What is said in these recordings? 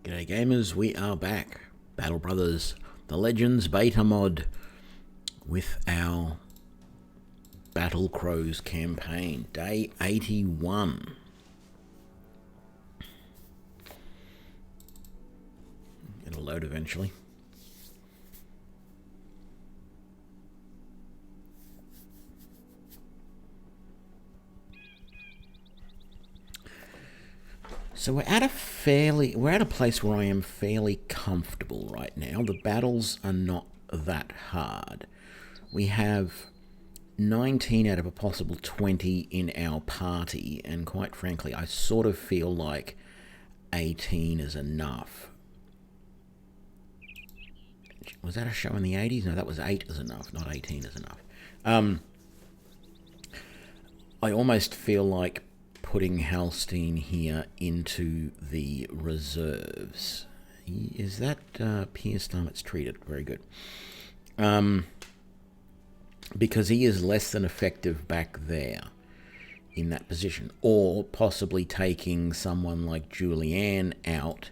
G'day gamers, we are back. Battle Brothers, the Legends beta mod with our Battle Crows campaign, day 81. It'll load eventually. So we're at a place where I am fairly comfortable right now. The battles are not that hard. We have 19 out of a possible 20 in our party, and quite frankly, I sort of feel like 18 is enough. Was that a show in the 80s? No, that was 8 is enough, not 18 is enough. I almost feel like putting Halstein here into the reserves. Is that Pierce? No, it's treated. Very good. Because he is less than effective back there in that position. Or possibly taking someone like Julianne out,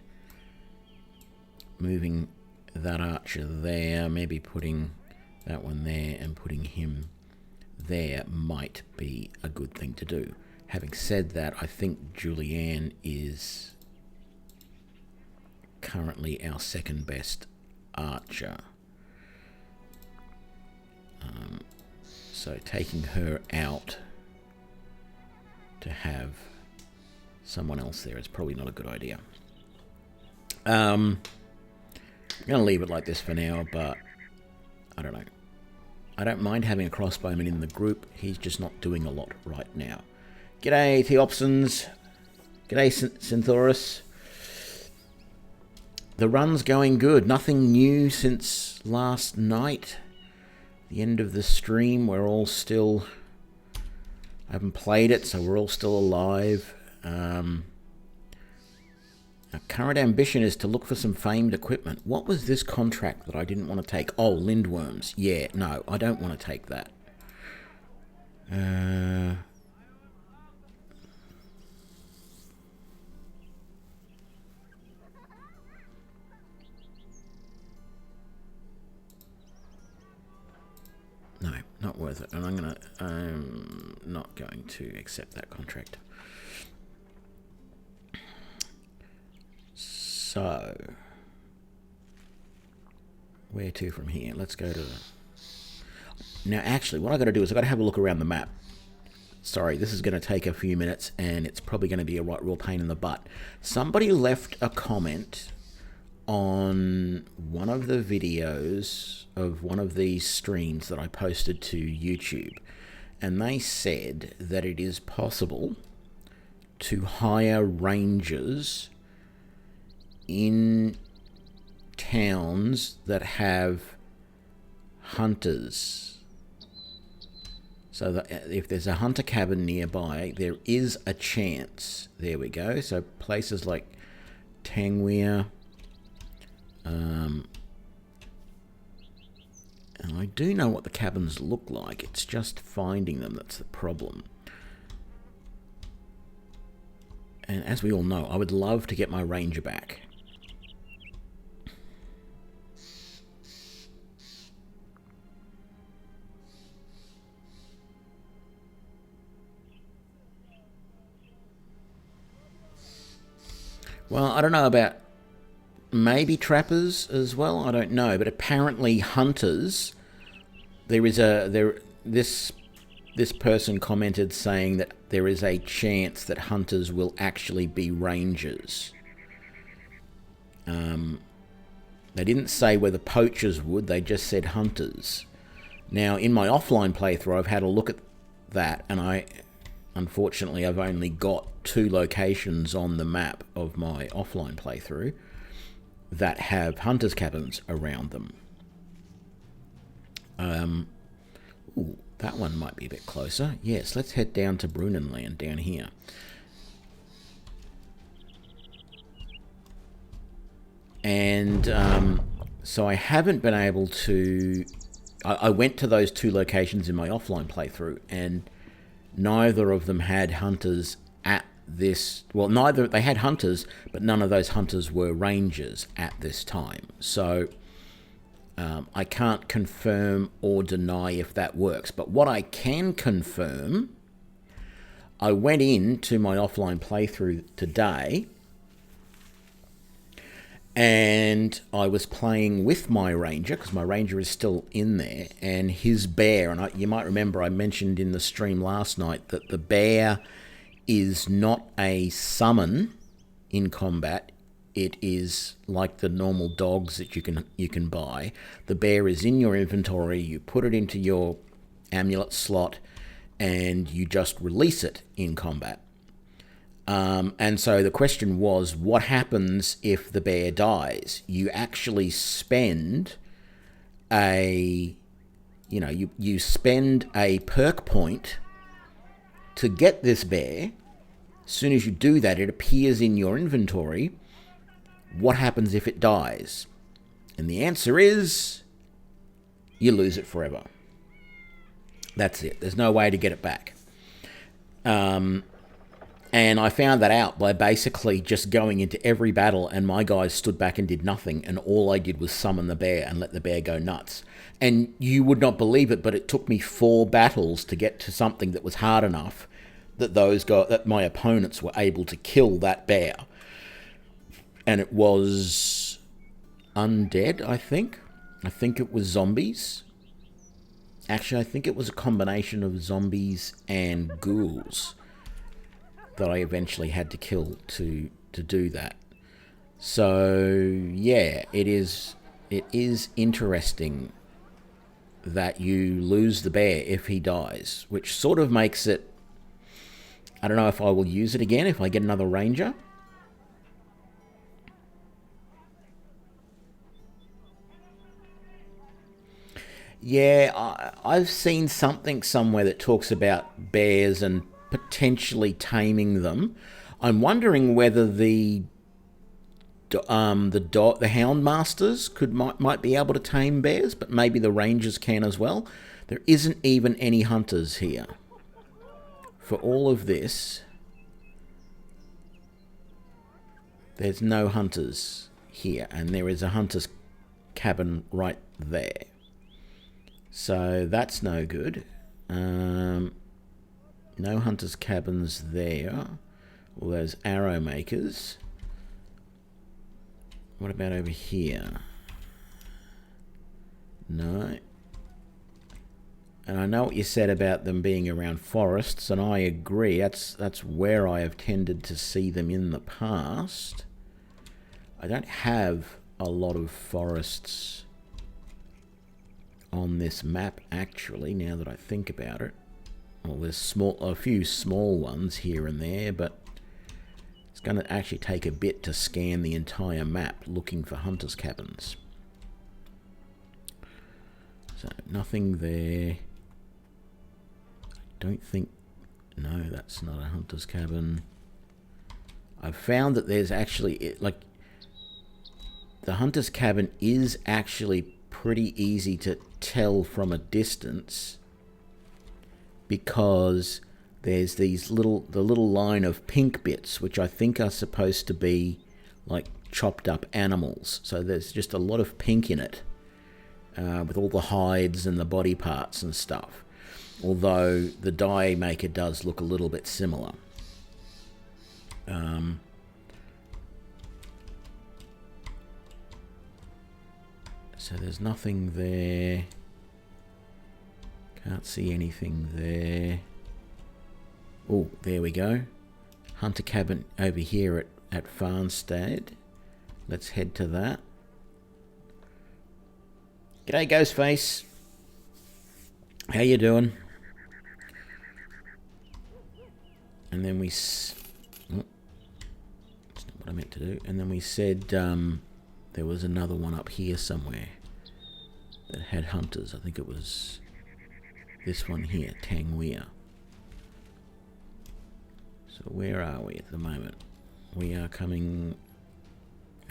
moving that archer there, maybe putting that one there and putting him there might be a good thing to do. Having said that, I think Julianne is currently our second best archer. So taking her out to have someone else there is probably not a good idea. I'm going to leave it like this for now, but I don't know. I don't mind having a crossbowman in the group. He's just not doing a lot right now. G'day, Theopsons. G'day, Synthorus. The run's going good. Nothing new since last night. The end of the stream. We're all still... I haven't played it, so we're all still alive. Our current ambition is to look for some famed equipment. What was this contract that I didn't want to take? Oh, lindworms. Yeah, no, I don't want to take that. No, not worth it. And I'm not going to accept that contract. So, where to from here? Let's go to... Now, actually, what I've got to do is I've got to have a look around the map. Sorry, this is going to take a few minutes, and it's probably going to be a real pain in the butt. Somebody left a comment on one of the videos of one of these streams that I posted to YouTube, and they said that it is possible to hire rangers in towns that have hunters. So that if there's a hunter cabin nearby, there is a chance. There we go. So places like Tangweir, and I do know what the cabins look like. It's just finding them that's the problem. And as we all know, I would love to get my ranger back. Well, I don't know about maybe trappers as well. I don't know, but apparently hunters. This person commented saying that there is a chance that hunters will actually be rangers. They didn't say whether poachers would. They just said hunters. Now, in my offline playthrough, I've had a look at that, and unfortunately, I've only got 2 locations on the map of my offline playthrough that have hunters' cabins around them. Ooh, that one might be a bit closer. Yes, let's head down to Brunenland down here. And so I haven't been able to... I went to those 2 locations in my offline playthrough, and neither of them had hunters at this, well, neither, they had hunters, but none of those hunters were rangers at this time. So I can't confirm or deny if that works. But what I can confirm, I went into my offline playthrough today and I was playing with my ranger, because my ranger is still in there, and his bear, and you might remember I mentioned in the stream last night that the bear is not a summon in combat. It is like the normal dogs that you can buy. The bear is in your inventory, you put it into your amulet slot, and you just release it in combat. And so the question was, what happens if the bear dies? You actually spend you spend a perk point to get this bear. As soon as you do that, it appears in your inventory. What happens if it dies? And the answer is, you lose it forever. That's it. There's no way to get it back. And I found that out by basically just going into every battle, and my guys stood back and did nothing, and all I did was summon the bear and let the bear go nuts. And you would not believe it, but it took me 4 battles to get to something that was hard enough that my opponents were able to kill that bear. And it was undead, I think. I think it was zombies. Actually, I think it was a combination of zombies and ghouls that I eventually had to kill to do that. So yeah, it is interesting that you lose the bear if he dies, which sort of makes it, I don't know if I will use it again if I get another ranger. Yeah, I've seen something somewhere that talks about bears and potentially taming them. I'm wondering whether the hound masters might be able to tame bears, but maybe the rangers can as well. There isn't even any hunters here. For all of this, there's no hunters here, and there is a hunter's cabin right there. So that's no good. No hunters' cabins there. All those arrow makers. What about over here? No. And I know what you said about them being around forests, and I agree. That's where I have tended to see them in the past. I don't have a lot of forests on this map, actually, now that I think about it. Well, there's a few small ones here and there, but it's going to actually take a bit to scan the entire map looking for hunters' cabins. So, nothing there. Don't think... No, that's not a hunter's cabin. I've found that there's actually... the hunter's cabin is actually pretty easy to tell from a distance, because there's the little line of pink bits, which I think are supposed to be like chopped up animals. So there's just a lot of pink in it, with all the hides and the body parts and stuff. Although the die maker does look a little bit similar. So there's nothing there. Can't see anything there. Oh, there we go. Hunter cabin over here at Farnstead. Let's head to that. G'day, Ghostface. How you doing? And then we... that's not what I meant to do. And then we said there was another one up here somewhere that had hunters. I think it was this one here, Tangweer. So where are we at the moment? We are coming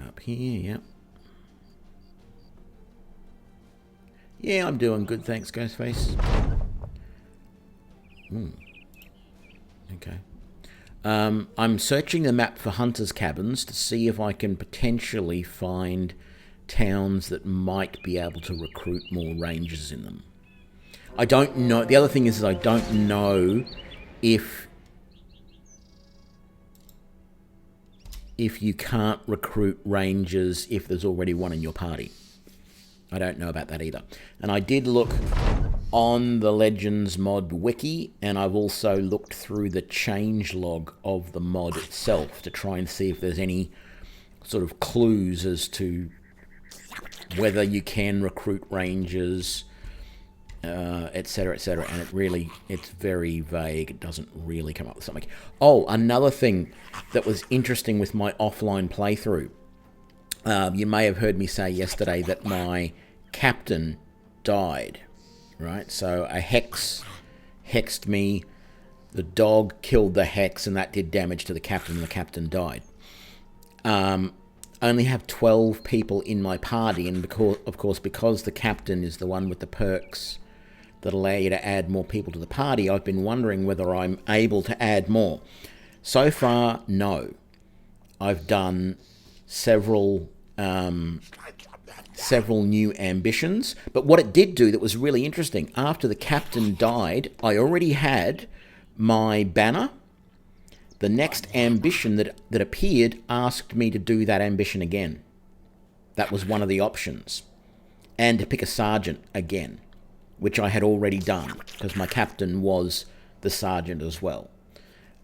up here, yep. Yeah, I'm doing good, thanks, Ghostface. Okay. I'm searching the map for hunters' cabins to see if I can potentially find towns that might be able to recruit more rangers in them. I don't know. The other thing is I don't know if you can't recruit rangers if there's already one in your party. I don't know about that either. And I did look on the Legends mod wiki, and I've also looked through the changelog of the mod itself to try and see if there's any sort of clues as to whether you can recruit rangers, etc., etc. And it's very vague. It doesn't really come up with something. Oh, another thing that was interesting with my offline playthrough. You may have heard me say yesterday that my captain died, right? So a hex hexed me, the dog killed the hex, and that did damage to the captain, and the captain died. I only have 12 people in my party, and because the captain is the one with the perks that allow you to add more people to the party, I've been wondering whether I'm able to add more. So far, no. I've done several new ambitions, but what it did do that was really interesting, after the captain died, I already had my banner. The next ambition that appeared asked me to do that ambition again. That was one of the options. And to pick a sergeant again, which I had already done, because my captain was the sergeant as well.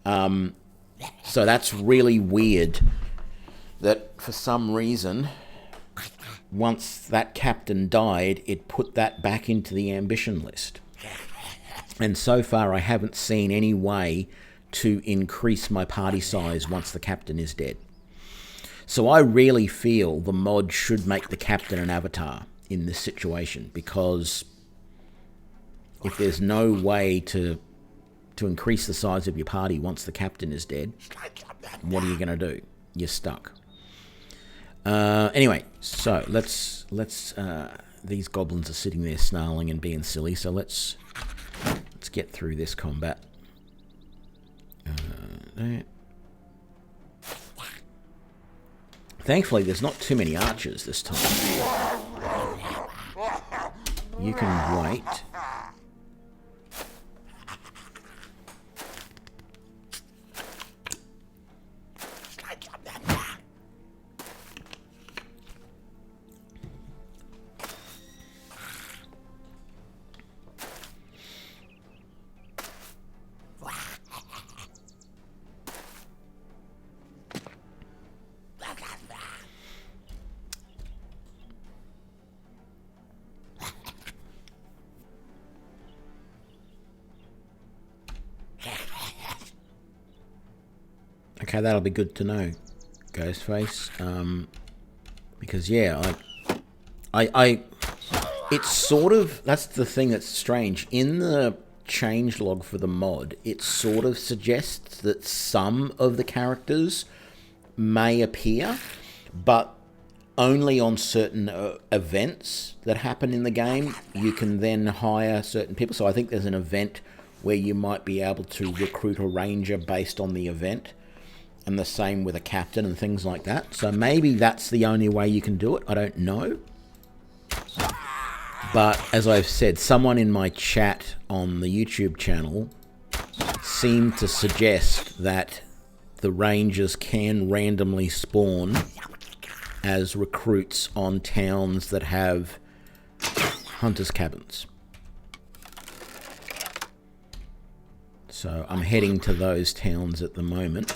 So that's really weird that for some reason, once that captain died, it put that back into the ambition list. And so far, I haven't seen any way to increase my party size once the captain is dead. So I really feel the mod should make the captain an avatar in this situation, because if there's no way to increase the size of your party once the captain is dead, what are you going to do? You're stuck. Anyway, so let's these goblins are sitting there snarling and being silly, so let's get through this combat. There. Thankfully, there's not too many archers this time. You can wait. Okay, that'll be good to know, Ghostface. Because yeah, it's sort of, that's the thing that's strange. In the changelog for the mod, it sort of suggests that some of the characters may appear, but only on certain events that happen in the game. You can then hire certain people. So I think there's an event where you might be able to recruit a ranger based on the event. And the same with a captain and things like that. So maybe that's the only way you can do it. I don't know. But as I've said, someone in my chat on the YouTube channel seemed to suggest that the rangers can randomly spawn as recruits on towns that have hunters' cabins. So I'm heading to those towns at the moment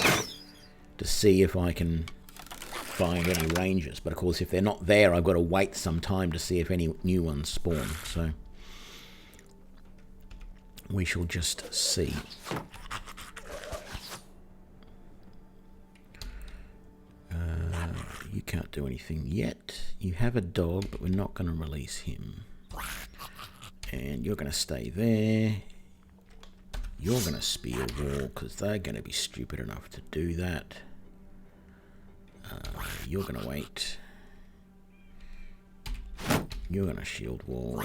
to see if I can find any rangers. But of course, if they're not there, I've got to wait some time to see if any new ones spawn. So we shall just see. You can't do anything yet. You have a dog, but we're not going to release him. And you're going to stay there. You're going to spear wall, because they're going to be stupid enough to do that. You're going to wait. You're going to shield wall.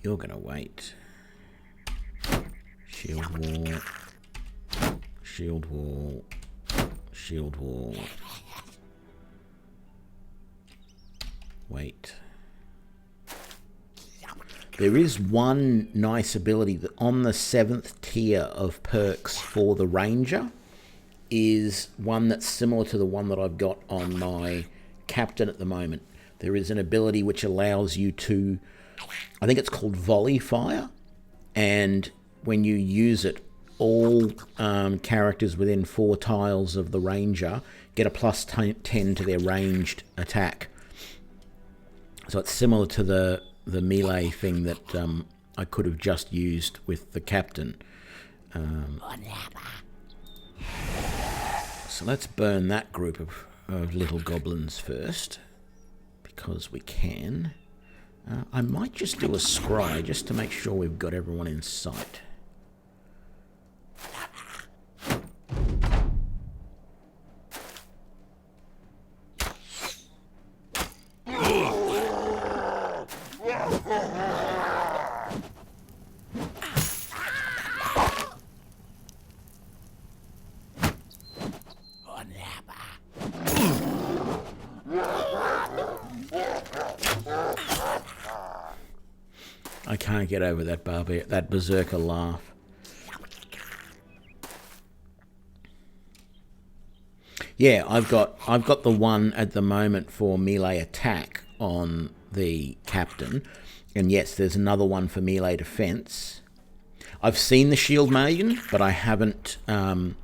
You're going to wait. Shield wall. Shield wall. Shield wall. Wait. There is one nice ability that on the 7th tier of perks for the Ranger is one that's similar to the one that I've got on my Captain at the moment. There is an ability which allows you to, I think it's called volley fire, and when you use it, all characters within 4 tiles of the Ranger get a plus 10 to their ranged attack. So it's similar to the melee thing that I could have just used with the Captain. So let's burn that group of little goblins first, because we can. I might just do a scry just to make sure we've got everyone in sight. I can't get over that berserker laugh. Yeah, I've got the one at the moment for melee attack on the Captain, and yes, there's another one for melee defense. I've seen the Shield Maiden, but I haven't been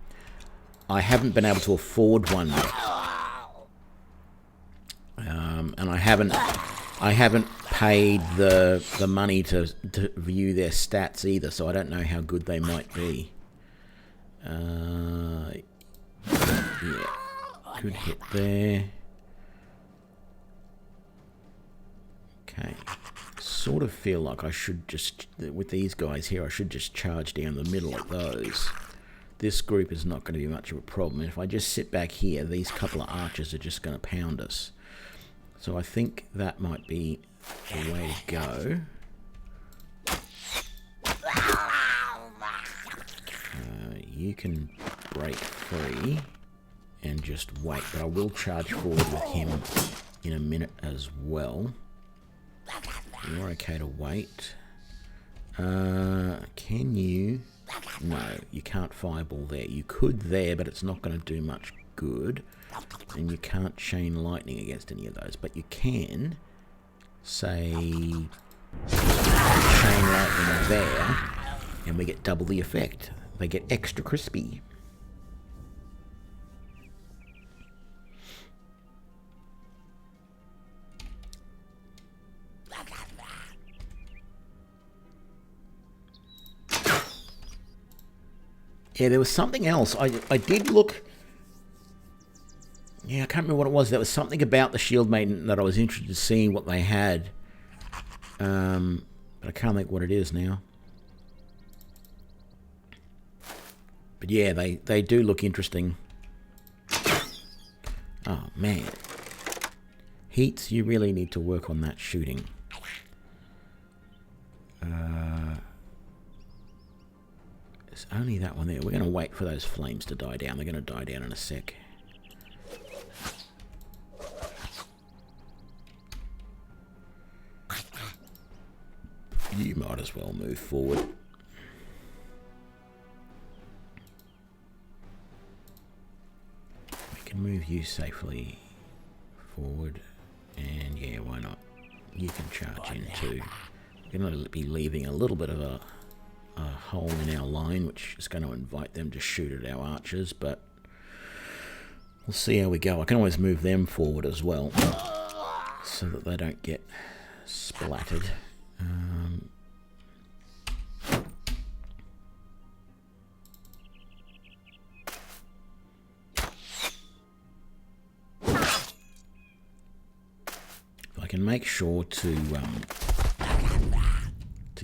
able to afford one yet. And I haven't paid the money to view their stats either, so I don't know how good they might be. Yeah, good hit there. Okay, sort of feel like I should just, with these guys here, I should just charge down the middle of those. This group is not going to be much of a problem. If I just sit back here, these couple of archers are just going to pound us. So I think that might be the way to go. You can break free and just wait, but I will charge forward with him in a minute as well. You're okay to wait. Can you? No, you can't fireball there. You could there, but it's not going to do much good. And you can't chain lightning against any of those, but you can, say, chain lightning there, and we get double the effect. They get extra crispy. Yeah, there was something else. I did look. Yeah, I can't remember what it was. There was something about the Shield Maiden that I was interested in seeing what they had. But I can't think what it is now. But yeah, they do look interesting. Oh, man. Heats, you really need to work on that shooting. There's only that one there. We're going to wait for those flames to die down. They're going to die down in a sec. You might as well move forward. We can move you safely forward. And yeah, why not? You can charge in too. We're going to be leaving a little bit of a hole in our line, which is going to invite them to shoot at our archers, but we'll see how we go. I can always move them forward as well, so that they don't get splattered. If I can make sure to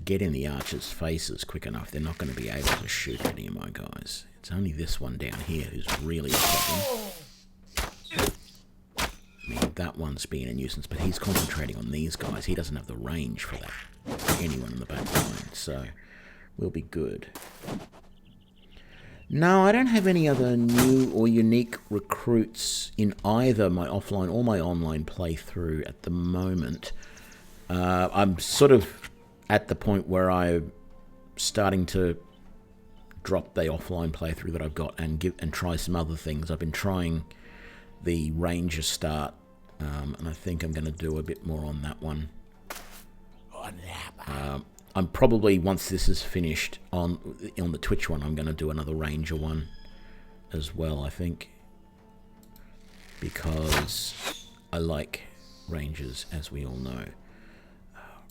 get in the archers' faces quick enough, they're not going to be able to shoot any of my guys. It's only this one down here who's really a problem. I mean, that one's being a nuisance, but he's concentrating on these guys. He doesn't have the range for that. Anyone in the back line, so we'll be good. No, I don't have any other new or unique recruits in either my offline or my online playthrough at the moment. I'm sort of at the point where I'm starting to drop the offline playthrough that I've got and try some other things. I've been trying the Ranger start, and I think I'm going to do a bit more on that one. I'm probably, once this is finished on the Twitch one, I'm going to do another Ranger one as well, I think, because I like Rangers, as we all know.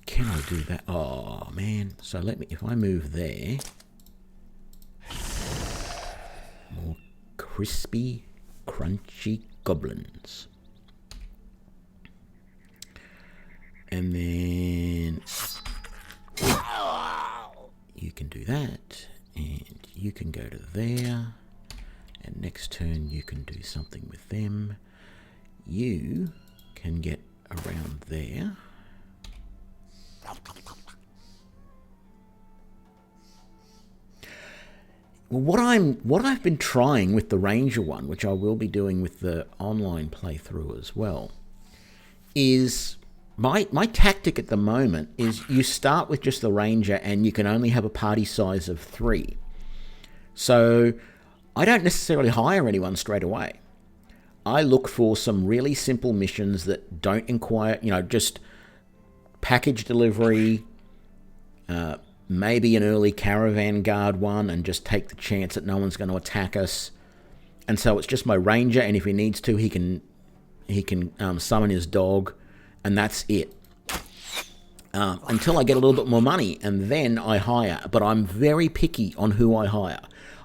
Can I do that? Oh man! So if I move there, more crispy, crunchy goblins, and then you can do that, and you can go to there, and next turn you can do something with them. You can get around there. Well, what I've been trying with the Ranger one, which I will be doing with the online playthrough as well, is my tactic at the moment is you start with just the Ranger and you can only have a party size of 3. So I don't necessarily hire anyone straight away. I look for some really simple missions that don't inquire, just package delivery, maybe an early caravan guard one, and just take the chance that no one's going to attack us. And so it's just my Ranger, and if he needs to, he can summon his dog, and that's it. Until I get a little bit more money, and then I hire. But I'm very picky on who I hire.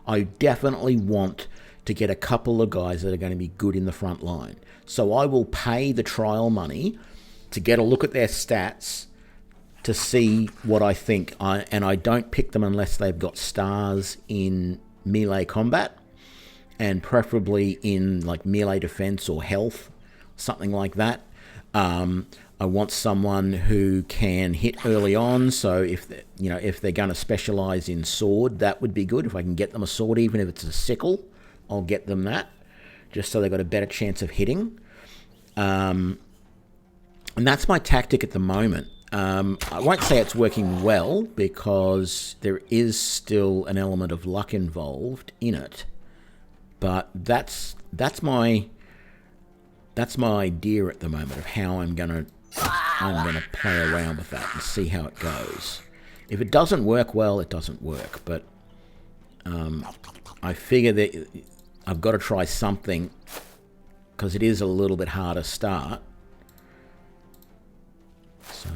I definitely want to get a couple of guys that are going to be good in the front line. So I will pay the trial money to get a look at their stats to see what I think. And I don't pick them unless they've got stars in melee combat, and preferably in like melee defense or health, something like that. I want someone who can hit early on. So if they're going to specialize in sword, that would be good. If I can get them a sword, even if it's a sickle, I'll get them that, just so they've got a better chance of hitting. And that's my tactic at the moment. I won't say it's working well, because there is still an element of luck involved in it. But that's my idea at the moment of how I'm gonna play around with that and see how it goes. If it doesn't work well, it doesn't work. But I figure that I've got to try something, because it is a little bit harder to start. So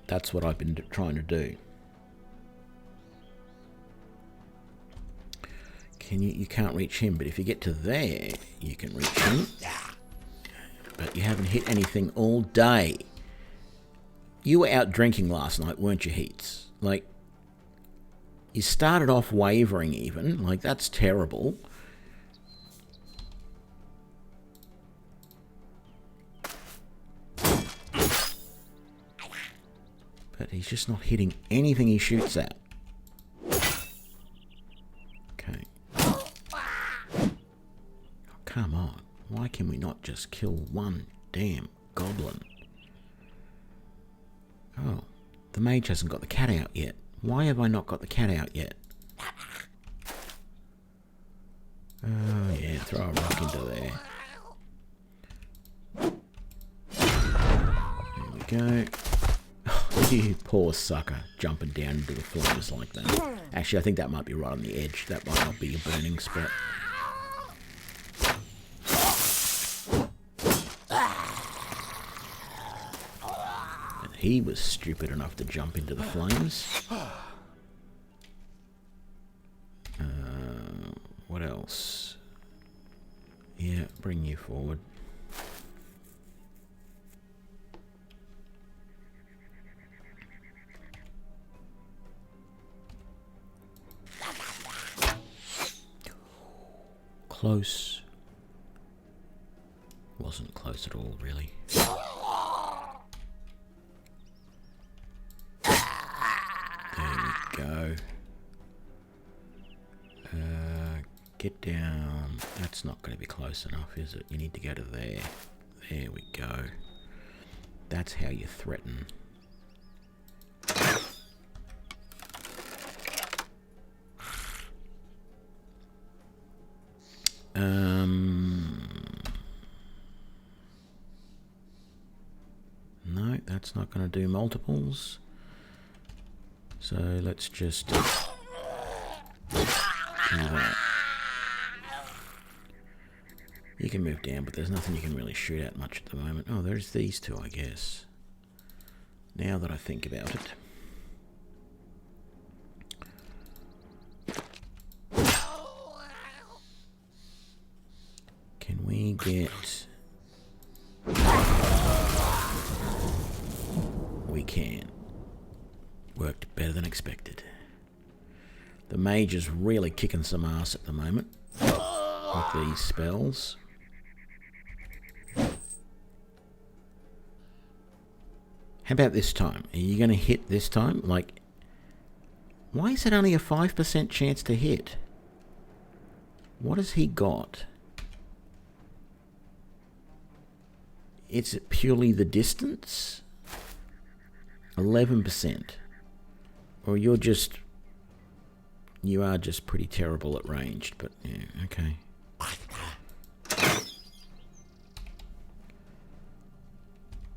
that's what I've been trying to do. You can't reach him, but if you get to there, you can reach him. But you haven't hit anything all day. You were out drinking last night, weren't you, Heats? Like, you started off wavering even. Like, that's terrible. But he's just not hitting anything he shoots at. Okay. Oh, come on. Why can we not just kill one damn goblin? Oh, the mage hasn't got the cat out yet. Why have I not got the cat out yet? Oh yeah, throw a rock into there. There we go. Oh, you poor sucker, jumping down into the flames like that. Actually, I think that might be right on the edge. That might not be a burning spot. And he was stupid enough to jump into the flames. What else? Yeah, bring you forward. Close. Wasn't close at all, really. There we go. Get down. That's not going to be close enough, is it? You need to go to there. There we go. That's how you threaten. No, that's not going to do multiples. So let's just do that. You can move down, but there's nothing you can really shoot at much at the moment. Oh, there's these two, I guess. Now that I think about it. Can we get... We can. Worked better than expected. The mage is really kicking some ass at the moment with these spells. How about this time? Are you going to hit this time? Like, why is it only a 5% chance to hit? What has he got? Is it purely the distance? 11%. Or you're just... You are just pretty terrible at ranged, but yeah, okay.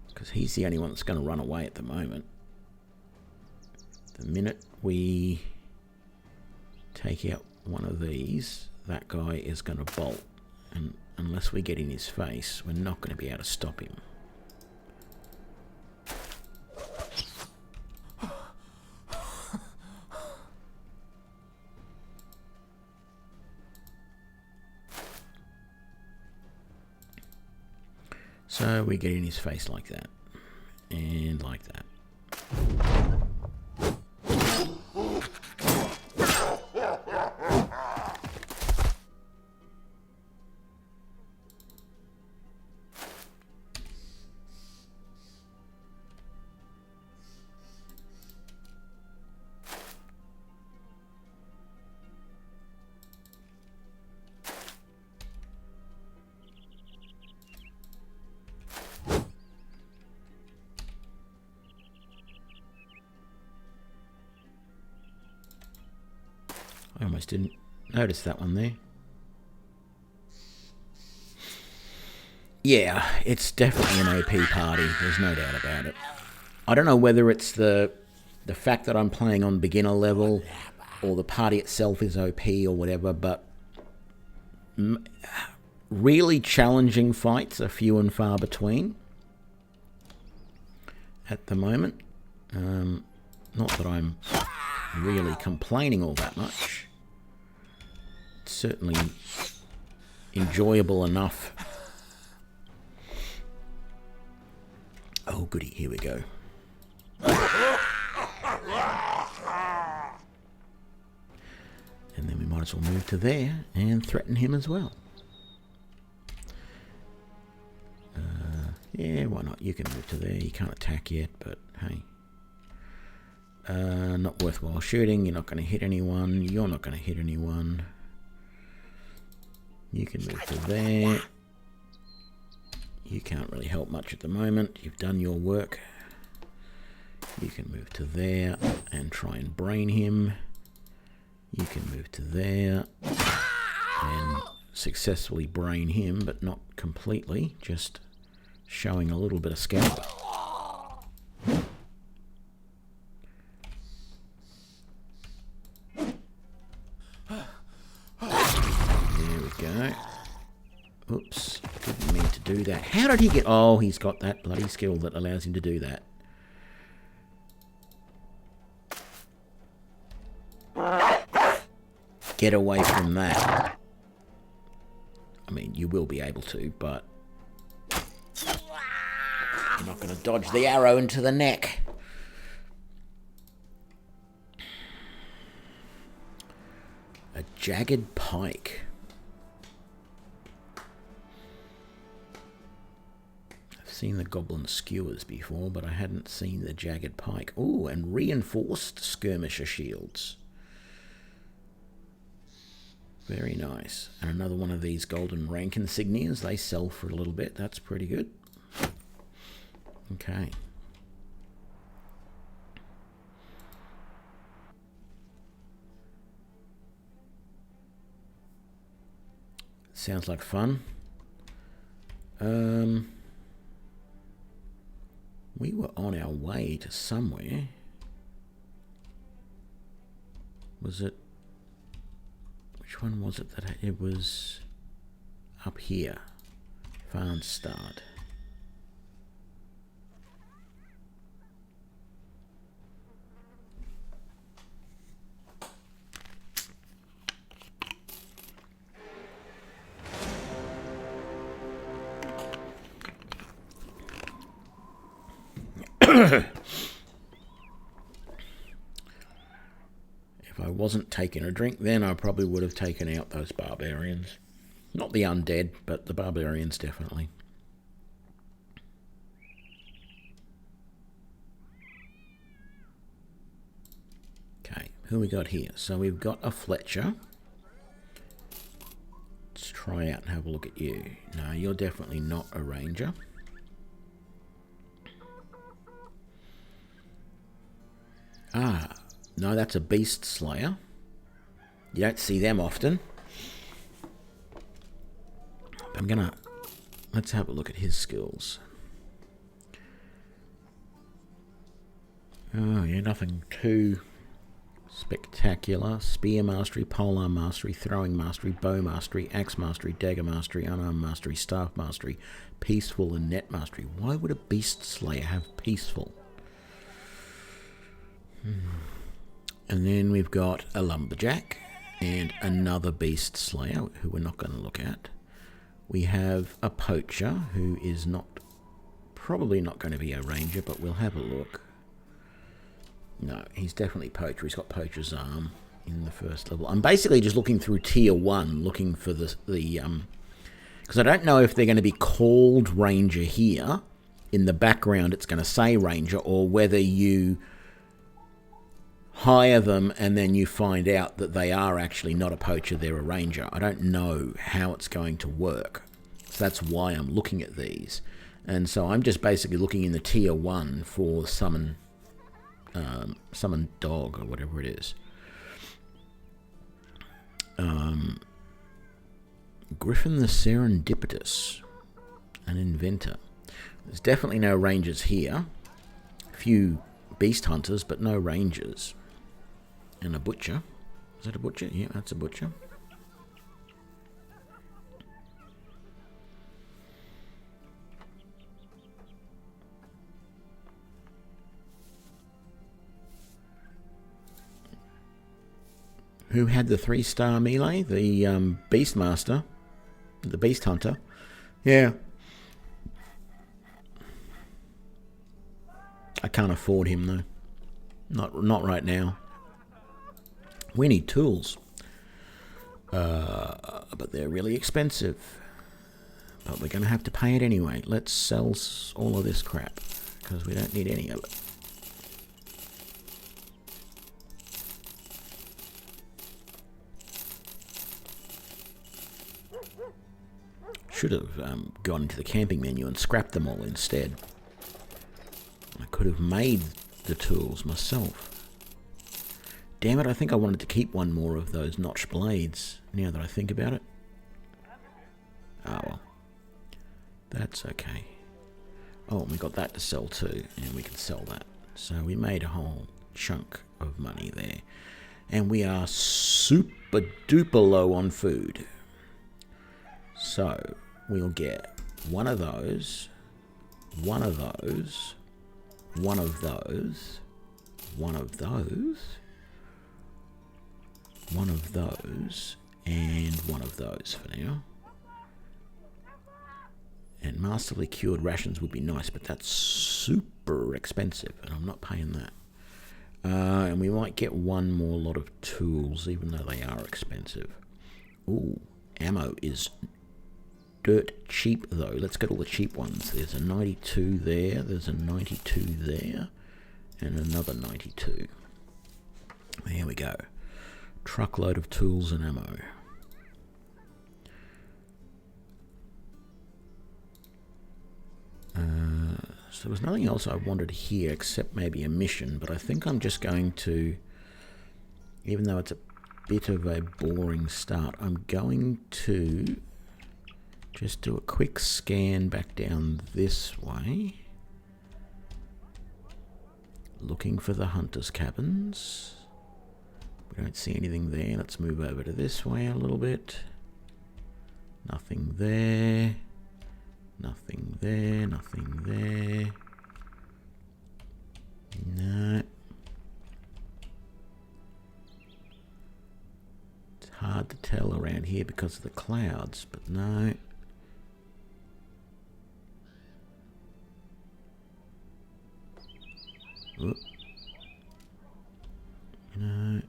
Because he's the only one that's going to run away at the moment. The minute we take out one of these, that guy is going to bolt. And unless we get in his face, we're not going to be able to stop him. So we get in his face like that, and like that. I almost didn't notice that one there. Yeah, it's definitely an OP party. There's no doubt about it. I don't know whether it's the fact that I'm playing on beginner level or the party itself is OP or whatever, but really challenging fights are few and far between at the moment. Not that I'm really complaining all that much. It's certainly enjoyable enough. Oh goody, here we go. And then we might as well move to there and threaten him as well. Yeah, why not? You can move to there. You can't attack yet, but hey. Not worthwhile shooting. You're not going to hit anyone. You're not going to hit anyone. You can move to there. You can't really help much at the moment. You've done your work. You can move to there and try and brain him. You can move to there and successfully brain him, but not completely, just showing a little bit of skill. Go. Oops, didn't mean to do that. How did he get... Oh, he's got that bloody skill that allows him to do that. Get away from that. I mean, you will be able to, but... You're not going to dodge the arrow into the neck. A jagged pike. Seen the goblin skewers before, but I hadn't seen the jagged pike. Oh, and reinforced skirmisher shields. Very nice. And another one of these golden rank insignias. They sell for a little bit. That's pretty good. Okay. Sounds like fun. We were on our way to somewhere. Was it? Which one was it that it was up here? Farnstad. If I wasn't taking a drink, then I probably would have taken out those barbarians. Not the undead, but the barbarians definitely. Okay, who we got here? So we've got a Fletcher. Let's try out and have a look at you. No, you're definitely not a ranger. Ah, no, that's a beast slayer. You don't see them often. Let's have a look at his skills. Oh, yeah, nothing too spectacular. Spear mastery, polearm mastery, throwing mastery, bow mastery, axe mastery, dagger mastery, unarmed mastery, staff mastery, peaceful, and net mastery. Why would a beast slayer have peaceful? And then we've got a lumberjack and another beast slayer who we're not going to look at. We have a poacher who is probably not going to be a ranger, but we'll have a look. No, he's definitely poacher. He's got poacher's arm in the first level. I'm basically just looking through tier 1, looking for the because I don't know if they're going to be called ranger here. In the background it's going to say ranger, or whether you hire them and then you find out that they are actually not a poacher, they're a ranger. I don't know how it's going to work. So that's why I'm looking at these. And so I'm just basically looking in the tier 1 for summon dog or whatever it is. Griffin the Serendipitous, an inventor. There's definitely no rangers here. A few beast hunters, but no rangers. And a butcher. Is that a butcher? Yeah, that's a butcher. Who had the 3-star melee? The Beastmaster. The Beast Hunter. Yeah. I can't afford him though. Not right now. We need tools. But they're really expensive. But we're going to have to pay it anyway. Let's sell all of this crap, because we don't need any of it. Should have gone into the camping menu and scrapped them all instead. I could have made the tools myself. Damn it, I think I wanted to keep one more of those notched blades, now that I think about it. Oh well. That's okay. Oh, and we got that to sell too, and we can sell that. So we made a whole chunk of money there. And we are super duper low on food. So we'll get one of those, one of those, one of those, one of those, one of those, and one of those for now. And masterly cured rations would be nice, but that's super expensive, and I'm not paying that. And we might get one more lot of tools, even though they are expensive. Ooh, ammo is dirt cheap, though. Let's get all the cheap ones. There's a 92 there, there's a 92 there, and another 92. There we go. Truckload of tools and ammo. So there was nothing else I wanted here except maybe a mission, but I think I'm just going to, even though it's a bit of a boring start, I'm going to just do a quick scan back down this way, looking for the hunters' cabins. We don't see anything there. Let's move over to this way a little bit. Nothing there. Nothing there. Nothing there. No. It's hard to tell around here because of the clouds, but no. Oop. No.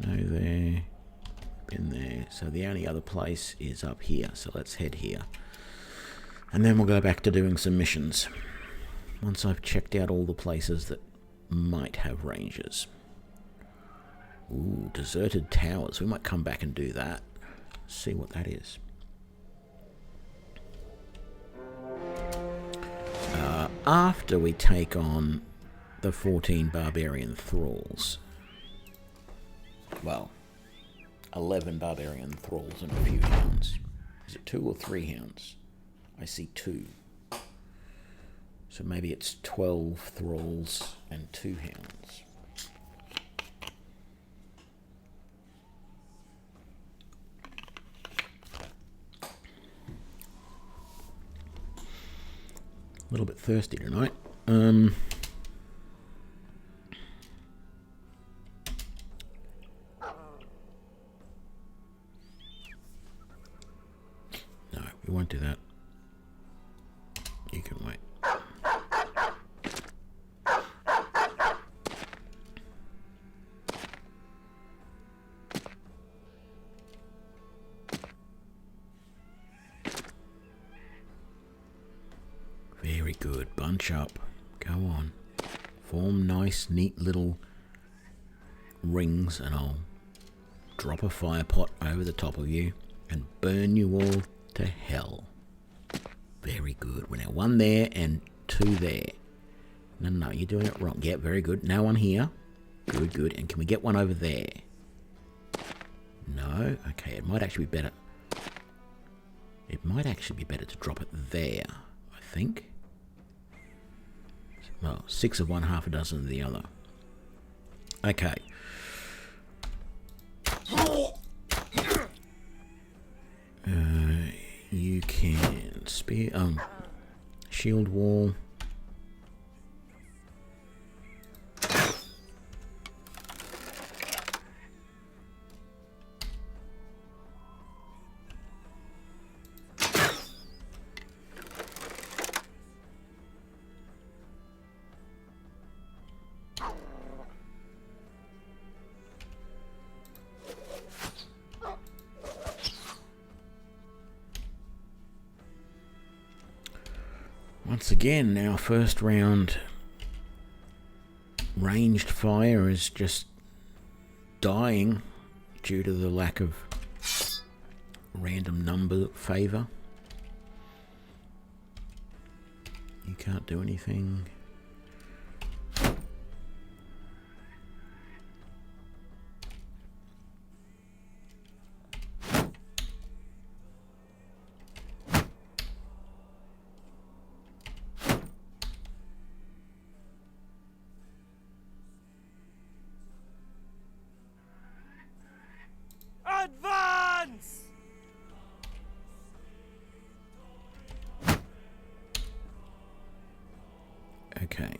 No there, been there. So the only other place is up here. So let's head here. And then we'll go back to doing some missions. Once I've checked out all the places that might have rangers. Ooh, deserted towers. We might come back and do that. See what that is. After we take on the 14 barbarian thralls. Well, 11 barbarian thralls and a few hounds. Is it 2 or 3 hounds? I see 2. So maybe it's 12 thralls and 2 hounds. A little bit thirsty tonight. No, we won't do that. You can wait. Very good. Bunch up. Go on. Form nice, neat little rings, and I'll drop a fire pot over the top of you and burn you all to hell. Very good. We're now 1 there and 2 there. No, you're doing it wrong. Yeah, very good. Now 1 here. Good, good. And can we get 1 over there? No? Okay, it might actually be better. It might actually be better to drop it there, I think. Well, 6 of one, half a dozen of the other. Okay. You can spear, shield wall. Once again, our first round ranged fire is just dying due to the lack of random number favour. You can't do anything. Advance! Okay.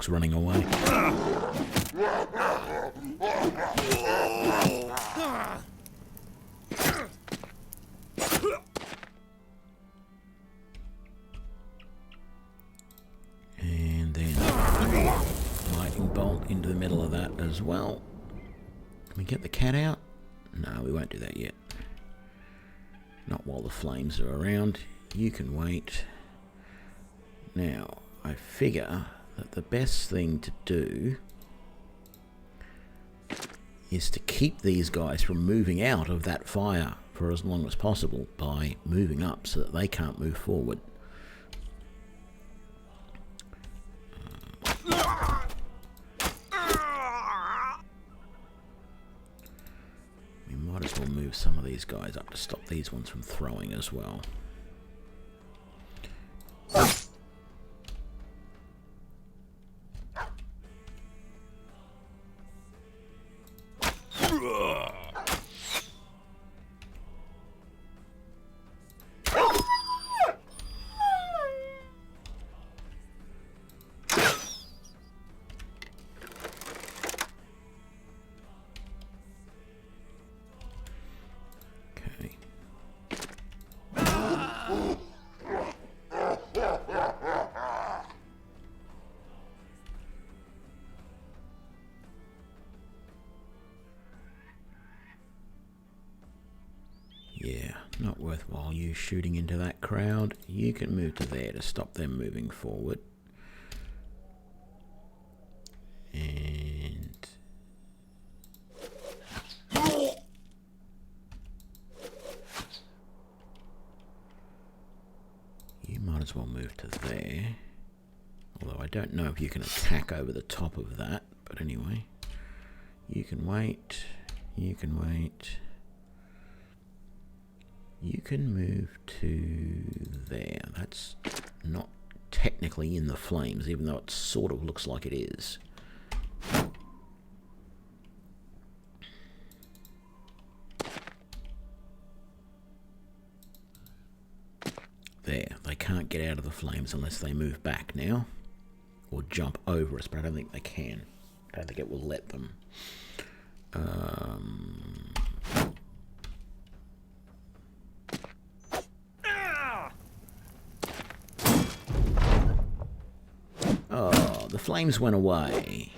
dog's running away. And then lightning bolt into the middle of that as well. Can we get the cat out? No, we won't do that yet. Not while the flames are around. You can wait. Now, I figure that the best thing to do is to keep these guys from moving out of that fire for as long as possible by moving up so that they can't move forward. We might as well move some of these guys up to stop these ones from throwing as well. Yeah, not worthwhile you shooting into that crowd. You can move to there to stop them moving forward. And you might as well move to there. Although I don't know if you can attack over the top of that. But anyway, you can wait. You can wait. You can move to there. That's not technically in the flames, even though it sort of looks like it is. There. They can't get out of the flames unless they move back now. Or jump over us, but I don't think they can. I don't think it will let them. Oh, the flames went away.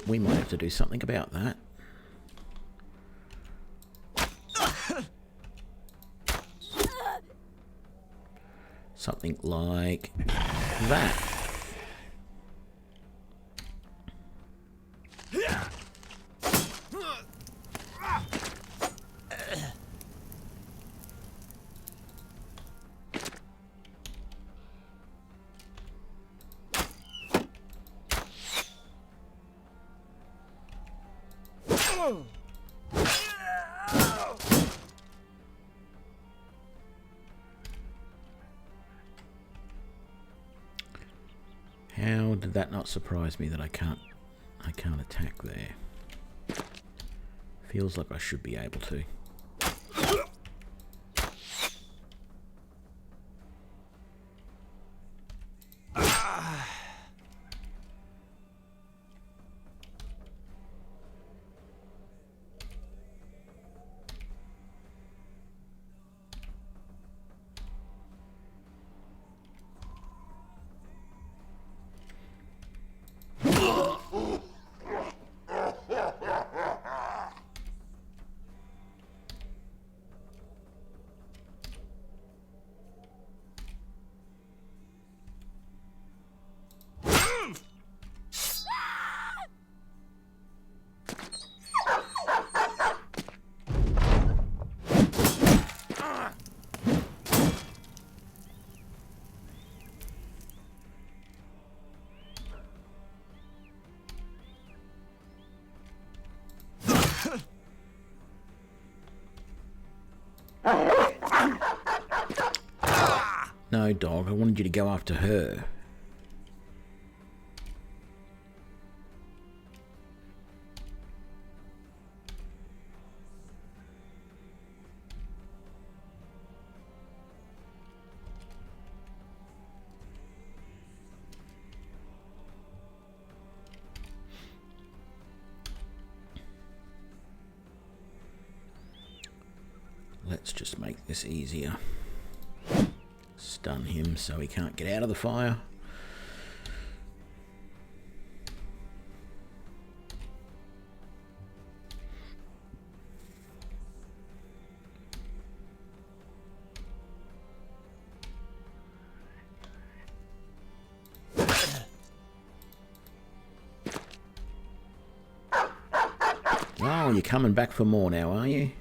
We might have to do something about that. Something like that. How did that not surprise me that I can't attack there? Feels like I should be able to. No, dog, I wanted you to go after her. let's just make this easier. Stun him so he can't get out of the fire. Oh, you're coming back for more now, are you?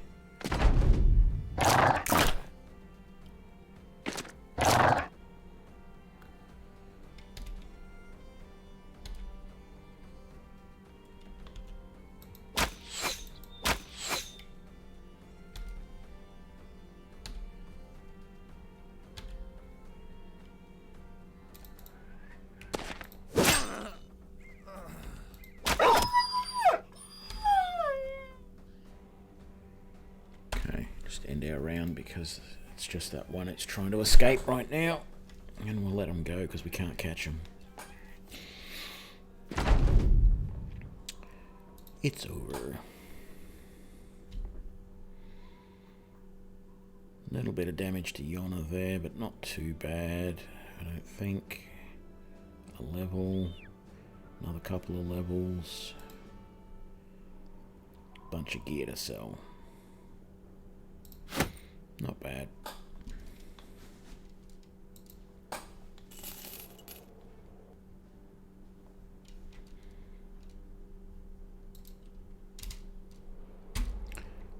End our round because it's just that one it's trying to escape right now, and we'll let him go because we can't catch him. It's over. A little bit of damage to Yona there, but not too bad, I don't think. A level, another couple of levels, bunch of gear to sell. Not bad.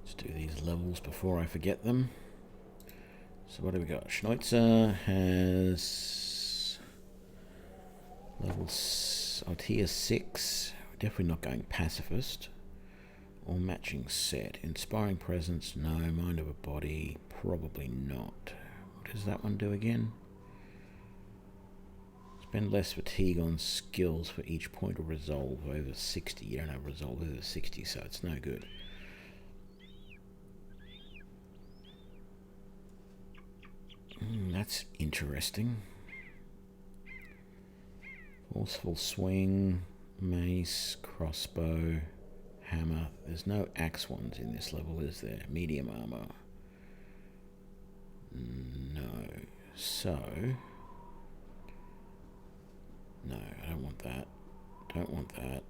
Let's do these levels before I forget them. So what do we got? Schneitzer has level tier 6. We're definitely not going pacifist. Or matching set. Inspiring presence, no. Mind of a body, probably not. What does that one do again? Spend less fatigue on skills for each point of resolve over 60. You don't have resolve over 60, so it's no good. That's interesting. Forceful swing, mace, crossbow, hammer. There's no axe ones in this level, is there? Medium armor. No. So. No, I don't want that. Don't want that.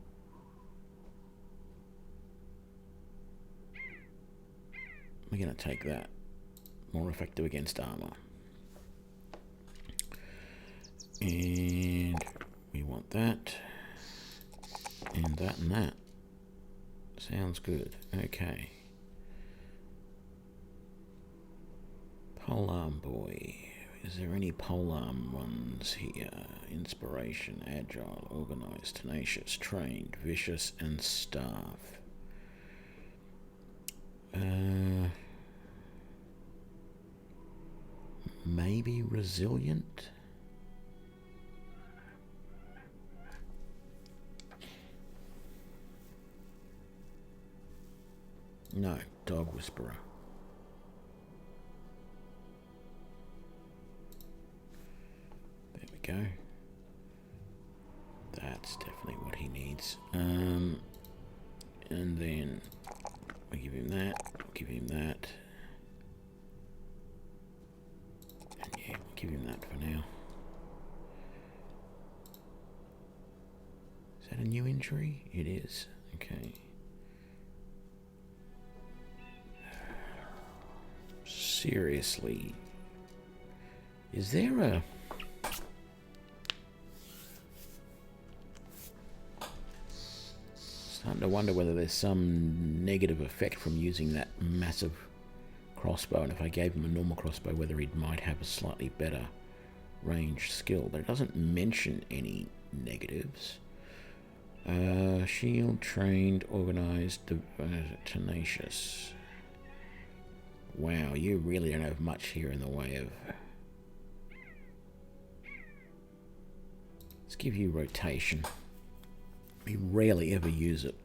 We're going to take that. More effective against armor. And we want that. And that and that. Sounds good. Okay. Polearm boy. Is there any polearm ones here? Inspiration, agile, organized, tenacious, trained, vicious, and staff. Maybe resilient? No, dog whisperer. There we go. That's definitely what he needs. And then we give him that, give him that. And yeah, we'll give him that for now. Is that a new injury? It is. Okay. Seriously, is there a starting to wonder whether there's some negative effect from using that massive crossbow, and if I gave him a normal crossbow whether he might have a slightly better range skill, but it doesn't mention any negatives. Shield, trained, organized, tenacious. Wow, you really don't have much here in the way of... Let's give you rotation. We rarely ever use it.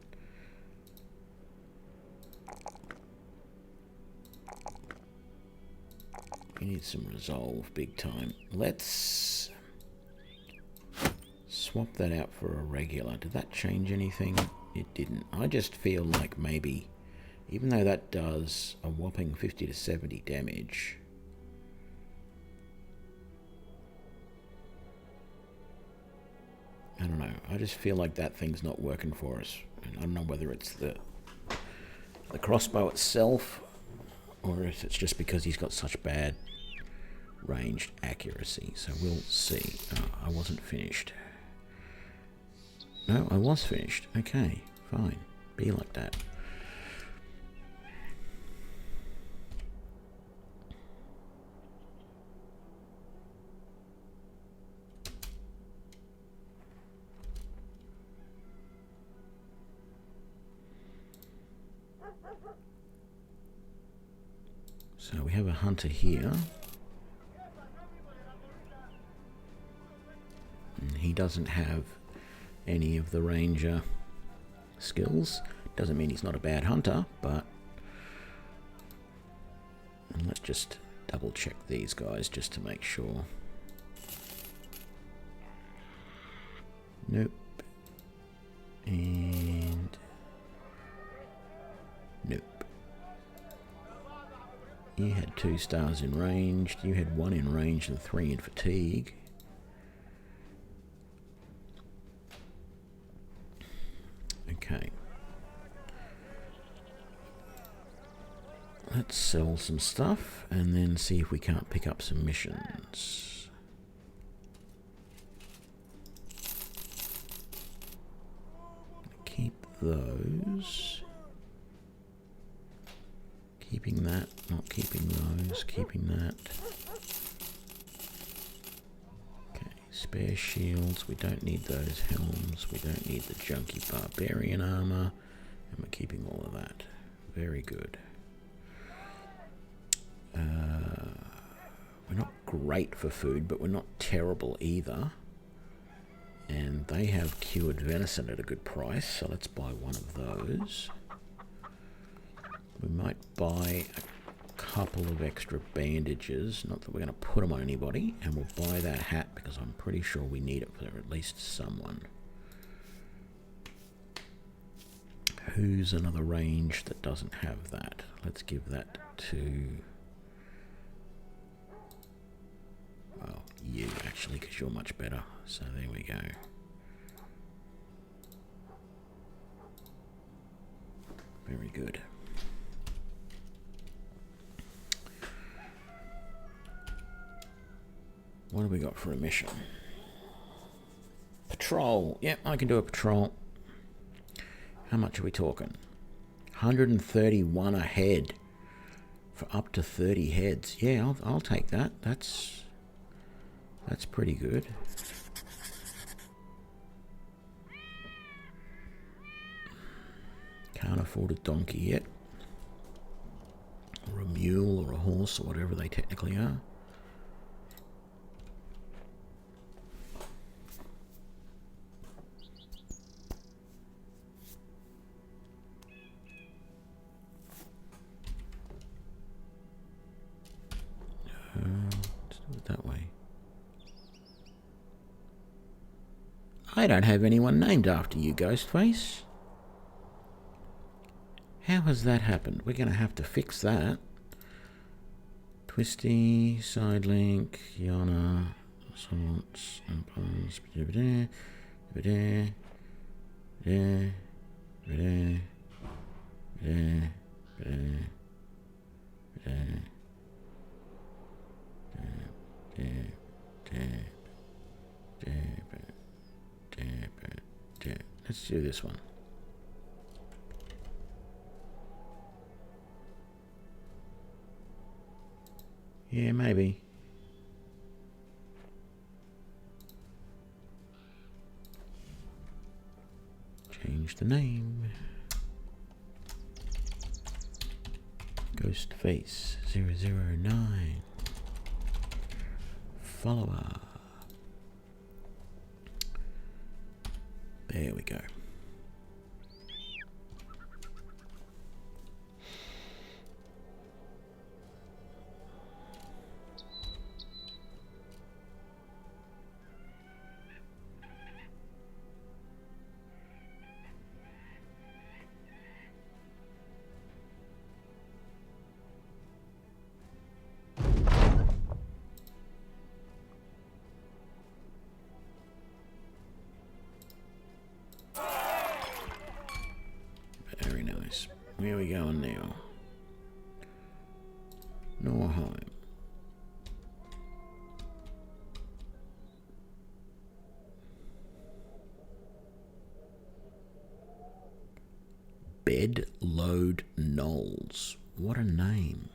We need some resolve big time. Let's swap that out for a regular. Did that change anything? It didn't. I just feel like maybe Even though that does a whopping 50 to 70 damage. I don't know. I just feel like that thing's not working for us. And I don't know whether it's the crossbow itself, or if it's just because he's got such bad ranged accuracy. So we'll see. Oh, I wasn't finished. No, I was finished. Okay, fine. Be like that. So we have a hunter here. And he doesn't have any of the ranger skills. Doesn't mean he's not a bad hunter, but... And let's just double check these guys just to make sure. Nope. And... Nope. You had 2 stars in ranged, you had 1 in range and 3 in fatigue. Okay. Let's sell some stuff and then see if we can't pick up some missions. Keep those. Keeping that, not keeping those, keeping that. Okay, spare shields, we don't need those helms, we don't need the junky barbarian armor, and we're keeping all of that. Very good. We're not great for food, but we're not terrible either. And they have cured venison at a good price, so let's buy one of those. We might buy a couple of extra bandages, not that we're going to put them on anybody, and we'll buy that hat because I'm pretty sure we need it for at least someone. Who's another range that doesn't have that? Let's give that to... Well, you actually, because you're much better. So there we go. Very good. What have we got for a mission? Patrol. Yep, I can do a patrol. How much are we talking? 131 a head for up to 30 heads. Yeah, I'll take that. That's pretty good. Can't afford a donkey yet. Or a mule or a horse or whatever they technically are. Let's do it that way. I don't have anyone named after you, Ghostface. How has that happened? We're going to have to fix that. Twisty, side link, Yana, salts, and puns. Let's do this one. Yeah, maybe. Change the name. Ghostface 009. Follower. There we go. Where are we going now? Norheim. Bed Load Knolls. What a name.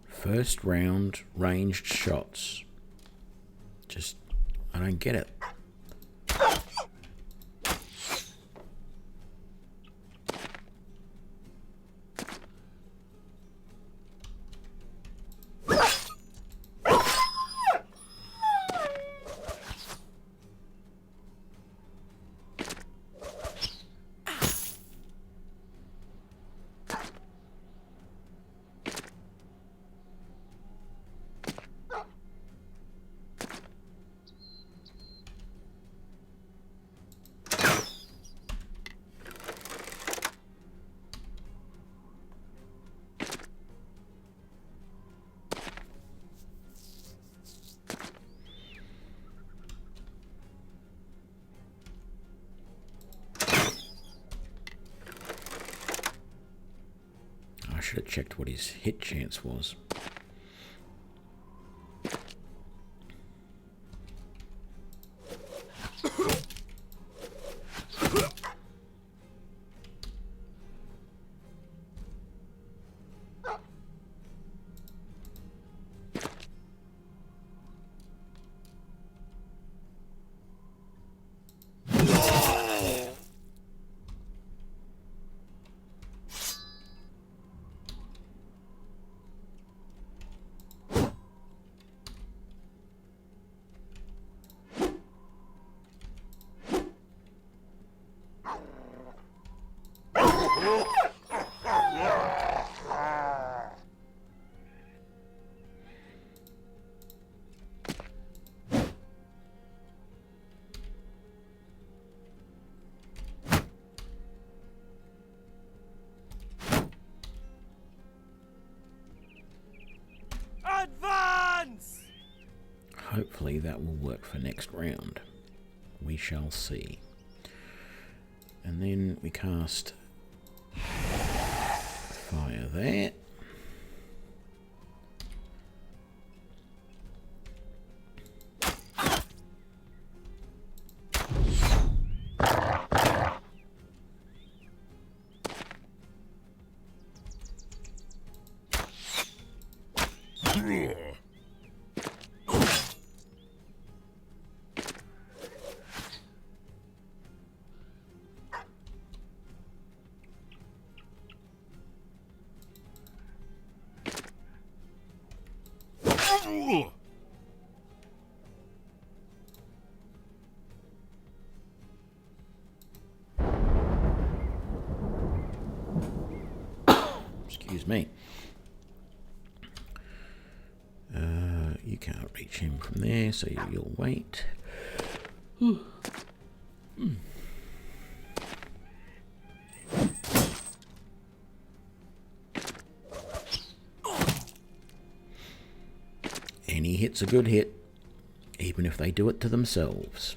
First round ranged shots. Just, I don't get it. I should have checked what his hit chance was. Advance! Hopefully that will work for next round. We shall see. And then we cast fire there. Excuse me. You can't reach him from there, so you'll wait. Any hit's a good hit, even if they do it to themselves.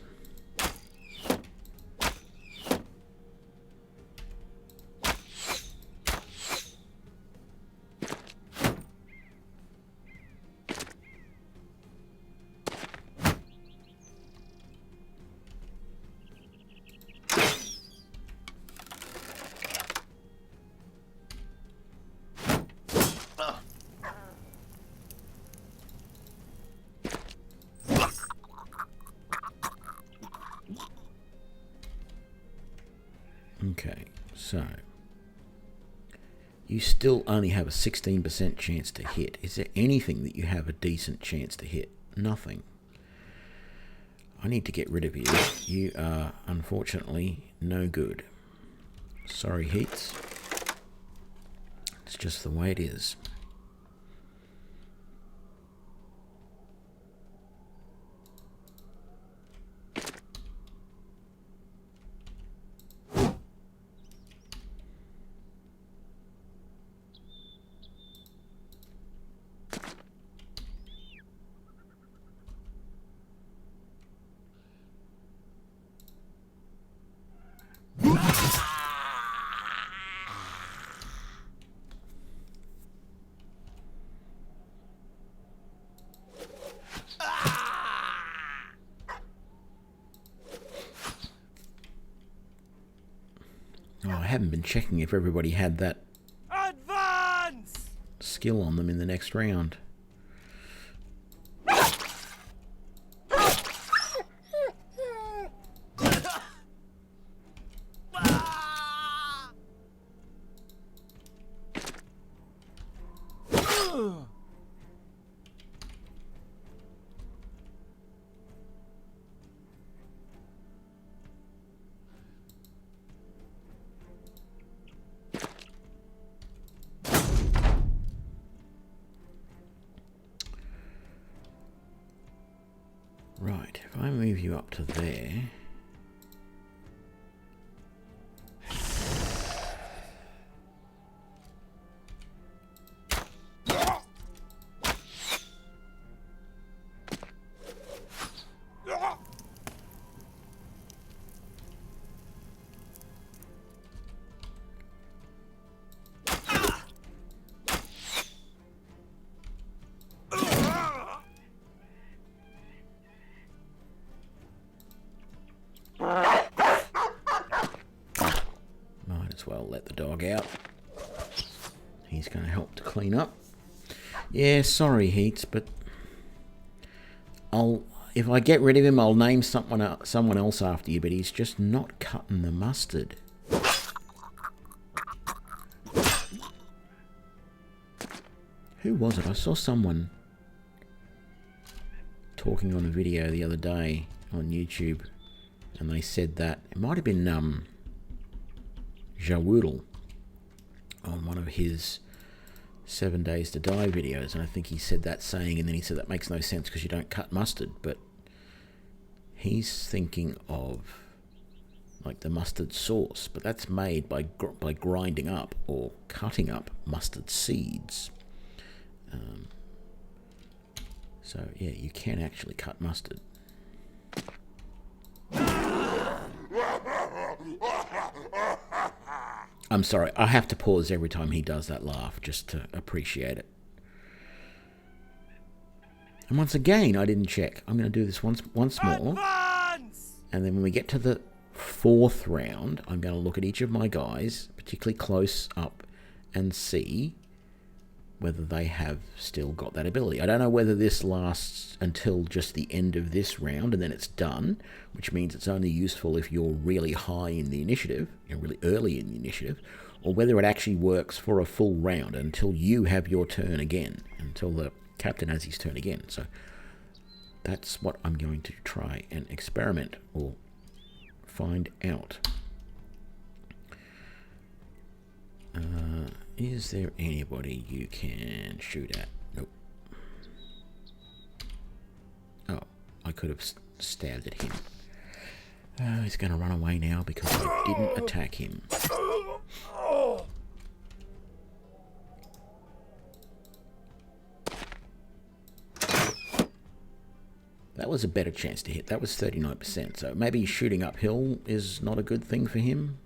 Okay, so you still only have a 16% chance to hit. Is there anything that you have a decent chance to hit? Nothing. I need to get rid of you. You are, unfortunately, no good. Sorry, Heats. It's just the way it is. Oh, I haven't been checking if everybody had that Advance! skill on them in the next round. Right, if I move you up to there... Might as well let the dog out. He's going to help to clean up. Yeah, sorry, Heats, but if I get rid of him, I'll name someone else after you, but he's just not cutting the mustard. Who was it? I saw someone talking on a video the other day on YouTube, and they said that it might have been Jawoodle on one of his 7 Days to Die videos, and I think he said that saying, and then he said that makes no sense because you don't cut mustard, but he's thinking of like the mustard sauce, but that's made by grinding up or cutting up mustard seeds. So yeah, you can actually cut mustard. I'm sorry, I have to pause every time he does that laugh just to appreciate it. And once again, I didn't check. I'm going to do this once more. Advance! And then when we get to the 4th round, I'm going to look at each of my guys, particularly close up, and see whether they have still got that ability. I don't know whether this lasts until just the end of this round and then it's done, which means it's only useful if you're really high in the initiative, you're really early in the initiative, or whether it actually works for a full round until you have your turn again, until the captain has his turn again. So that's what I'm going to try and experiment or find out. Is there anybody you can shoot at? Nope. Oh, I could have stabbed at him. He's going to run away now because I didn't attack him. That was a better chance to hit. That was 39%. So maybe shooting uphill is not a good thing for him.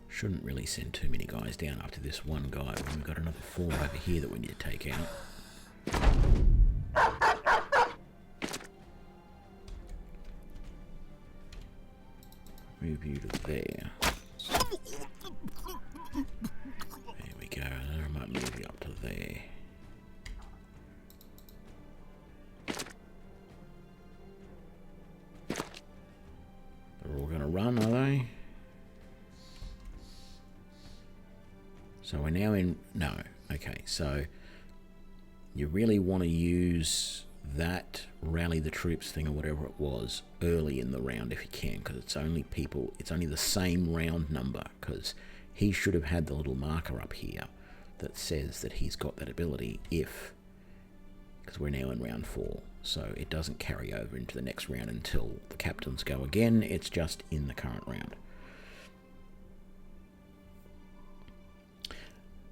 Shouldn't really send too many guys down after this one guy. We've got another 4 over here that we need to take out. move you to there. There we go. And I might move you up to there. They're all going to run, are they? So we're now in... No. Okay, so you really want to use that rally the troops thing or whatever it was early in the round if you can, because it's only the same round number, because he should have had the little marker up here that says that he's got that ability because we're now in round 4, so it doesn't carry over into the next round until the captains go again. It's just in the current round.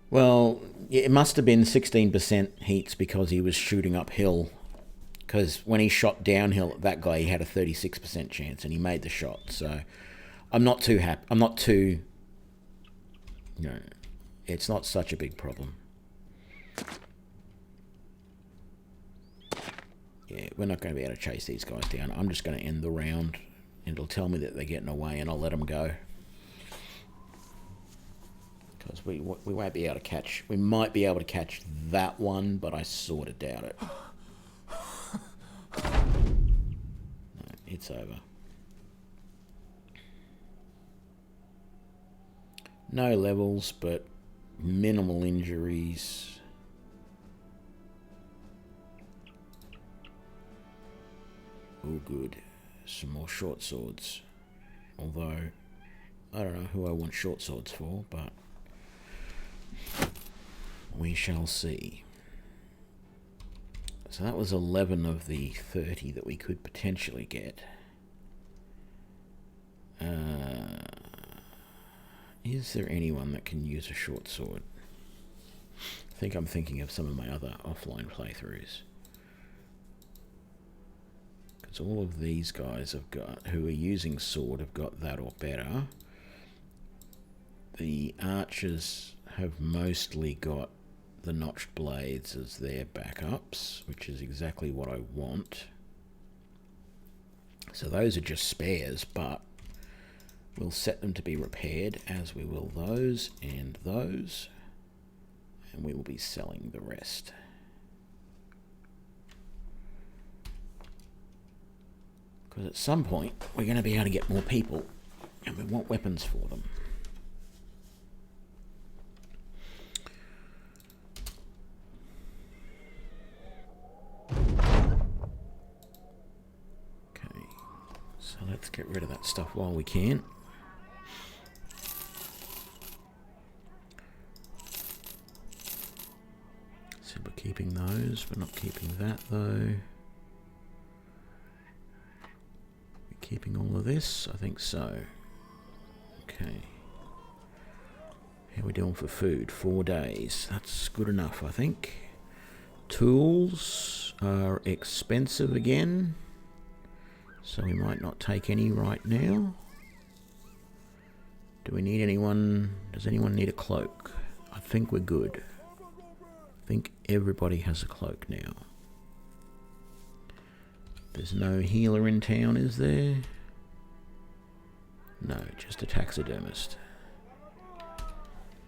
Well, it must have been 16% heats because he was shooting uphill. Because when he shot downhill at that guy, he had a 36% chance, and he made the shot. So I'm not too happy. I'm not too... it's not such a big problem. Yeah, we're not going to be able to chase these guys down. I'm just going to end the round. It'll tell me that they're getting away, and I'll let them go. Because we won't be able to catch... We might be able to catch that one, but I sort of doubt it. No, it's over. No levels, but minimal injuries. Oh, good. Some more short swords. Although, I don't know who I want short swords for, but we shall see. So that was 11 of the 30 that we could potentially get. Is there anyone that can use a short sword? I think I'm thinking of some of my other offline playthroughs. Because all of these guys have got, who are using sword, have got that or better. The archers have mostly got the notched blades as their backups, which is exactly what I want. So those are just spares, but we'll set them to be repaired, as we will those and those, and we will be selling the rest. Because at some point we're going to be able to get more people, and we want weapons for them. So let's get rid of that stuff while we can. So we're keeping those, we're not keeping that though. We're keeping all of this, I think so. Okay. How are we doing for food? 4 days. That's good enough, I think. Tools are expensive again, so we might not take any right now. Do we need anyone? Does anyone need a cloak? I think we're good. I think everybody has a cloak now. There's no healer in town, is there? No, just a taxidermist.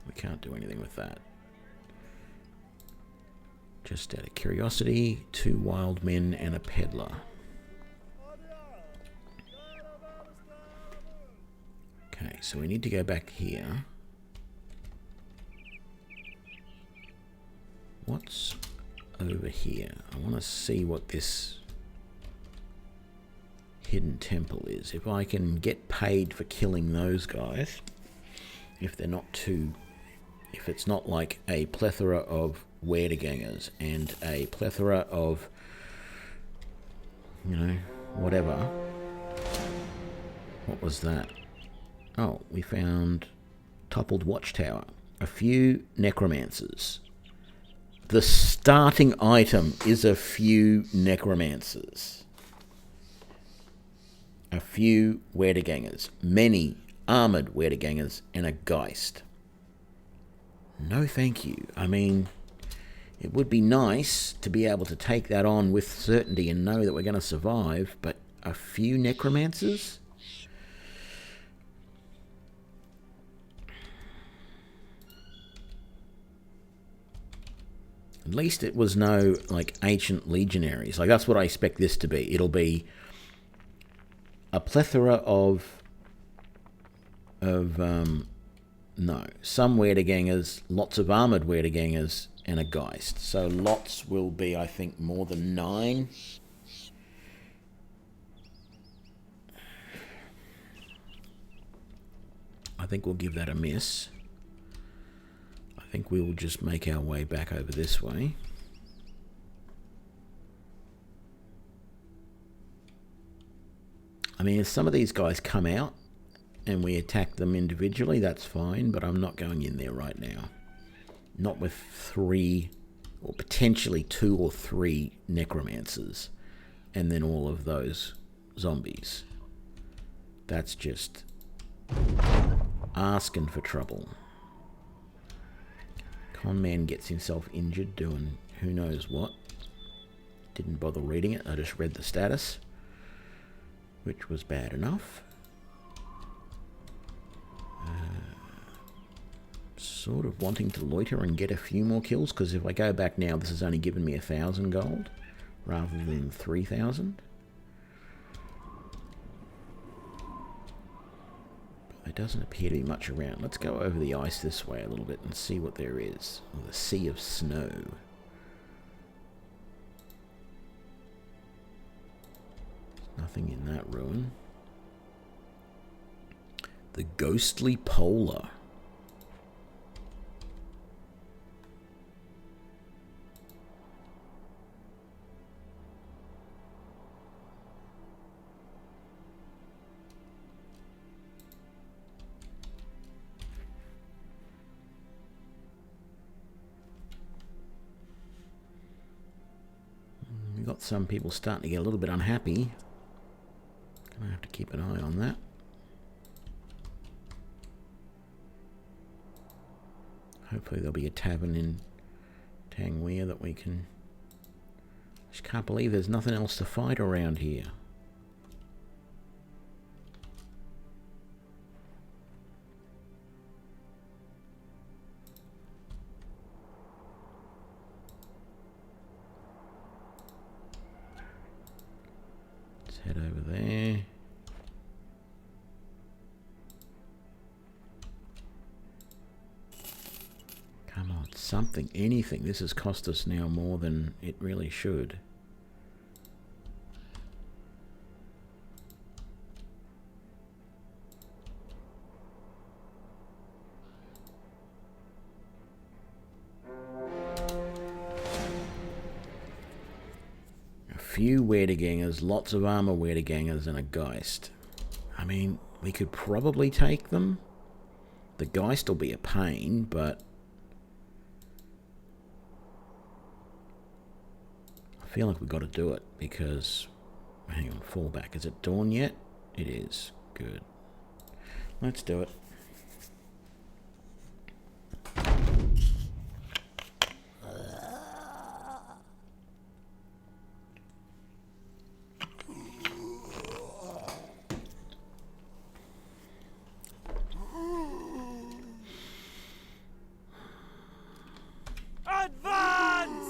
We can't do anything with that. Just out of curiosity, 2 wild men and a peddler. Okay, so we need to go back here. What's over here? I want to see what this hidden temple is. If I can get paid for killing those guys, if they're not too... If it's not like a plethora of Werdegangers and a plethora of, whatever. What was that? Oh, we found toppled watchtower. A few necromancers. The starting item is a few necromancers. A few Werdegangers. Many armoured Werdegangers and a Geist. No thank you. I mean, it would be nice to be able to take that on with certainty and know that we're going to survive, but a few necromancers? At least it was no, like, ancient legionaries. Like, that's what I expect this to be. It'll be a plethora of no, some Wertegangers, lots of armoured Wertegangers, and a Geist. So lots will be, I think, more than 9. I think we'll give that a miss. I think we will just make our way back over this way. I mean, if some of these guys come out and we attack them individually, that's fine, but I'm not going in there right now. Not with 3, or potentially 2 or 3 necromancers, and then all of those zombies. That's just asking for trouble. Conman gets himself injured doing who knows what. Didn't bother reading it, I just read the status, which was bad enough. Sort of wanting to loiter and get a few more kills, because if I go back now, this has only given me 1,000 gold rather than 3,000. But there doesn't appear to be much around. Let's go over the ice this way a little bit and see what there is. Oh, the sea of snow. There's nothing in that ruin. The ghostly polar. We've got some people starting to get a little bit unhappy. Gonna have to keep an eye on that. Hopefully there'll be a tavern in Tangweer that we can... I just can't believe there's nothing else to fight around here. Let's head over there. Come on, something, anything. This has cost us now more than it really should. A few Wertegangers, lots of armor Wertegangers, and a Geist. I mean, we could probably take them. The Geist will be a pain, but... I feel like we've got to do it because... Hang on, fall back. Is it dawn yet? It is. Good. Let's do it. Advance!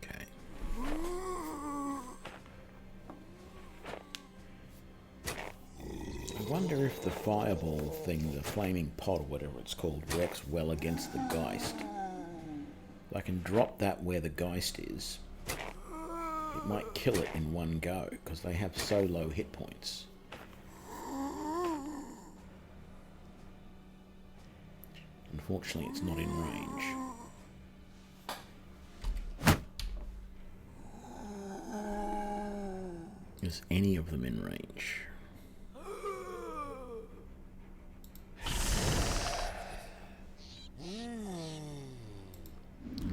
Okay. I wonder if the fireball thing, the flaming pot or whatever it's called, works well against the Geist. If I can drop that where the Geist is, it might kill it in one go, because they have so low hit points. Unfortunately, it's not in range. Is any of them in range?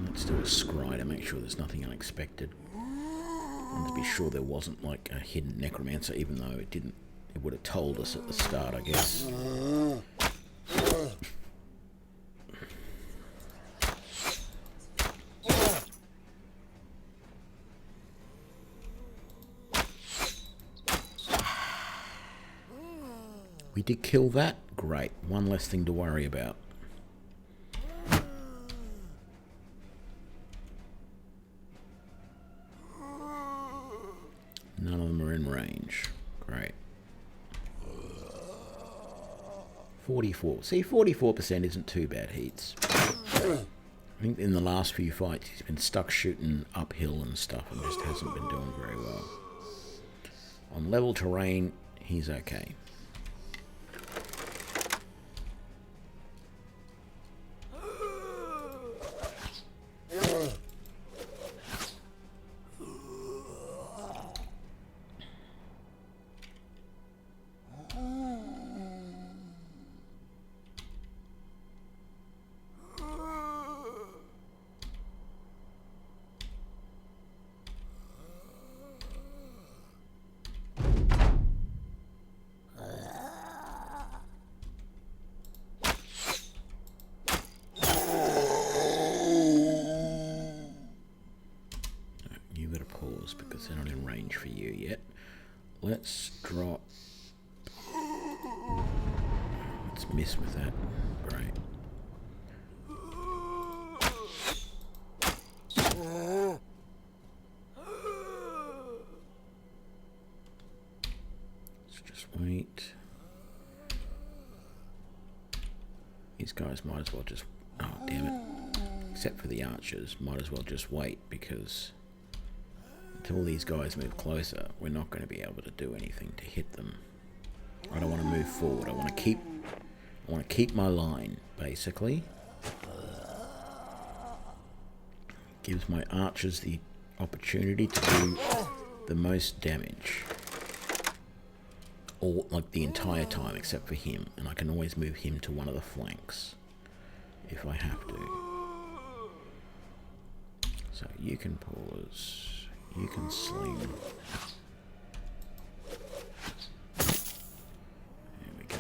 Let's do a scry to make sure there's nothing unexpected. wanted to be sure there wasn't like a hidden necromancer, even though it didn't. It would have told us at the start, I guess. We did kill that? Great. One less thing to worry about. None of them are in range. Great. 44. See, 44% isn't too bad, Heats. I think in the last few fights he's been stuck shooting uphill and stuff and just hasn't been doing very well. On level terrain, he's okay. Because they're not in range for you yet. Let's drop. Let's miss with that. Great. Let's just wait. These guys might as well just. Oh, damn it. Except for the archers, might as well just wait because. Until these guys move closer, we're not going to be able to do anything to hit them. I don't want to move forward. I want to keep my line, basically. Gives my archers the opportunity to do the most damage. Or like the entire time except for him, and I can always move him to one of the flanks if I have to. So you can pause. You can sling. There we go.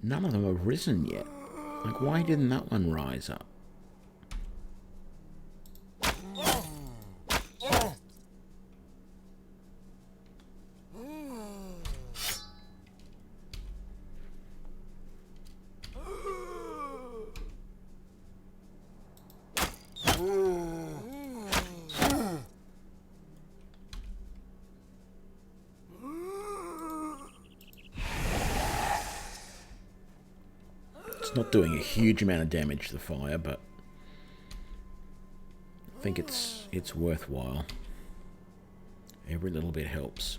None of them have risen yet. Like, why didn't that one rise up? It's not doing a huge amount of damage to the fire, but I think it's worthwhile. Every little bit helps.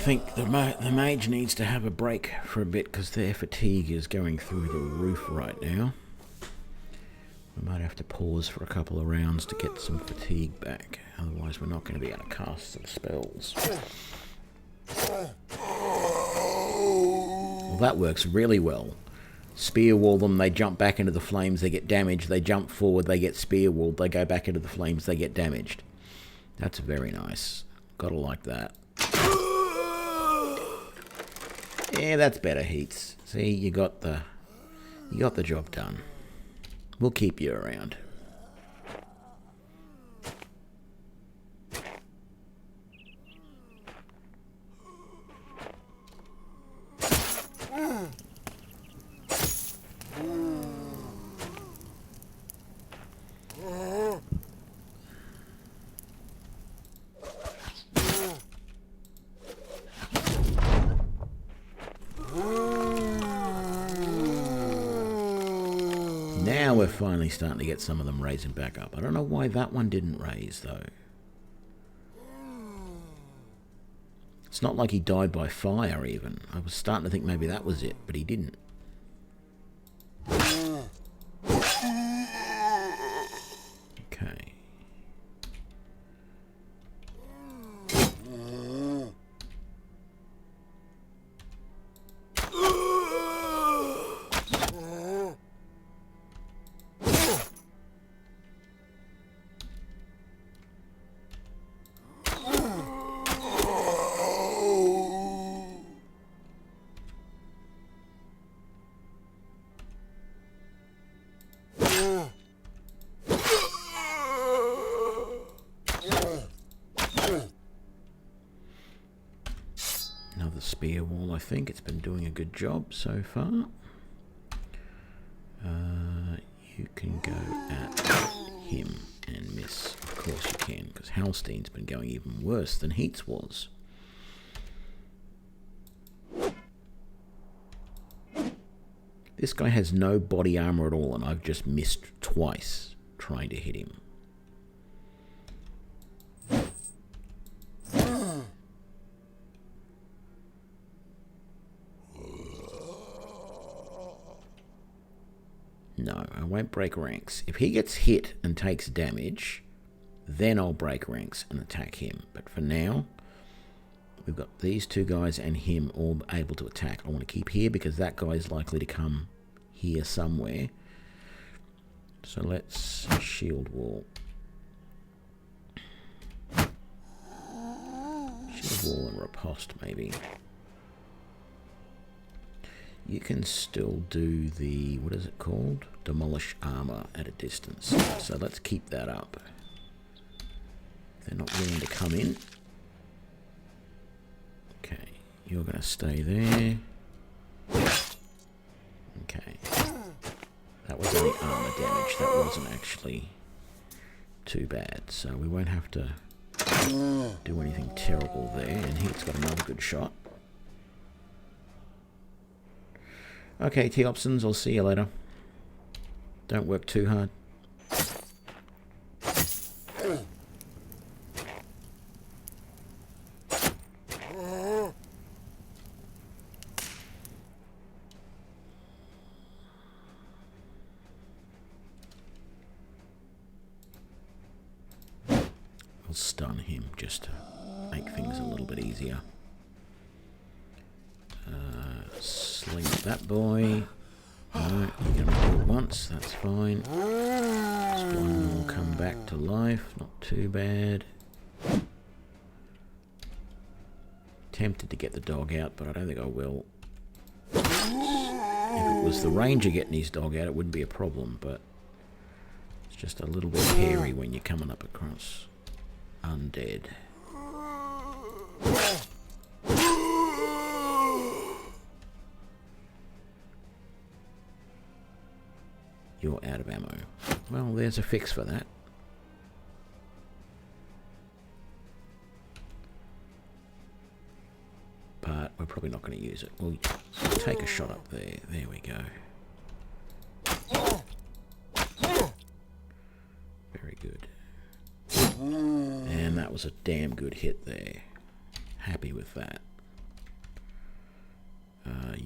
think the mage needs to have a break for a bit because their fatigue is going through the roof right now. We might have to pause for a couple of rounds to get some fatigue back. Otherwise, we're not going to be able to cast some spells. Well, that works really well. Spear wall them, they jump back into the flames, they get damaged. They jump forward, they get spear walled, they go back into the flames, they get damaged. That's very nice. Gotta like that. Yeah, that's better, Heats. See, you got the job done. We'll keep you around. Now we're finally starting to get some of them raising back up. I don't know why that one didn't raise, though. It's not like he died by fire, even. I was starting to think maybe that was it, but he didn't. Okay. Another spear wall, I think. It's been doing a good job so far. You can go at him and miss. Of course you can, because Halstein's been going even worse than Heats was. This guy has no body armor at all, and I've just missed twice trying to hit him. No, I won't break ranks. If he gets hit and takes damage, then I'll break ranks and attack him. But for now, we've got these two guys and him all able to attack. I want to keep here because that guy is likely to come here somewhere. So let's shield wall. Shield wall and riposte, maybe. You can still do the, what is it called? Demolish armor at a distance. So let's keep that up. They're not willing to come in. Okay, you're going to stay there. Okay. That was only armor damage. That wasn't actually too bad. So we won't have to do anything terrible there. And he's got another good shot. Okay, T-Opsons, I'll see you later. Don't work too hard. I'll stun him just to make things a little bit easier. Sling that boy. No, you're going to do it once, that's fine. This one will come back to life, not too bad. Tempted to get the dog out, but I don't think I will. If it was the ranger getting his dog out, it wouldn't be a problem, but it's just a little bit hairy when you're coming up across undead. You're out of ammo. Well, there's a fix for that. But we're probably not going to use it. We'll take a shot up there. There we go. Very good. And that was a damn good hit there. Happy with that.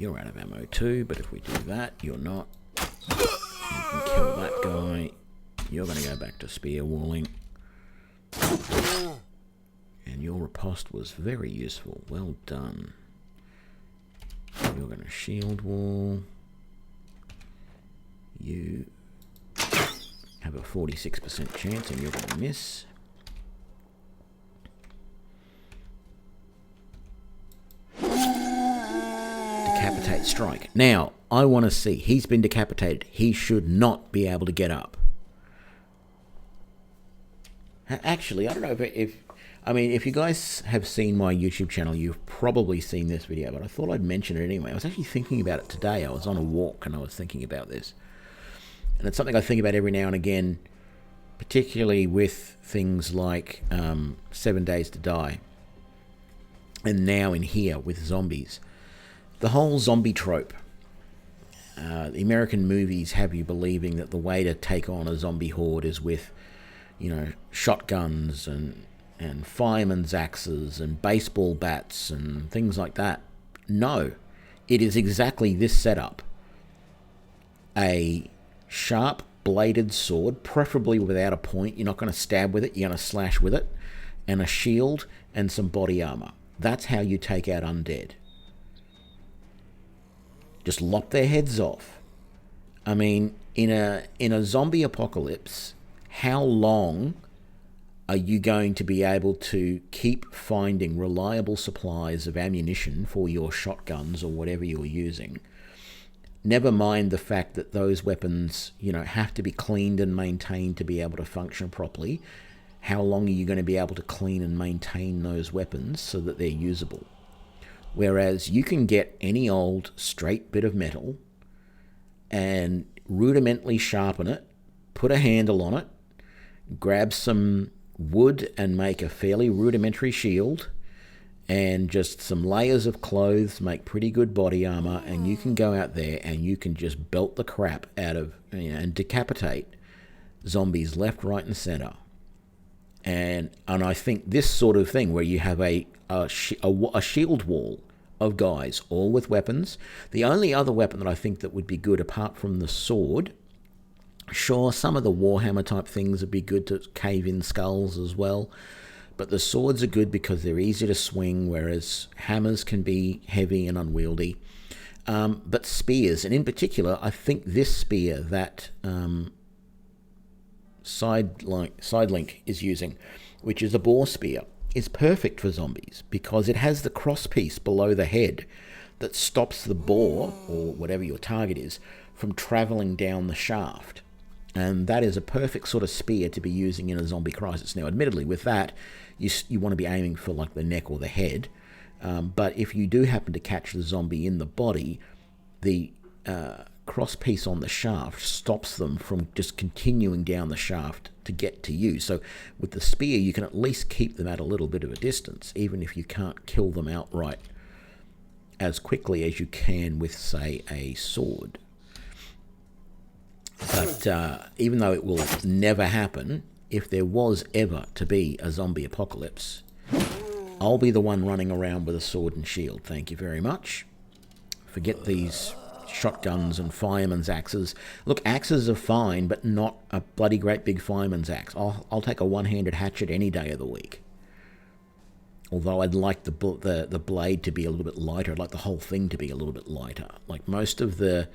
you're out of ammo too, but if we do that, you're not. You can kill that guy. You're going to go back to spear walling. And your riposte was very useful. Well done. You're going to shield wall. You have a 46% chance and you're going to miss. Decapitate strike. Now, I want to see. He's been decapitated. He should not be able to get up. Actually, I don't know if you guys have seen my YouTube channel, you've probably seen this video, but I thought I'd mention it anyway. I was actually thinking about it today. I was on a walk and I was thinking about this. And it's something I think about every now and again, particularly with things like 7 Days to Die. And now in here with zombies. The whole zombie trope. The American movies have you believing that the way to take on a zombie horde is with, shotguns and fireman's axes and baseball bats and things like that. No, it is exactly this setup. A sharp bladed sword, preferably without a point. You're not going to stab with it, you're going to slash with it. And a shield and some body armor. That's how you take out undead. Just lop their heads off. I mean, in a zombie apocalypse, how long are you going to be able to keep finding reliable supplies of ammunition for your shotguns or whatever you're using? Never mind the fact that those weapons, have to be cleaned and maintained to be able to function properly. How long are you going to be able to clean and maintain those weapons so that they're usable? Whereas you can get any old straight bit of metal and rudimentally sharpen it, put a handle on it, grab some wood and make a fairly rudimentary shield, and just some layers of clothes, make pretty good body armor, and you can go out there and you can just belt the crap out of, and decapitate zombies left, right, and center. And I think this sort of thing where you have a shield wall of guys, all with weapons. The only other weapon that I think that would be good apart from the sword, sure, some of the Warhammer type things would be good to cave in skulls as well. But the swords are good because they're easy to swing, whereas hammers can be heavy and unwieldy. But spears, and in particular, I think this spear that Sidelink is using, which is a boar spear, is perfect for zombies because it has the crosspiece below the head that stops the boar, or whatever your target is, from travelling down the shaft. And that is a perfect sort of spear to be using in a zombie crisis. Now, admittedly, with that, you want to be aiming for like the neck or the head. But if you do happen to catch the zombie in the body, the crosspiece on the shaft stops them from just continuing down the shaft to get to you. So with the spear, you can at least keep them at a little bit of a distance, even if you can't kill them outright as quickly as you can with, say, a sword. But even though it will never happen, if there was ever to be a zombie apocalypse, I'll be the one running around with a sword and shield. Thank you very much. Forget these shotguns and fireman's axes. Look, axes are fine, but not a bloody great big fireman's axe. I'll take a one-handed hatchet any day of the week. Although I'd like the blade to be a little bit lighter. I'd like the whole thing to be a little bit lighter. Like most of the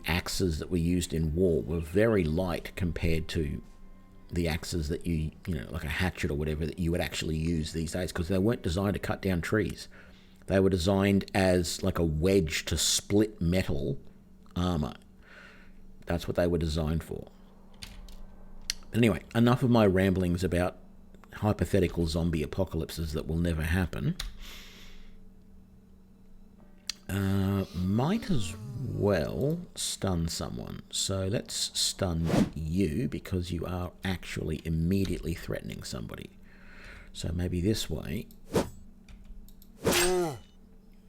axes that were used in war were very light compared to the axes that you like a hatchet or whatever that you would actually use these days, because they weren't designed to cut down trees. They were designed as like a wedge to split metal armor. That's what they were designed for. Anyway, enough of my ramblings about hypothetical zombie apocalypses that will never happen. Might as well stun someone. So let's stun you because you are actually immediately threatening somebody. So maybe this way.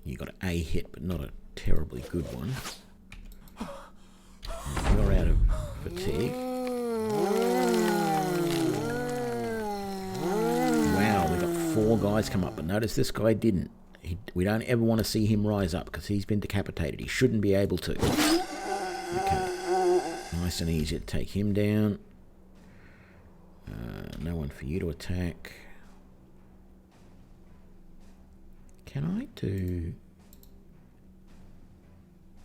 You got a hit, but not a terribly good one. You're out of fatigue. Wow, we got 4 guys come up, but notice this guy didn't. We don't ever want to see him rise up because he's been decapitated. He shouldn't be able to. Okay. Nice and easy to take him down. No one for you to attack. Can I do...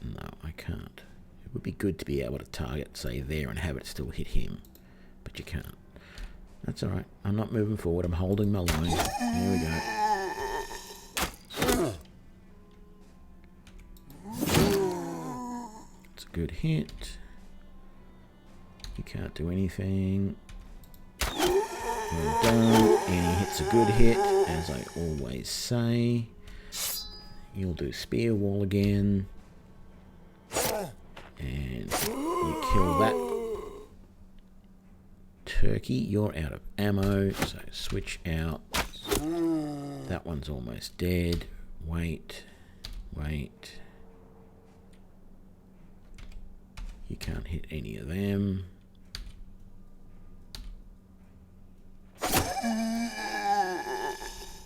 No, I can't. It would be good to be able to target, say, there and have it still hit him. But you can't. That's alright. I'm not moving forward. I'm holding my line. Here we go. It's a good hit. You can't do anything. Well done. And he hits a good hit, as I always say. You'll do spear wall again. And you kill that turkey. You're out of ammo, so switch out. That one's almost dead. Wait. You can't hit any of them.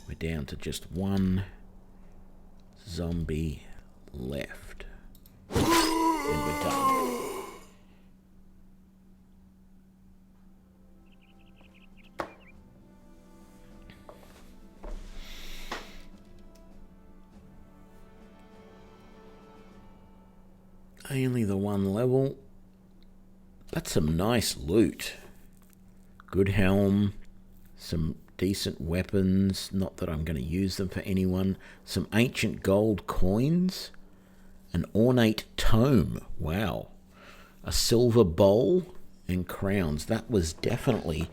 We're down to just one zombie left. And we're done. Only the one level. That's some nice loot. Good helm. Some decent weapons. Not that I'm going to use them for anyone. Some ancient gold coins. An ornate tome. Wow. A silver bowl and crowns. That was definitely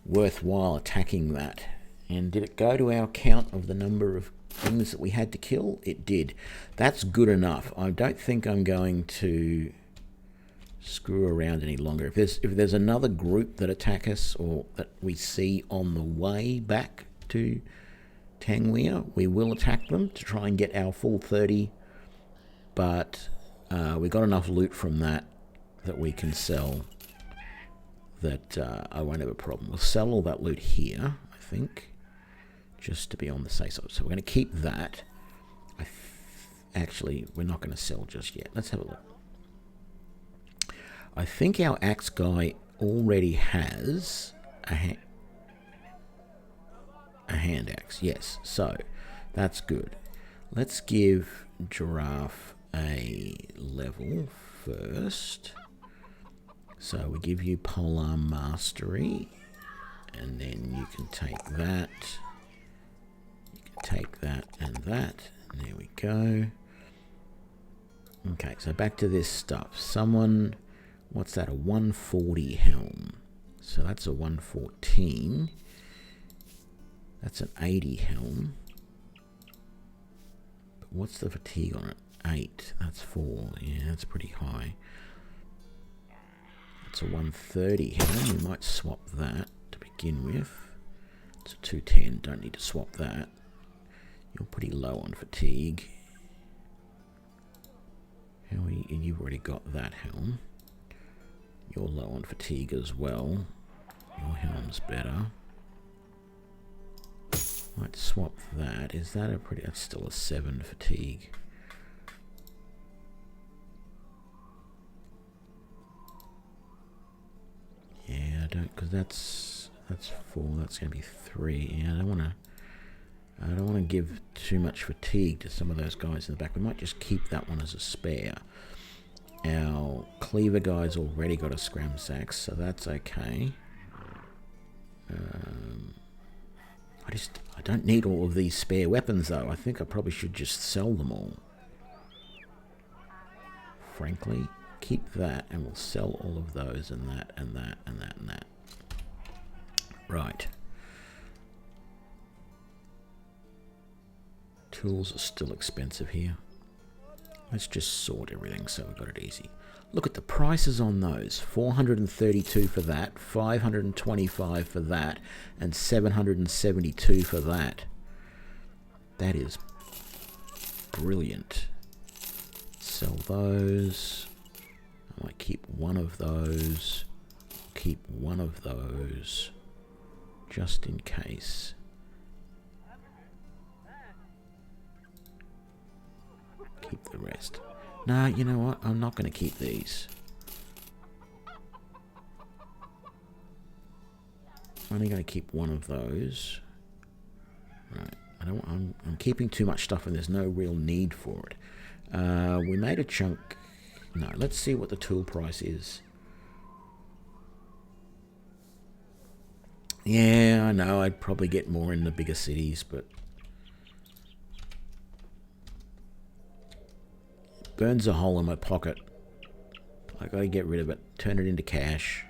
worthwhile attacking that. And did it go to our count of the number of things that we had to kill? It did. That's good enough. I don't think I'm going to screw around any longer. If there's another group that attack us or that we see on the way back to Tangwea, we will attack them to try and get our full 30. But we got enough loot from that we can sell that I won't have a problem. We'll sell all that loot here, I think, just to be on the safe side. So we're going to keep that. Actually, we're not going to sell just yet. Let's have a look. I think our axe guy already has a hand axe. Yes, so that's good. Let's give Giraffe a level first. So we give you Polearm Mastery, and then you can take that. You can take that and that. And there we go. Okay, so back to this stuff. Someone, what's that? A 140 helm. So that's a 114. That's an 80 helm. But what's the fatigue on it? 8. That's 4. Yeah, that's pretty high. It's a 130 helm. We might swap that to begin with. It's a 210. Don't need to swap that. You're pretty low on fatigue. And you've already got that helm. You're low on fatigue as well. Your helm's better. Might swap that. Is that a pretty... That's still a 7 fatigue. Yeah, I don't... Because that's 4. That's going to be 3. Yeah, I don't want to give too much fatigue to some of those guys in the back. We might just keep that one as a spare. Our cleaver guy's already got a scram sack, so that's okay. I don't need all of these spare weapons, though. I think I probably should just sell them all. Frankly, keep that, and we'll sell all of those, and that, and that, and that, and that. Right. Tools are still expensive here. Let's just sort everything so we've got it easy. Look at the prices on those. 432 for that, 525 for that, and 772 for that. That is brilliant. Sell those. I might keep one of those. Keep one of those. Just in case. Keep the rest. No, you know what? I'm not going to keep these. I'm only going to keep one of those. Right. I'm keeping too much stuff and there's no real need for it. We made a chunk. No, let's see what the tool price is. Yeah, I know. I'd probably get more in the bigger cities, but it burns a hole in my pocket. I gotta get rid of it. Turn it into cash.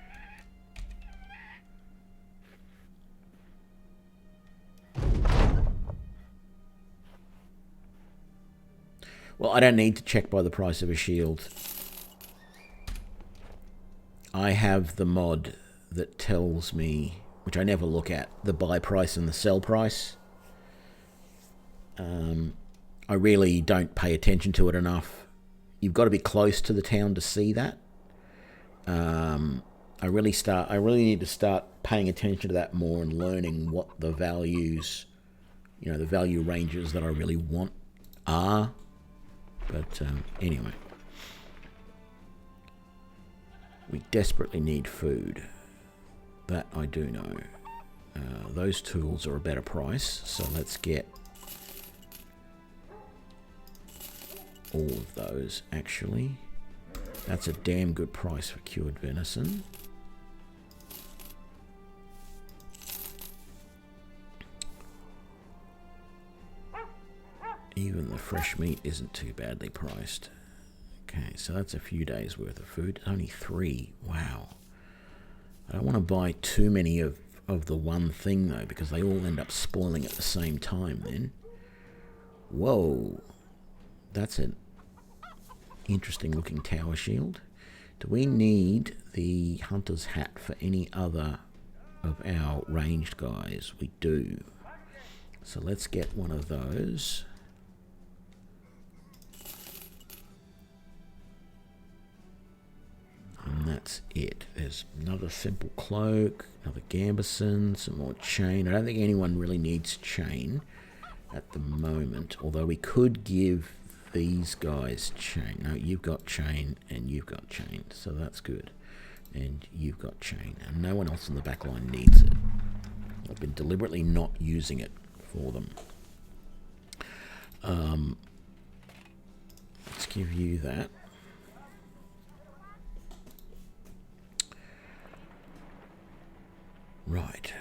Well, I don't need to check by the price of a shield. I have the mod that tells me, which I never look at, the buy price and the sell price. I really don't pay attention to it enough. You've got to be close to the town to see that. I really need to start paying attention to that more and learning what the values, the value ranges that I really want are. But anyway, we desperately need food. That I do know. Those tools are a better price, so let's get all of those, actually. That's a damn good price for cured venison. Even the fresh meat isn't too badly priced. Okay, so that's a few days worth of food. Only 3. Wow. I don't want to buy too many of the one thing, though, because they all end up spoiling at the same time then. Whoa. That's an interesting looking tower shield. Do we need the hunter's hat for any other of our ranged guys? We do. So let's get one of those. And that's it. There's another simple cloak, another gambeson, some more chain. I don't think anyone really needs chain at the moment, although we could give these guys chain. No, you've got chain and you've got chain, so that's good. And you've got chain, and no one else in the back line needs it. I've been deliberately not using it for them. Let's give you that. Right.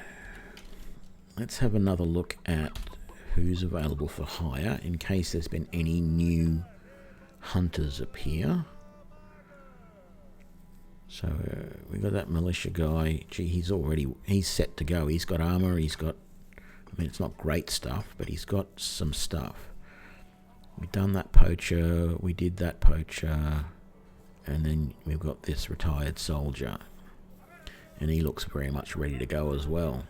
Let's have another look at who's available for hire in case there's been any new hunters appear. So we got that militia guy. Gee, he's set to go. He's got armor. He's got, I mean, it's not great stuff, but he's got some stuff. We've done that poacher. We did that poacher. And then we've got this retired soldier. And he looks very much ready to go as well.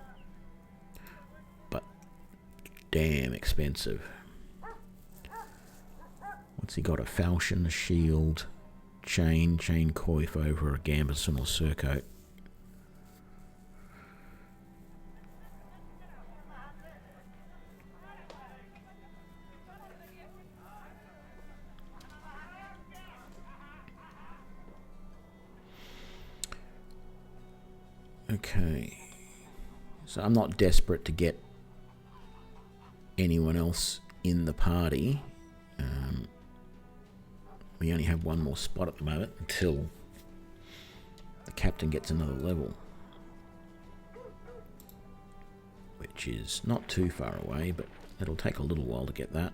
But damn expensive. What's he got? A falchion, a shield, chain coif over a gambeson or surcoat. Okay, so I'm not desperate to get anyone else in the party. We only have one more spot at the moment until the captain gets another level, which is not too far away, but it'll take a little while to get that.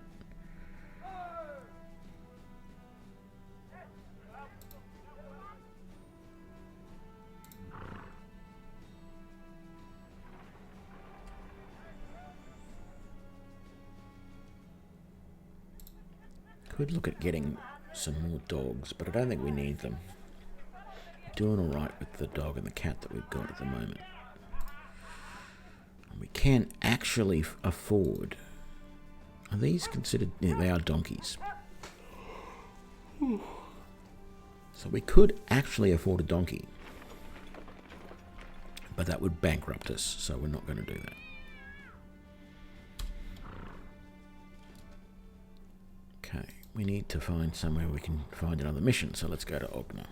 Could look at getting some more dogs, but I don't think we need them. We're doing alright with the dog and the cat that we've got at the moment. And we can actually afford... Are these considered... Yeah, they are donkeys. So we could actually afford a donkey. But that would bankrupt us, so we're not going to do that. Okay. we need to find somewhere we can find another mission, so let's go to Ogna.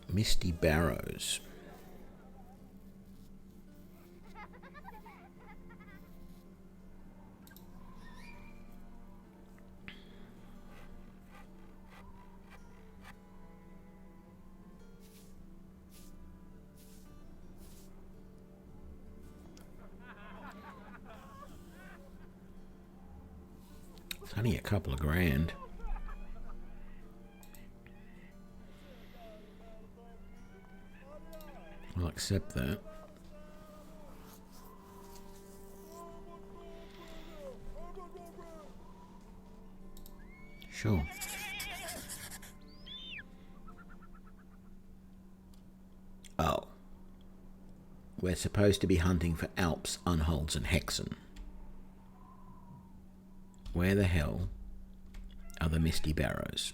Misty Barrows. It's only a couple of grand. I'll accept that. Sure. Oh. We're supposed to be hunting for Alps, Unholds, and Hexen. Where the hell are the Misty Barrows?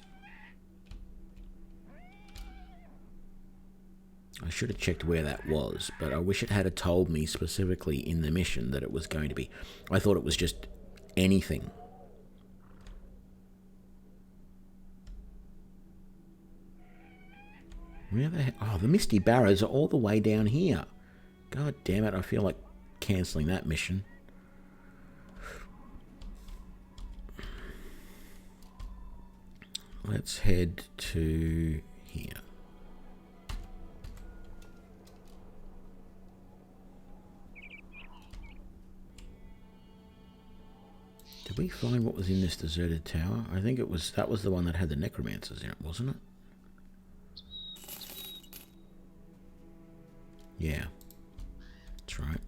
I should have checked where that was, but I wish it had told me specifically in the mission that it was going to be. I thought it was just anything. Where the heck? Oh, the Misty Barrows are all the way down here. God damn it, I feel like cancelling that mission. Let's head to here. Did we find what was in this deserted tower? I think that was the one that had the necromancers in it, wasn't it? Yeah. That's right.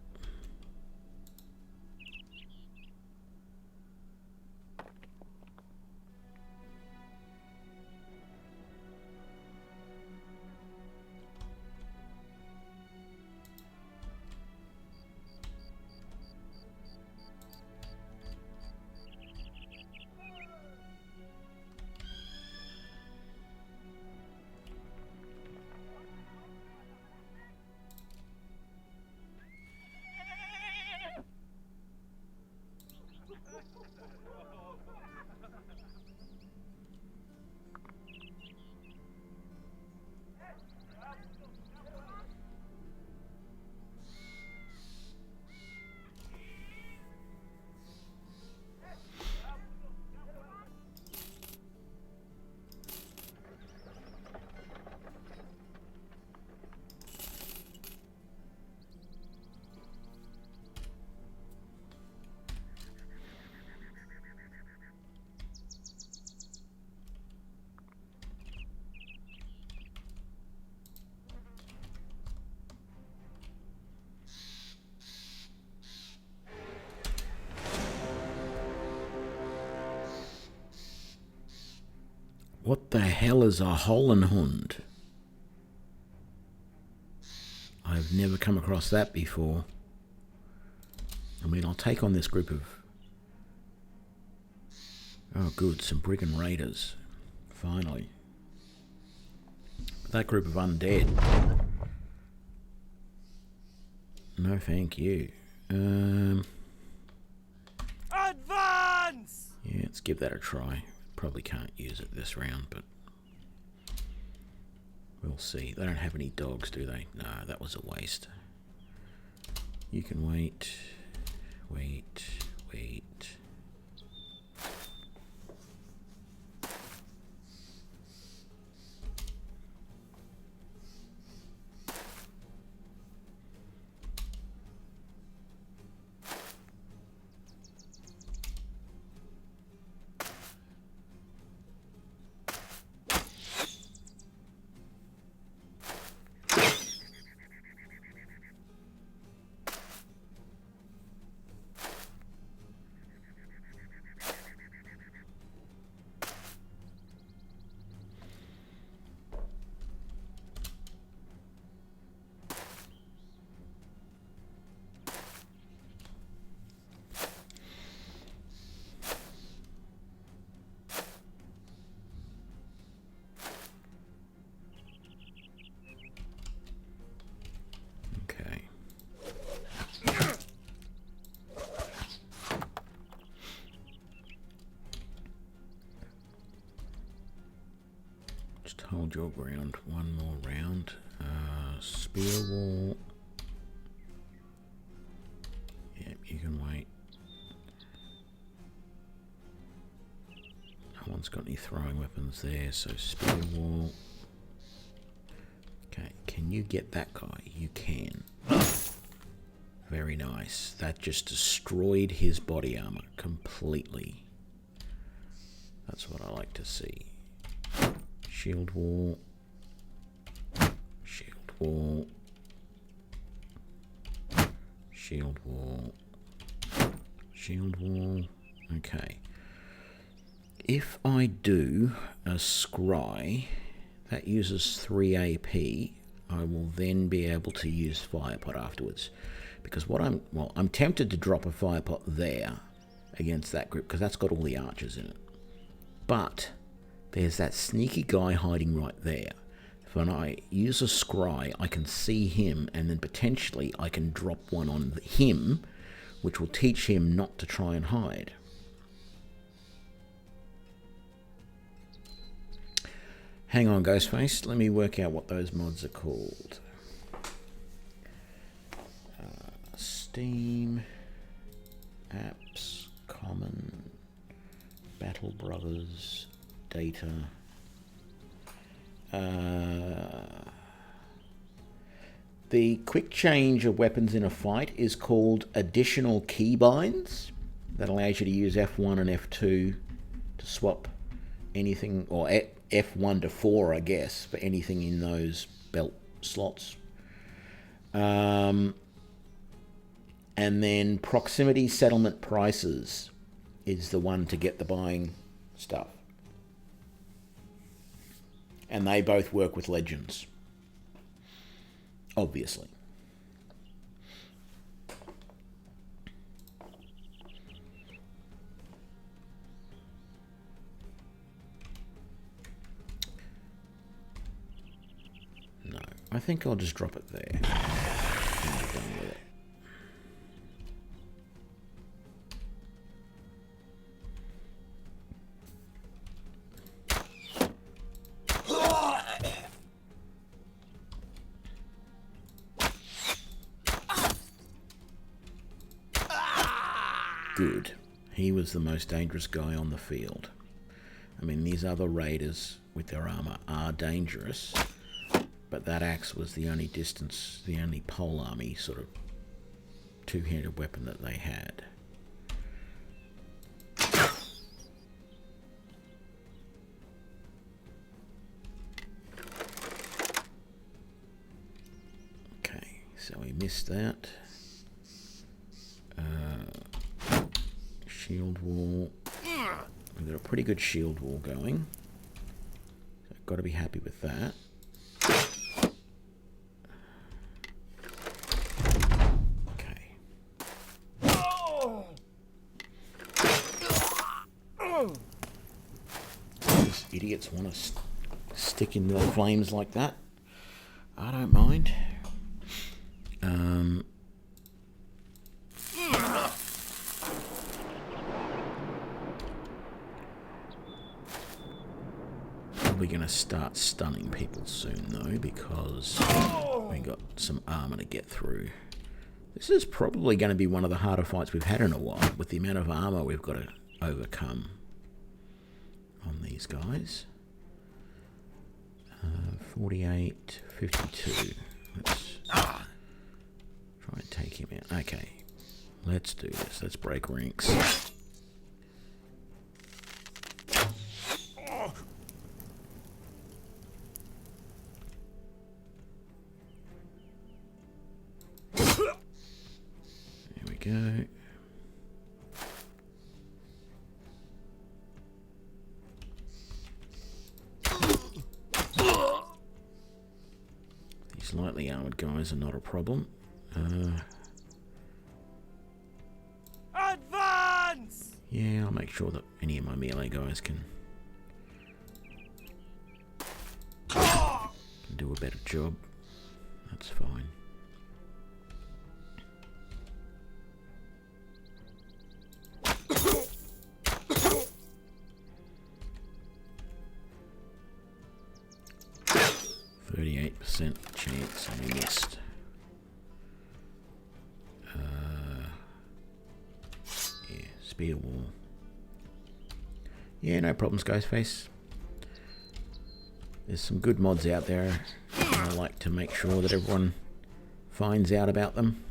What the hell is a Hollenhund? I've never come across that before. I mean, I'll take on this group of... Oh, good, some brigand raiders. Finally. But that group of undead... No, thank you. Advance! Yeah, let's give that a try. Probably can't use it this round, but we'll see. They don't have any dogs, do they? No, that was a waste. You can wait. Just hold your ground one more round. Spear wall. Yep, you can wait. No one's got any throwing weapons there, so spear wall. Okay, can you get that guy? You can. Very nice. That just destroyed his body armor completely. That's what I like to see. Shield wall. Shield wall. Shield wall. Shield wall. Okay. If I do a scry that uses 3 AP, I will then be able to use fire pot afterwards. Because I'm tempted to drop a fire pot there against that group because that's got all the archers in it. But there's that sneaky guy hiding right there. If when I use a scry, I can see him, and then potentially I can drop one on him, which will teach him not to try and hide. Hang on, Ghostface. Let me work out what those mods are called. Steam, Apps, Common, Battle Brothers, Data. The quick change of weapons in a fight is called additional keybinds. That allows you to use F1 and F2 to swap anything, or F1 to 4, I guess, for anything in those belt slots. And then proximity settlement prices is the one to get the buying stuff. And they both work with legends, obviously. No, I think I'll just drop it there. And be done with it. Good. He was the most dangerous guy on the field. I mean, these other raiders with their armor are dangerous, but that axe was the only pole army sort of two-handed weapon that they had. Okay, so we missed that. Shield wall. We've got a pretty good shield wall going. So I've got to be happy with that. Okay. These idiots want to stick in the flames like that. I don't mind. Probably going to start stunning people soon though, because we got some armor to get through. This is probably going to be one of the harder fights we've had in a while, with the amount of armor we've got to overcome on these guys. 48, 52. Let's try and take him out. Okay, let's do this. Let's break ranks. Go. These lightly armored guys are not a problem. Advance! Yeah, I'll make sure that any of my melee guys can do a better job. That's fine. 38% chance, and we missed. Yeah, spear wall. Yeah, no problems, Ghostface. There's some good mods out there. I like to make sure that everyone finds out about them.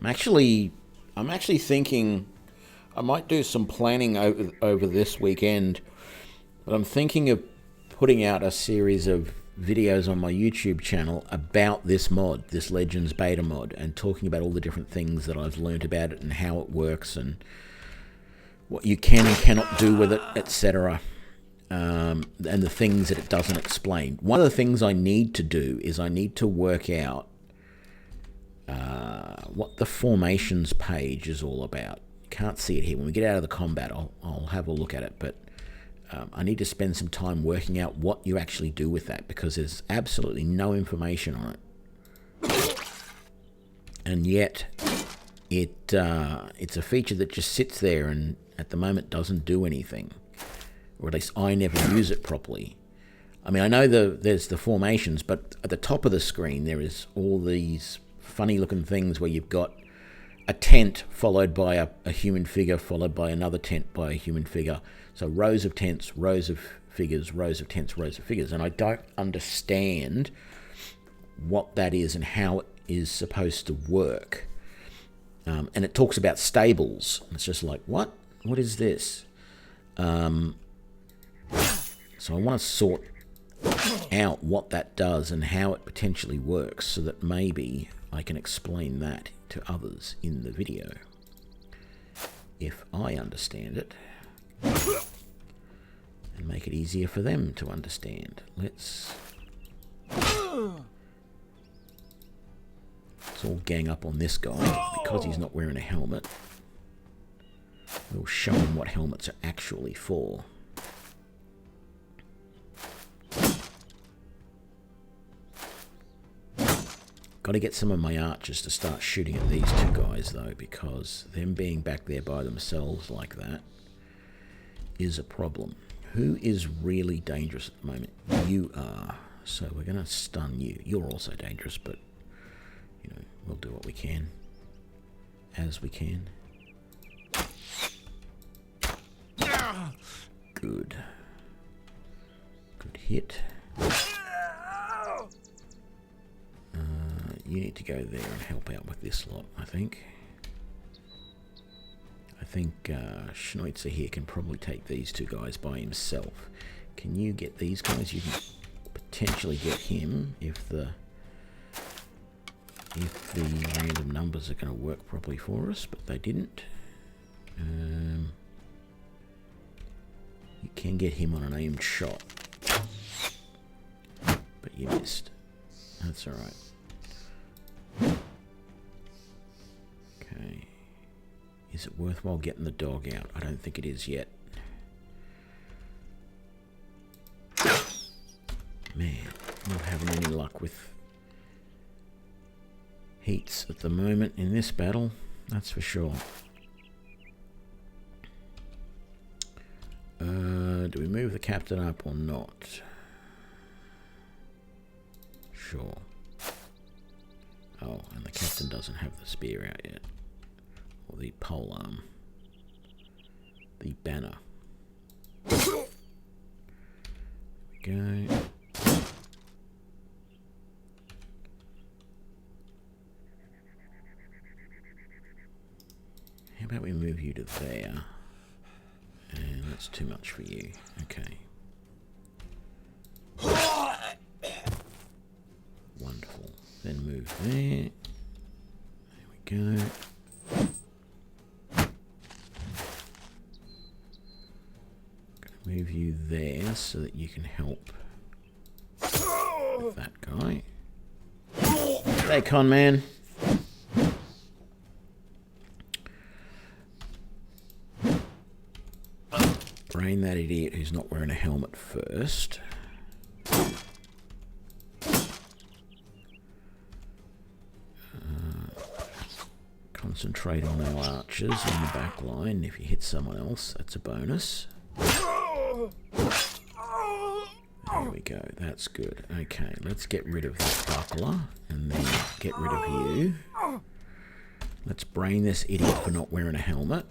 I'm actually thinking I might do some planning over this weekend, but I'm thinking of putting out a series of videos on my YouTube channel about this mod, this Legends beta mod, and talking about all the different things that I've learned about it and how it works and what you can and cannot do with it, etc. And the things that it doesn't explain. One of the things I need to do is I need to work out what the formations page is all about. Can't see it here. When we get out of the combat, I'll have a look at it, but I need to spend some time working out what you actually do with that, because there's absolutely no information on it. And yet, it's a feature that just sits there and at the moment doesn't do anything. Or at least I never use it properly. I mean, I know there's the formations, but at the top of the screen there is all these funny looking things where you've got a tent followed by a human figure, followed by another tent by a human figure. So rows of tents, rows of figures, rows of tents, rows of figures. And I don't understand what that is and how it is supposed to work. And it talks about stables. It's just like, what? What is this? So I want to sort out what that does and how it potentially works, so that maybe I can explain that to others in the video, if I understand it, and make it easier for them to understand. Let's all gang up on this guy. Because he's not wearing a helmet, we'll show him what helmets are actually for. Got to get some of my archers to start shooting at these two guys, though, because them being back there by themselves like that is a problem. Who is really dangerous at the moment? You are. So we're going to stun you. You're also dangerous, but, you know, we'll do what we can. As we can. Good. Good hit. You need to go there and help out with this lot, I think. I think Schneitzer here can probably take these two guys by himself. Can you get these guys? You can potentially get him if the random numbers are going to work properly for us, but they didn't. You can get him on an aimed shot, but you missed. That's alright. Okay. Is it worthwhile getting the dog out? I don't think it is yet. Man, not having any luck with heats at the moment in this battle, that's for sure. Do we move the captain up or not? Sure. Oh, and the captain doesn't have the spear out yet. Or the pole arm. The banner. There we go. How about we move you to there? And that's too much for you. Okay. Wonderful. Then move there. There we go. Gonna move you there so that you can help with that guy. Hey, con man. Brain that idiot who's not wearing a helmet first. Concentrate on our archers in the back line. If you hit someone else, that's a bonus. go. That's good. Okay, let's get rid of the buckler and then get rid of you. Let's brain this idiot for not wearing a helmet.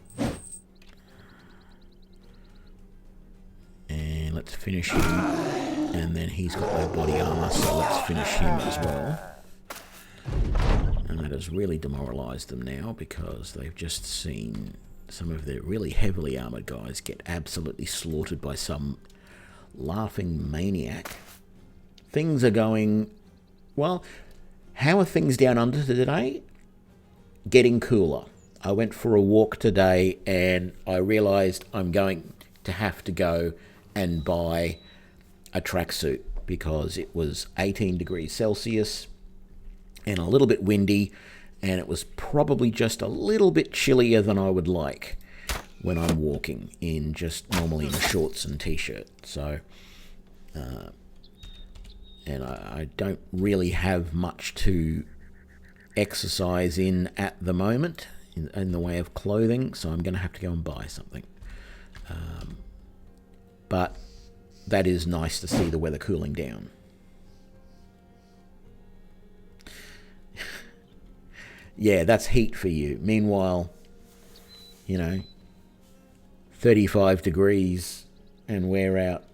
And let's finish him. And then he's got no body armor, so let's finish him as well. And that has really demoralized them now because they've just seen some of their really heavily armored guys get absolutely slaughtered by some laughing maniac. Things are going... Well, how are things down under today? Getting cooler. I went for a walk today and I realized I'm going to have to go and buy a tracksuit because it was 18 degrees Celsius and a little bit windy, and it was probably just a little bit chillier than I would like when I'm walking in just normally in shorts and t-shirt. So, and I don't really have much to exercise in at the moment in the way of clothing, so I'm going to have to go and buy something. But that is nice to see the weather cooling down. Yeah, that's heat for you. Meanwhile, 35 degrees and we're out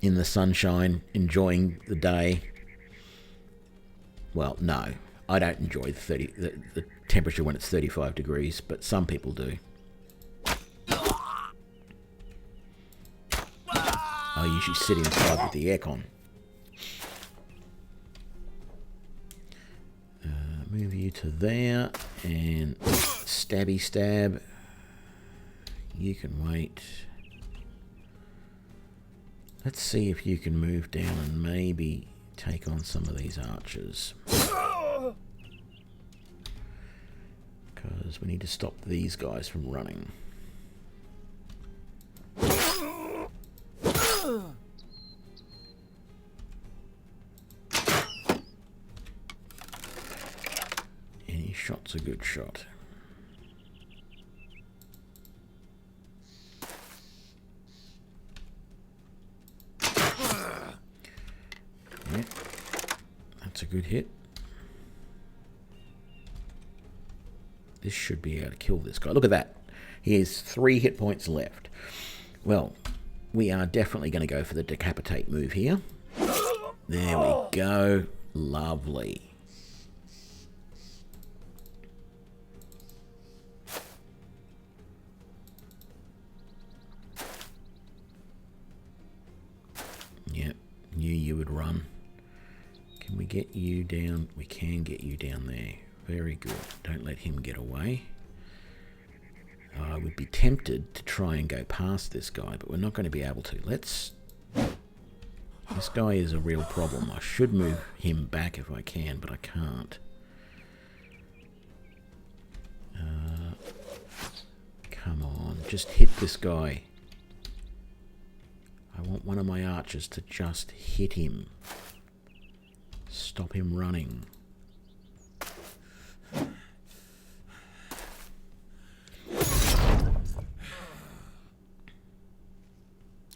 in the sunshine enjoying the day. Well, no, I don't enjoy the temperature when it's 35 degrees, but some people do. I usually sit inside with the aircon. Move you to there and stabby stab. You can wait. Let's see if you can move down and maybe take on some of these archers. Because we need to stop these guys from running. Any shot's a good shot. Yep, that's a good hit. This should be able to kill this guy. Look at that. He has 3 hit points left. Well, we are definitely going to go for the decapitate move here. There we go. Lovely. Yep, knew you would run. Can we get you down? We can get you down there. Very good. Don't let him get away. I would be tempted to try and go past this guy, but we're not going to be able to. This guy is a real problem. I should move him back if I can, but I can't. Come on, just hit this guy. I want one of my archers to just hit him. Stop him running.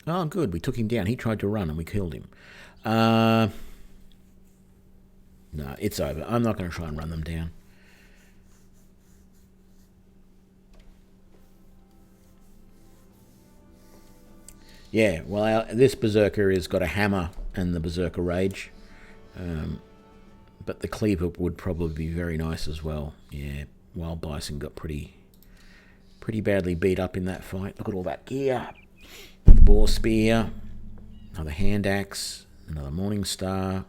Oh, good. We took him down. He tried to run and we killed him. No, it's over. I'm not going to try and run them down. Yeah, well, this Berserker has got a hammer and the Berserker Rage. But the Cleaver would probably be very nice as well. Yeah, Wild Bison got pretty badly beat up in that fight. Look at all that gear. Another Boar Spear. Another Hand Axe. Another Morning Star.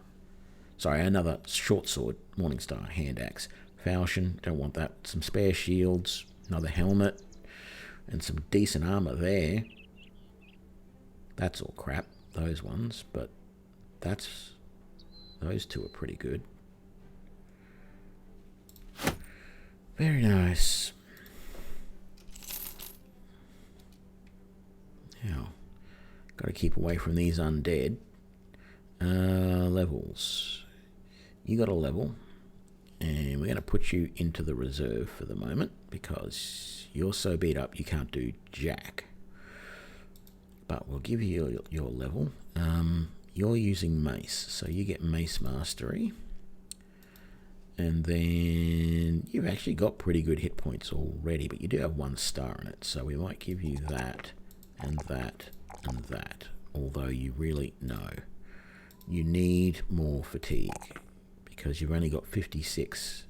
Sorry, another Short Sword. Morning Star, Hand Axe. Falchion, don't want that. Some spare shields. Another helmet. And some decent armor there. That's all crap, those ones, but those two are pretty good. Very nice. Now, got to keep away from these undead. Levels. You got a level, and we're going to put you into the reserve for the moment because you're so beat up you can't do jack. But we'll give you your level. you're using mace, so you get mace mastery. And then you've actually got pretty good hit points already, but you do have 1 star in it, so we might give you that and that and that. Although you really know you need more fatigue because you've only got 56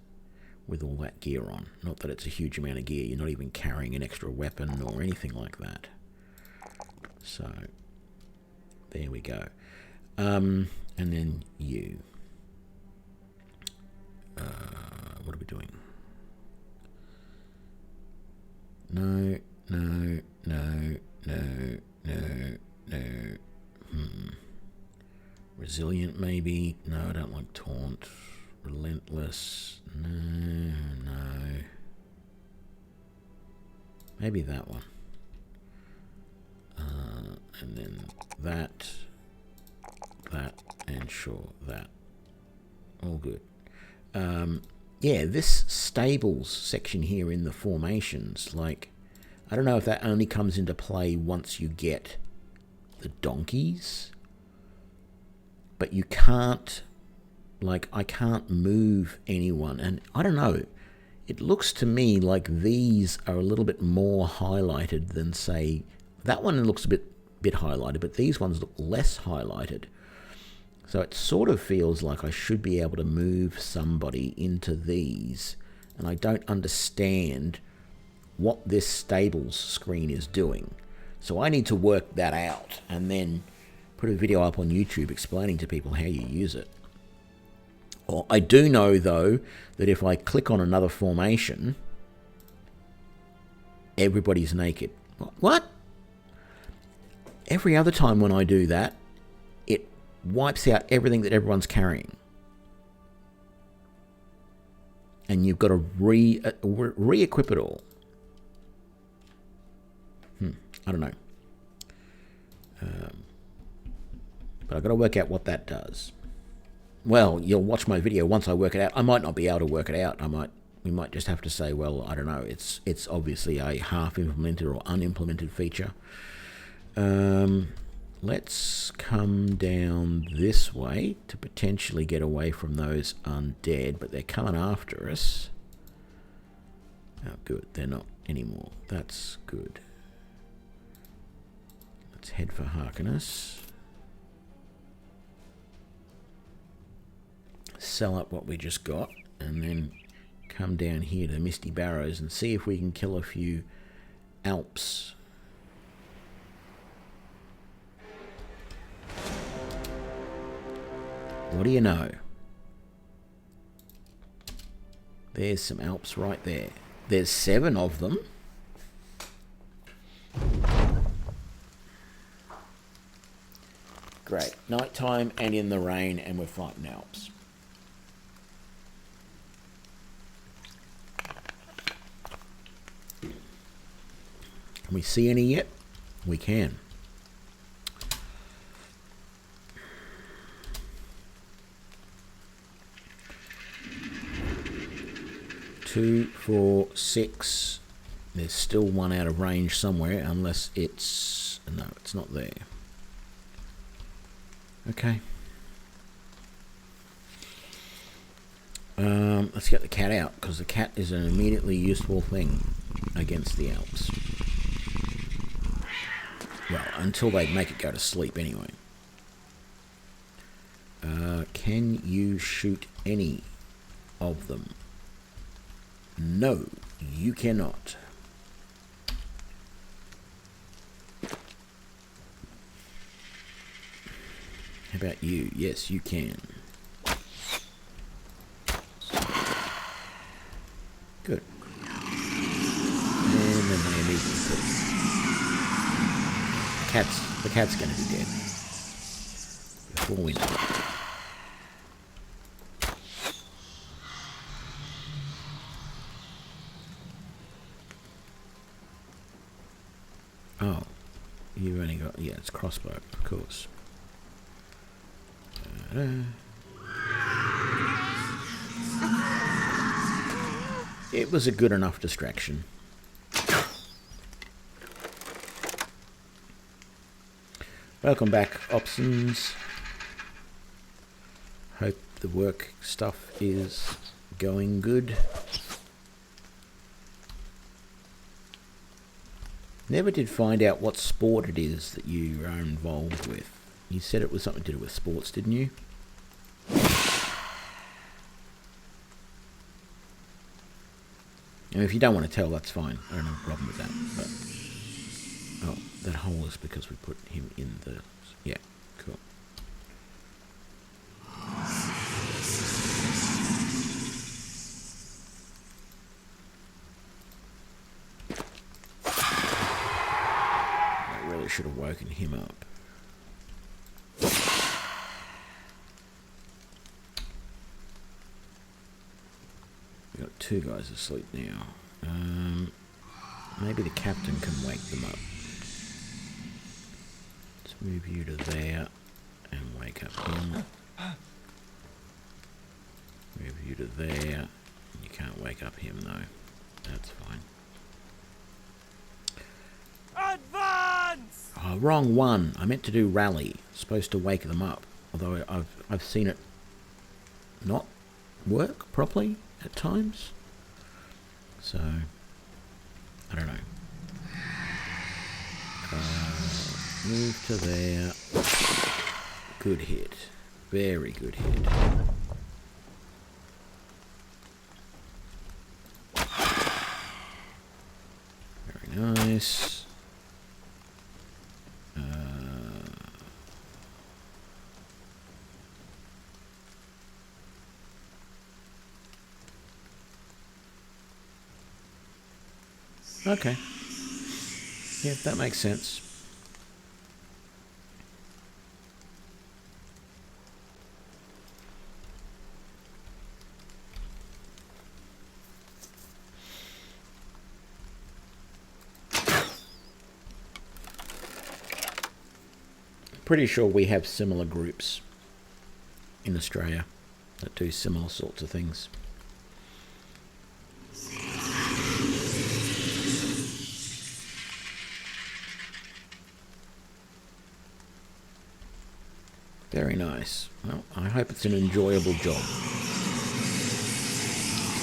with all that gear on. Not that it's a huge amount of gear. You're not even carrying an extra weapon or anything like that. So there we go. And then you. What are we doing? No. Resilient, maybe? No, I don't like taunt. Relentless. No. Maybe that one. And then that, and sure, that. All good. Yeah, this stables section here in the formations, like, I don't know if that only comes into play once you get the donkeys, but you can't, like, I can't move anyone, and I don't know, it looks to me like these are a little bit more highlighted than, say, that one looks a bit highlighted, but these ones look less highlighted. So it sort of feels like I should be able to move somebody into these, and I don't understand what this stables screen is doing. So I need to work that out and then put a video up on YouTube explaining to people how you use it. Or I do know, though, that if I click on another formation, everybody's naked. What? Every other time when I do that, it wipes out everything that everyone's carrying. And you've got to re-equip it all. I don't know. But I've got to work out what that does. Well, you'll watch my video once I work it out. I might not be able to work it out. We might just have to say, well, I don't know. It's obviously a half implemented or unimplemented feature. Let's come down this way to potentially get away from those undead, but they're coming after us. Oh, good. They're not anymore. That's good. Let's head for Harkness. Sell up what we just got, and then come down here to Misty Barrows and see if we can kill a few Alps. What do you know? There's some Alps right there. There's 7 of them. Great. Nighttime and in the rain, and we're fighting Alps. Can we see any yet? We can. Two, 4, 6. There's still one out of range somewhere, unless it's... No, it's not there. Okay. Let's get the cat out, because the cat is an immediately useful thing against the Alps. Well, until they make it go to sleep anyway. Can you shoot any of them? No, you cannot. How about you? Yes, you can. Good. And then they immediately put the cat's going to be dead before we know it. Oh, you've only got, yeah, it's crossbow, of course. It was a good enough distraction. Welcome back, Opsons. the work stuff is going good. Never did find out what sport it is that you are involved with. You said it was something to do with sports, didn't you? And if you don't want to tell, that's fine. I don't have a problem with that. But oh, that hole is because we put him in the... Yeah, cool. I really should have woken him up. We've got two guys asleep now. Maybe the captain can wake them up. Let's move you to there and wake up him. Move you to there. You can't wake up him though. That's fine. Advance! Oh, wrong one. I meant to do rally. Supposed to wake them up. Although I've seen it not work properly at times. So, I don't know. Move to there. Good hit. Very good hit. Very nice. Okay. Yeah, that makes sense. Pretty sure we have similar groups in Australia that do similar sorts of things. Very nice. Well, I hope it's an enjoyable job. It's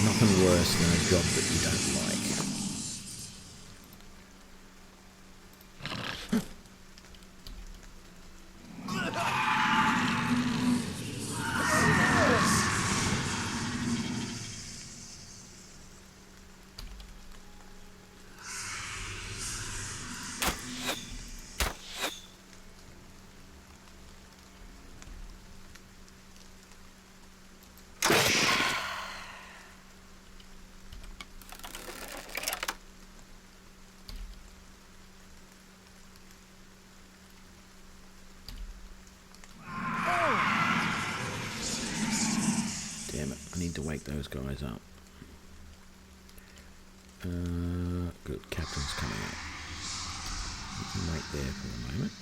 nothing worse than a job that you don't like. Need to wake those guys up. Good, captain's coming up. You can wait there for a moment.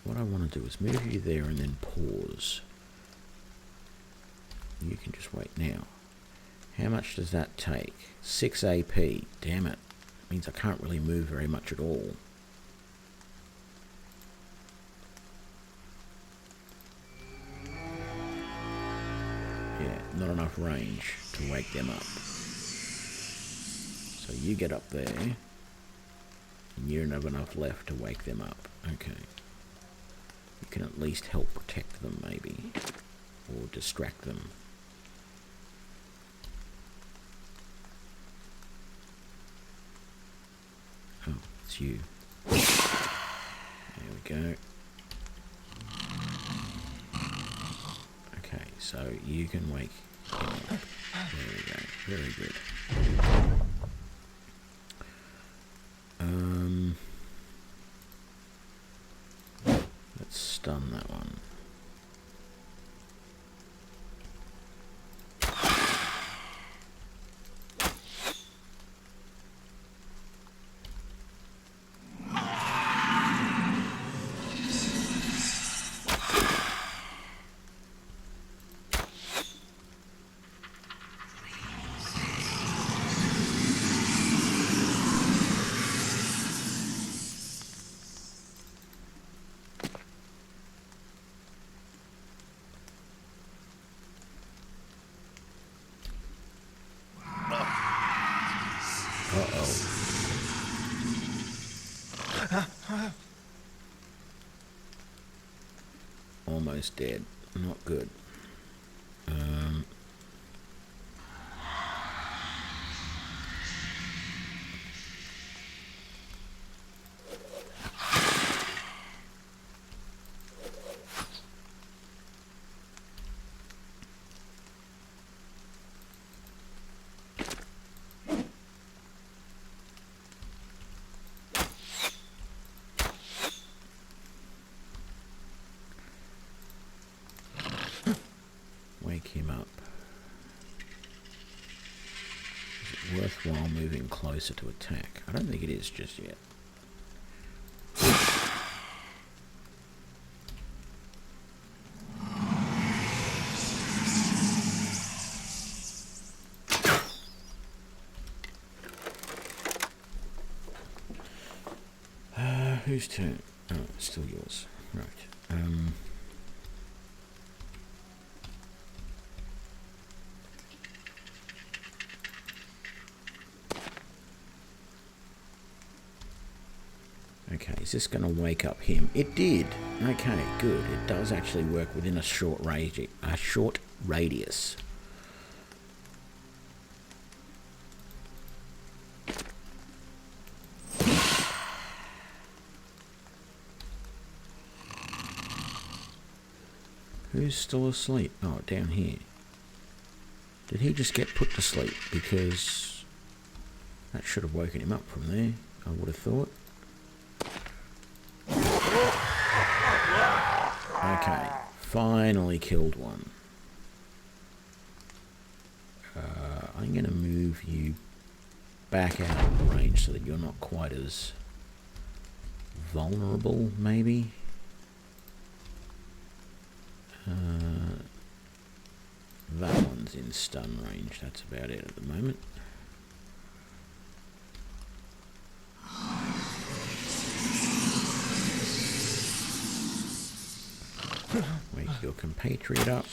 What I want to do is move you there and then pause. You can just wait now. How much does that take? 6 AP. Damn it. Means I can't really move very much at all. Yeah, not enough range to wake them up. So you get up there, and you don't have enough left to wake them up. Okay. You can at least help protect them, maybe. Or distract them. Oh, it's you. There we go. Okay, so you can wake him up. There we go. Very good. Let's stun that one. Almost dead. Not good. Wake him up. Is it worthwhile moving closer to attack? I don't think it is just yet. Whose turn? Oh, it's still yours. Right. Okay, is this going to wake up him? It did. Okay, good. It does actually work within a short radius. Who's still asleep? Oh, down here. Did he just get put to sleep? Because that should have woken him up from there, I would have thought. Okay, finally killed one. I'm going to move you back out of range so that you're not quite as vulnerable, maybe. That one's in stun range. That's about it at the moment. Wake your compatriot up.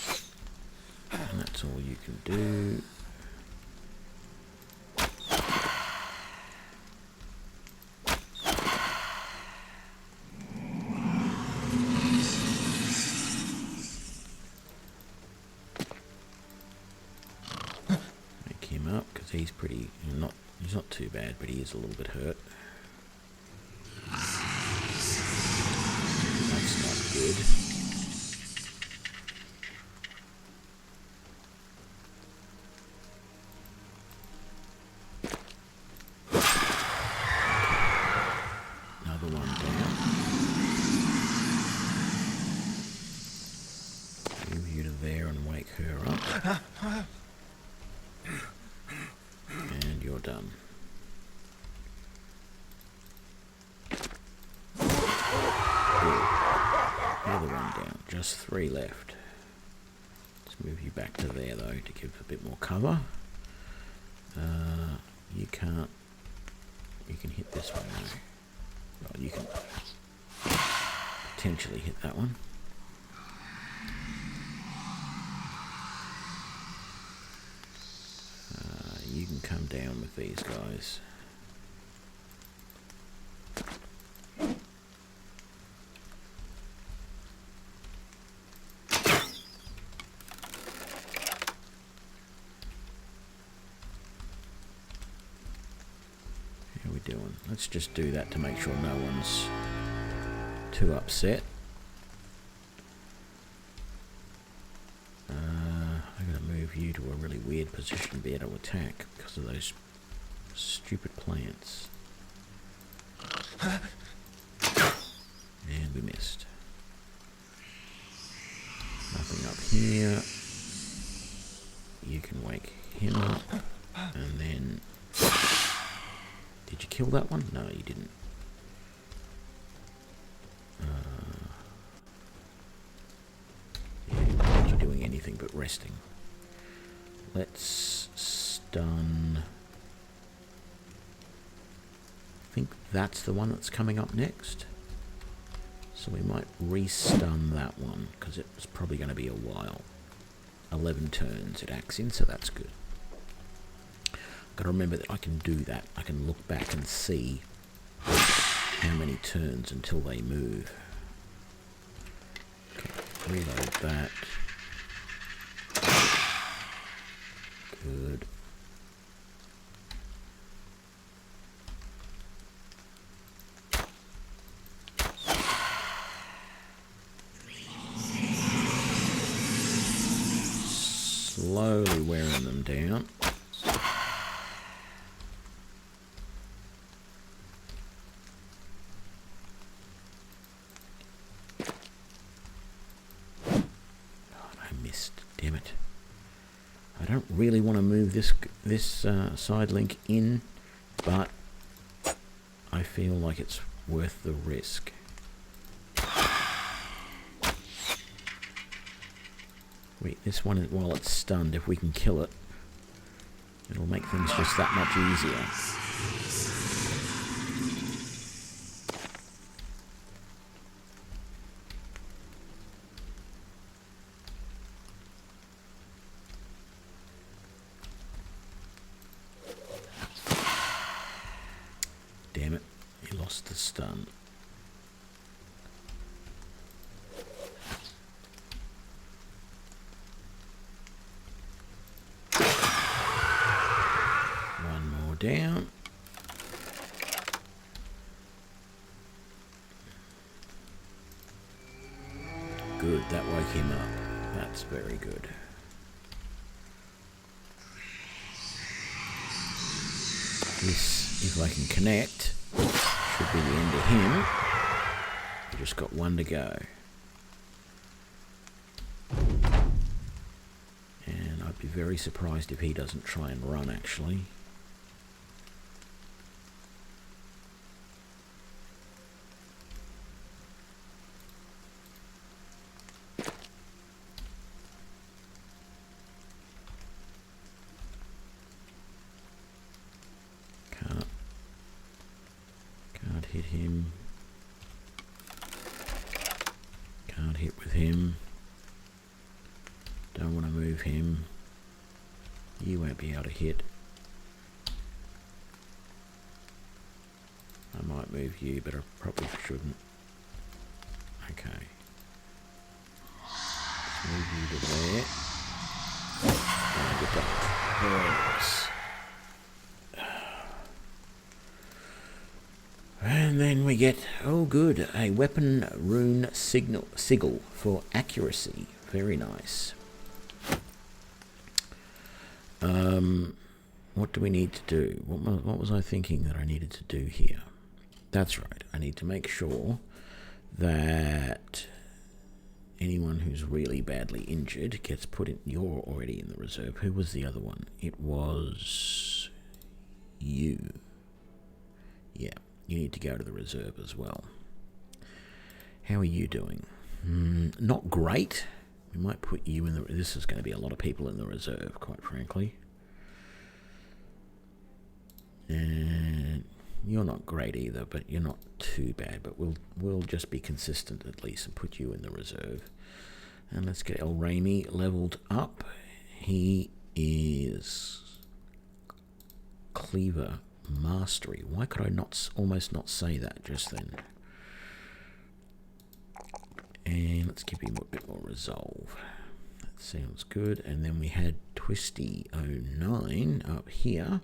And that's all you can do. He's pretty, he's not too bad, but he is a little bit hurt. That's not good. Another one down. Move you to there and wake her up. And you're done. Good. Another one down. Just 3 left. Let's move you back to there though to give a bit more cover. You can't. You can hit this one though. Well, you can potentially hit that one. You can come down with these guys. How are we doing? Let's just do that to make sure no one's too upset. You to a really weird position to be able to attack because of those stupid plants. And we missed. Nothing up here. You can wake him up. And then... Did you kill that one? No, you didn't. Yeah, you're doing anything but resting. Let's stun. I think that's the one that's coming up next. So we might re-stun that one because it's probably going to be a while. 11 turns it acts in, so that's good. Got to remember that I can do that. I can look back and see how many turns until they move. Okay, reload that. Good. Slowly wearing them down. Damn it. I don't really want to move this side link in, but I feel like it's worth the risk. Wait, this one, while it's stunned, if we can kill it, it'll make things just that much easier. Damn it, he lost the stun. One more down. Good, that woke him up. That's very good. This, if I can connect, should be the end of him. We just got one to go. And I'd be very surprised if he doesn't try and run, actually. Can't hit him. Can't hit with him. Don't want to move him. You won't be able to hit. I might move you, but I probably shouldn't. Okay. Let's move you to there. And good dog. Very nice. And then we get, oh good, a weapon rune sigil for accuracy. Very nice. What do we need to do? What was I thinking that I needed to do here? That's right, I need to make sure that anyone who's really badly injured gets put in. You're already in the reserve. Who was the other one? It was you. Yeah. You need to go to the reserve as well. How are you doing? Not great. We might put you in the... This is going to be a lot of people in the reserve, quite frankly. And you're not great either, but you're not too bad. But we'll just be consistent at least and put you in the reserve. And let's get El Rami leveled up. He is Cleaver Mastery. Why could I almost not say that just then? And let's give him a bit more resolve. That sounds good. And then we had Twisty09 up here.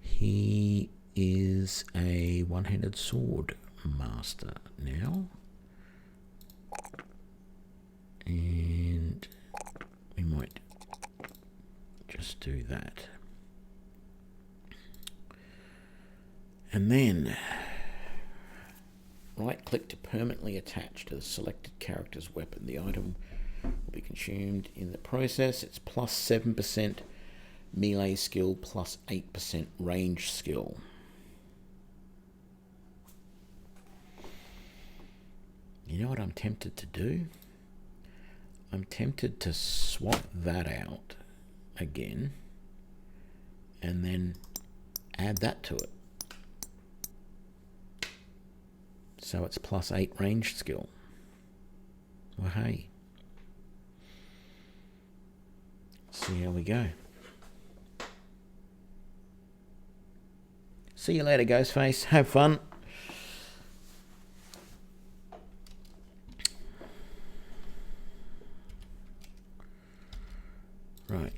He is a one-handed sword master now. And we might just do that. And then right-click to permanently attach to the selected character's weapon. The item will be consumed in the process. It's plus 7% melee skill, plus 8% range skill. You know what I'm tempted to do? I'm tempted to swap that out again and then add that to it. So it's plus 8 range skill. Well, hey. See how we go. See you later, Ghostface. Have fun.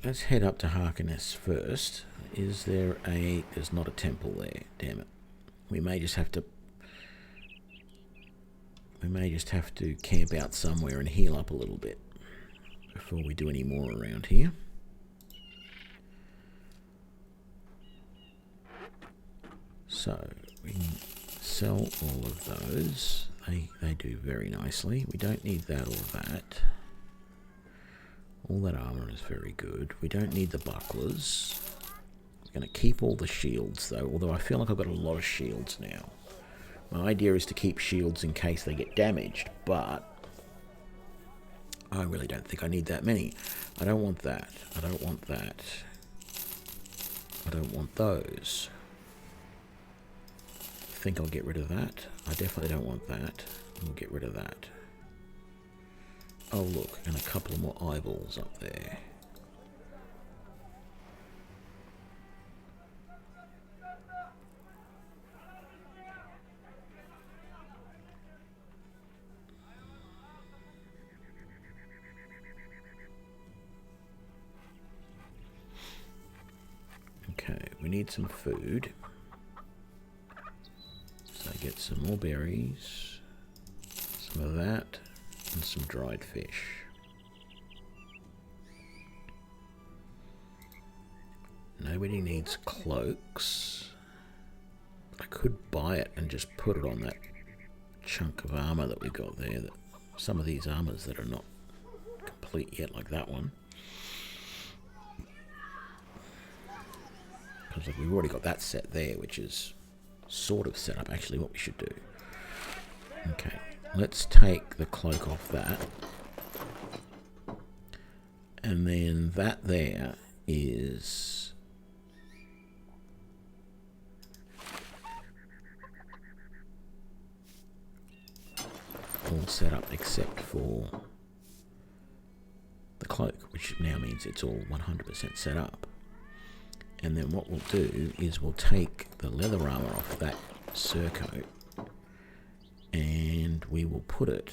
let's head up to Harkness first. Is there a... There's not a temple there. Damn it. We may just have to camp out somewhere and heal up a little bit before we do any more around here. So we can sell all of those. They do very nicely. We don't need that or that. All that armor is very good. We don't need the bucklers. I'm going to keep all the shields though, although I feel like I've got a lot of shields now. My idea is to keep shields in case they get damaged, but I really don't think I need that many. I don't want that. I don't want that. I don't want those. I think I'll get rid of that. I definitely don't want that. We'll get rid of that. Oh look, and a couple more eyeballs up there. Okay, we need some food. So get some more berries, some of that, and some dried fish. Nobody needs cloaks. I could buy it and just put it on that chunk of armor that we got there. That some of these armors that are not complete yet, like that one. Because we've already got that set there, which is sort of set up actually what we should do. Okay, let's take the cloak off that. And then that there is all set up except for the cloak, which now means it's all 100% set up. And then what we'll do is we'll take the leather armor off that surcoat and we will put it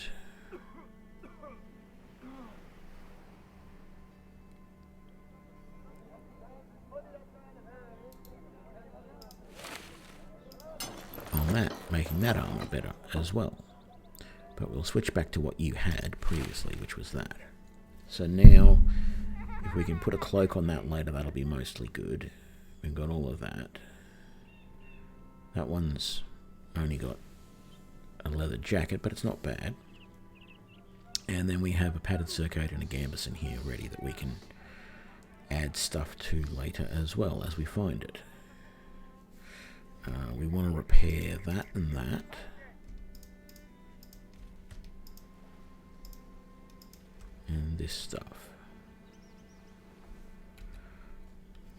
on that, making that armor better as well. But we'll switch back to what you had previously, which was that. So now, if we can put a cloak on that later, that'll be mostly good. We've got all of that. That one's only got a leather jacket, but it's not bad. And then we have a padded surcoat and a gambeson here ready that we can add stuff to later as well as we find it. We want to repair that and that. And this stuff.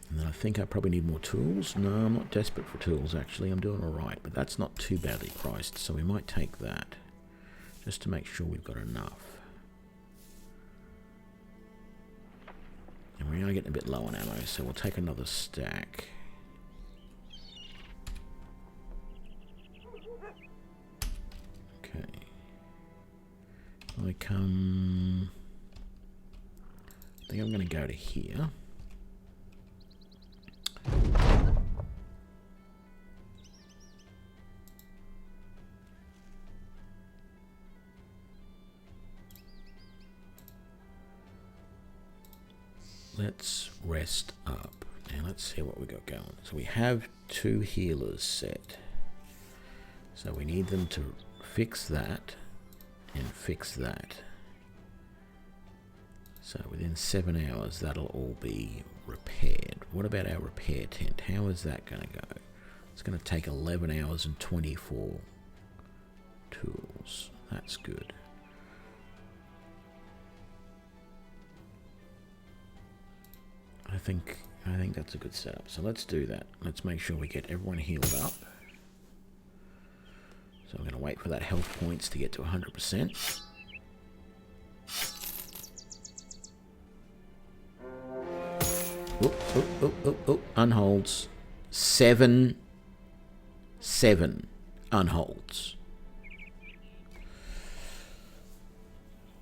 And then I think I probably need more tools. No, I'm not desperate for tools actually. I'm doing alright, but that's not too badly priced, so we might take that just to make sure we've got enough. And we are getting a bit low on ammo, so we'll take another stack. Okay. I think I'm going to go to here. Let's rest up. Now let's see what we got going. So we have 2 healers set. So we need them to fix that and fix that. So within 7 hours that'll all be repaired. What about our repair tent? How is that going to go? It's going to take 11 hours and 24 tools. That's good. I think that's a good setup. So let's do that. Let's make sure we get everyone healed up. So I'm going to wait for that health points to get to 100%. Oh, unholds. 7 unholds.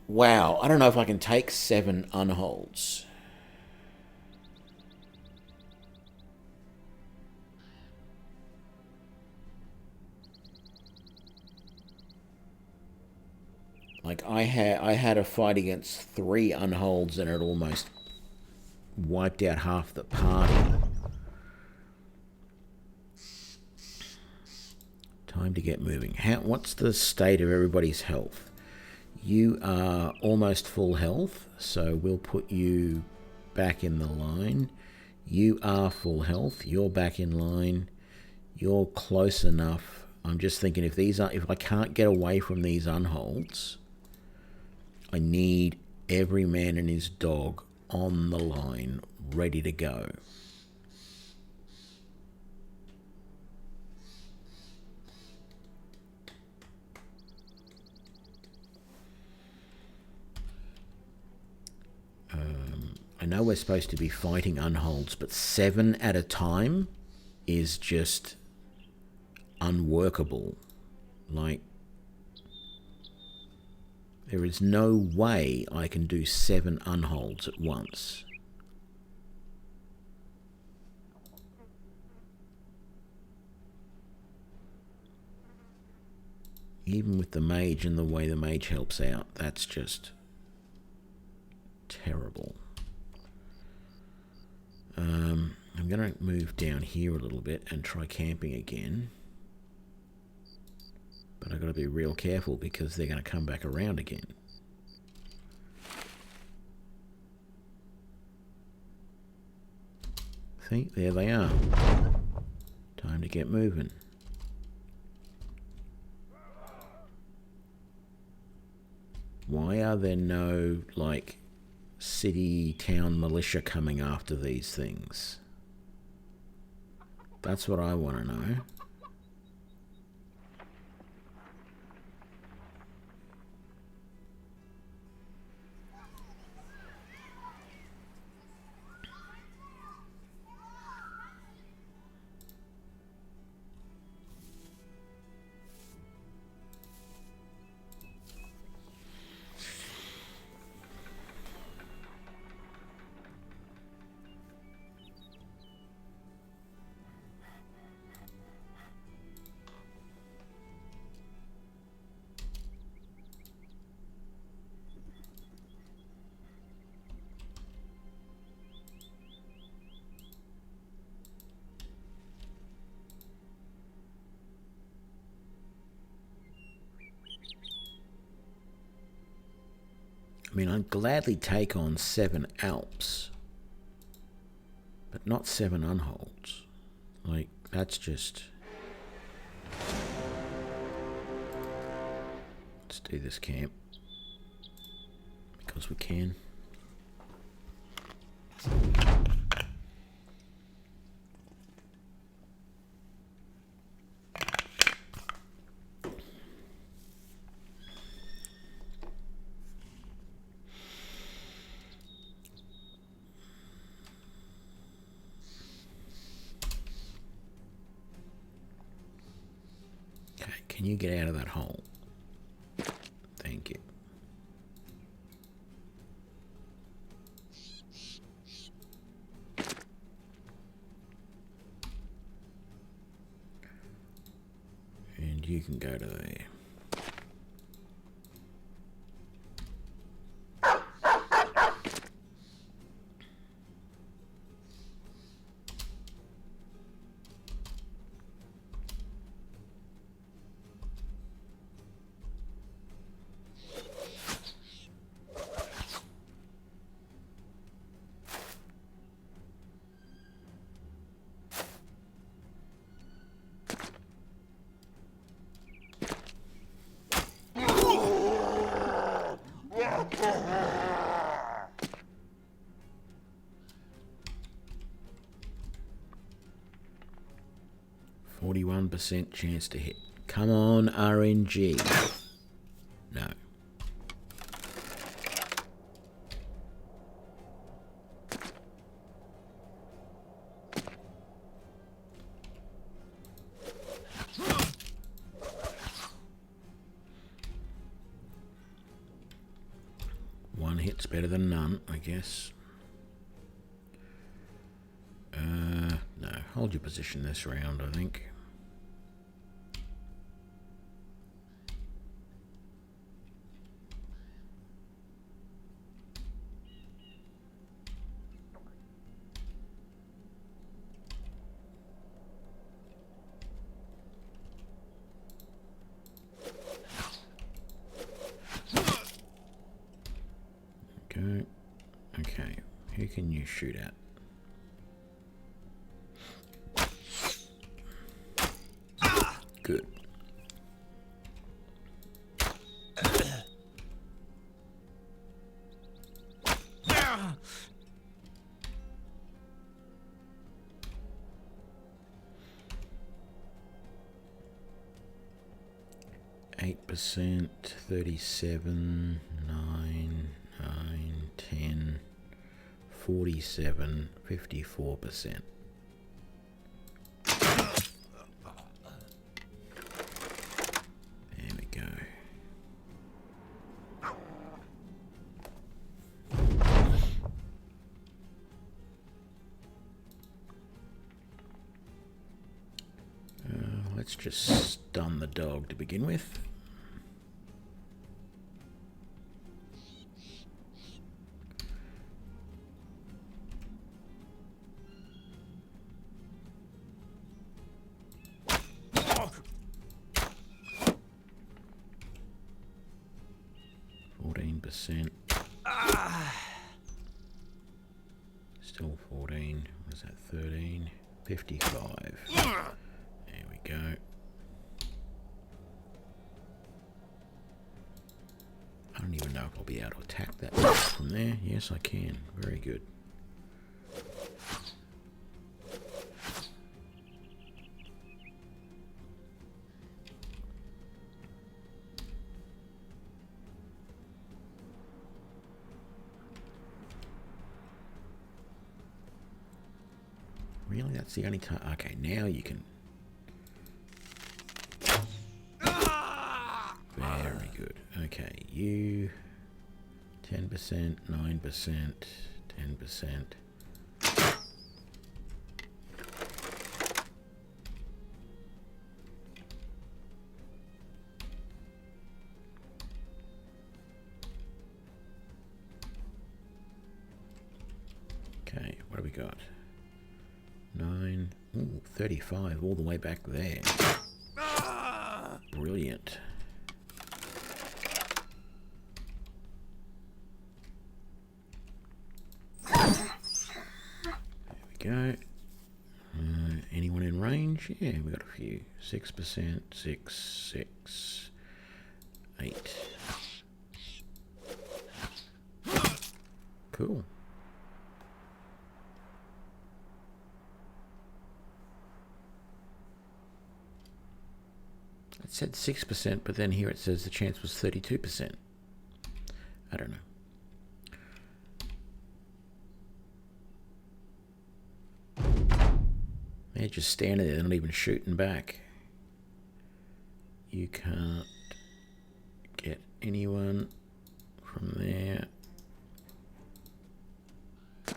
Wow, I don't know if I can take 7 unholds. Like I had a fight against 3 unholds and it almost wiped out half the party. Time to get moving. What's the state of everybody's health? You are almost full health, so we'll put you back in the line. You are full health. You're back in line. You're close enough. I'm just thinking if I can't get away from these unholds, I need every man and his dog on the line, ready to go. I know we're supposed to be fighting unholds, but 7 at a time is just unworkable. Like, there is no way I can do 7 unholds at once. Even with the mage and the way the mage helps out, that's just terrible. I'm going to move down here a little bit and try camping again. But I've got to be real careful because they're going to come back around again. See, there they are. Time to get moving. Why are there no, like, city, town militia coming after these things? That's what I want to know. I mean, I'd gladly take on 7 Alps, but not 7 unholds. Like, that's just... Let's do this camp. Because we can. Can you get out of that hole? Thank you. And you can go to there. %, chance to hit. Come on, RNG. No. One hit's better than none, I guess. No, hold your position this round, I think. can you shoot at? Good. %, 37, 9, 10, 47, 54%. There we go. Let's just stun the dog to begin with. Still 14. What is that? 13. 55. There we go. I don't even know if I'll be able to attack that from there. Yes, I can. Very good. Really? That's the only time? Okay, now you can. Very good. Okay, you 10%, 9%, 10%. Okay, what do we got? 9, ooh, 35, all the way back there. Brilliant. There we go. Anyone in range? Yeah, we got a few. 6%, 6, 6, 8. Cool. It said 6%, but then here it says the chance was 32%. I don't know. They're just standing there, they're not even shooting back. You can't get anyone from there. I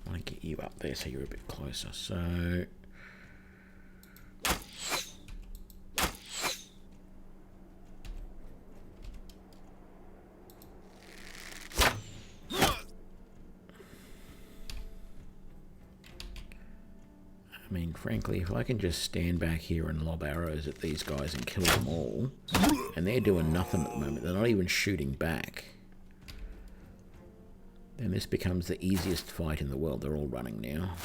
want to get you up there so you're a bit closer. So I mean, frankly, if I can just stand back here and lob arrows at these guys and kill them all, and they're doing nothing at the moment, they're not even shooting back, then this becomes the easiest fight in the world. They're all running now.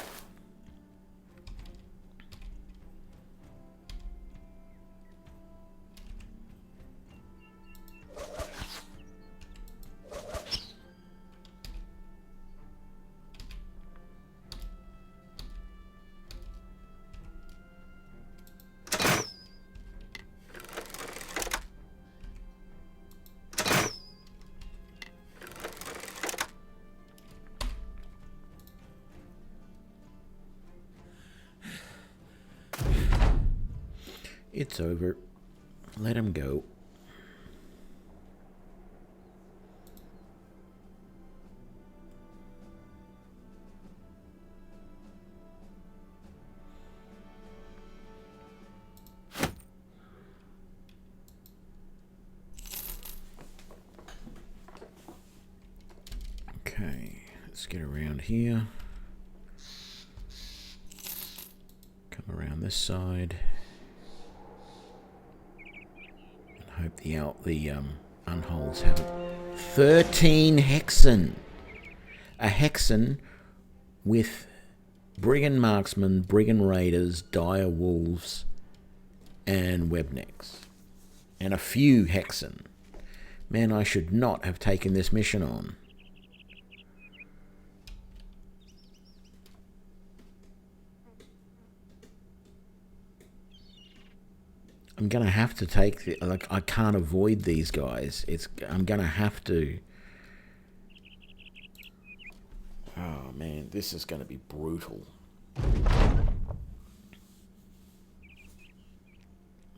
It's over. Let him go. Okay, let's get around here. Come around this side. Hope the unholds haven't. 13 hexen. A hexen with brigand marksmen, brigand raiders, dire wolves, and webnecks. And a few hexen. Man, I should not have taken this mission on. I'm gonna have to take the, like, I can't avoid these guys. I'm gonna have to. Oh man, this is gonna be brutal.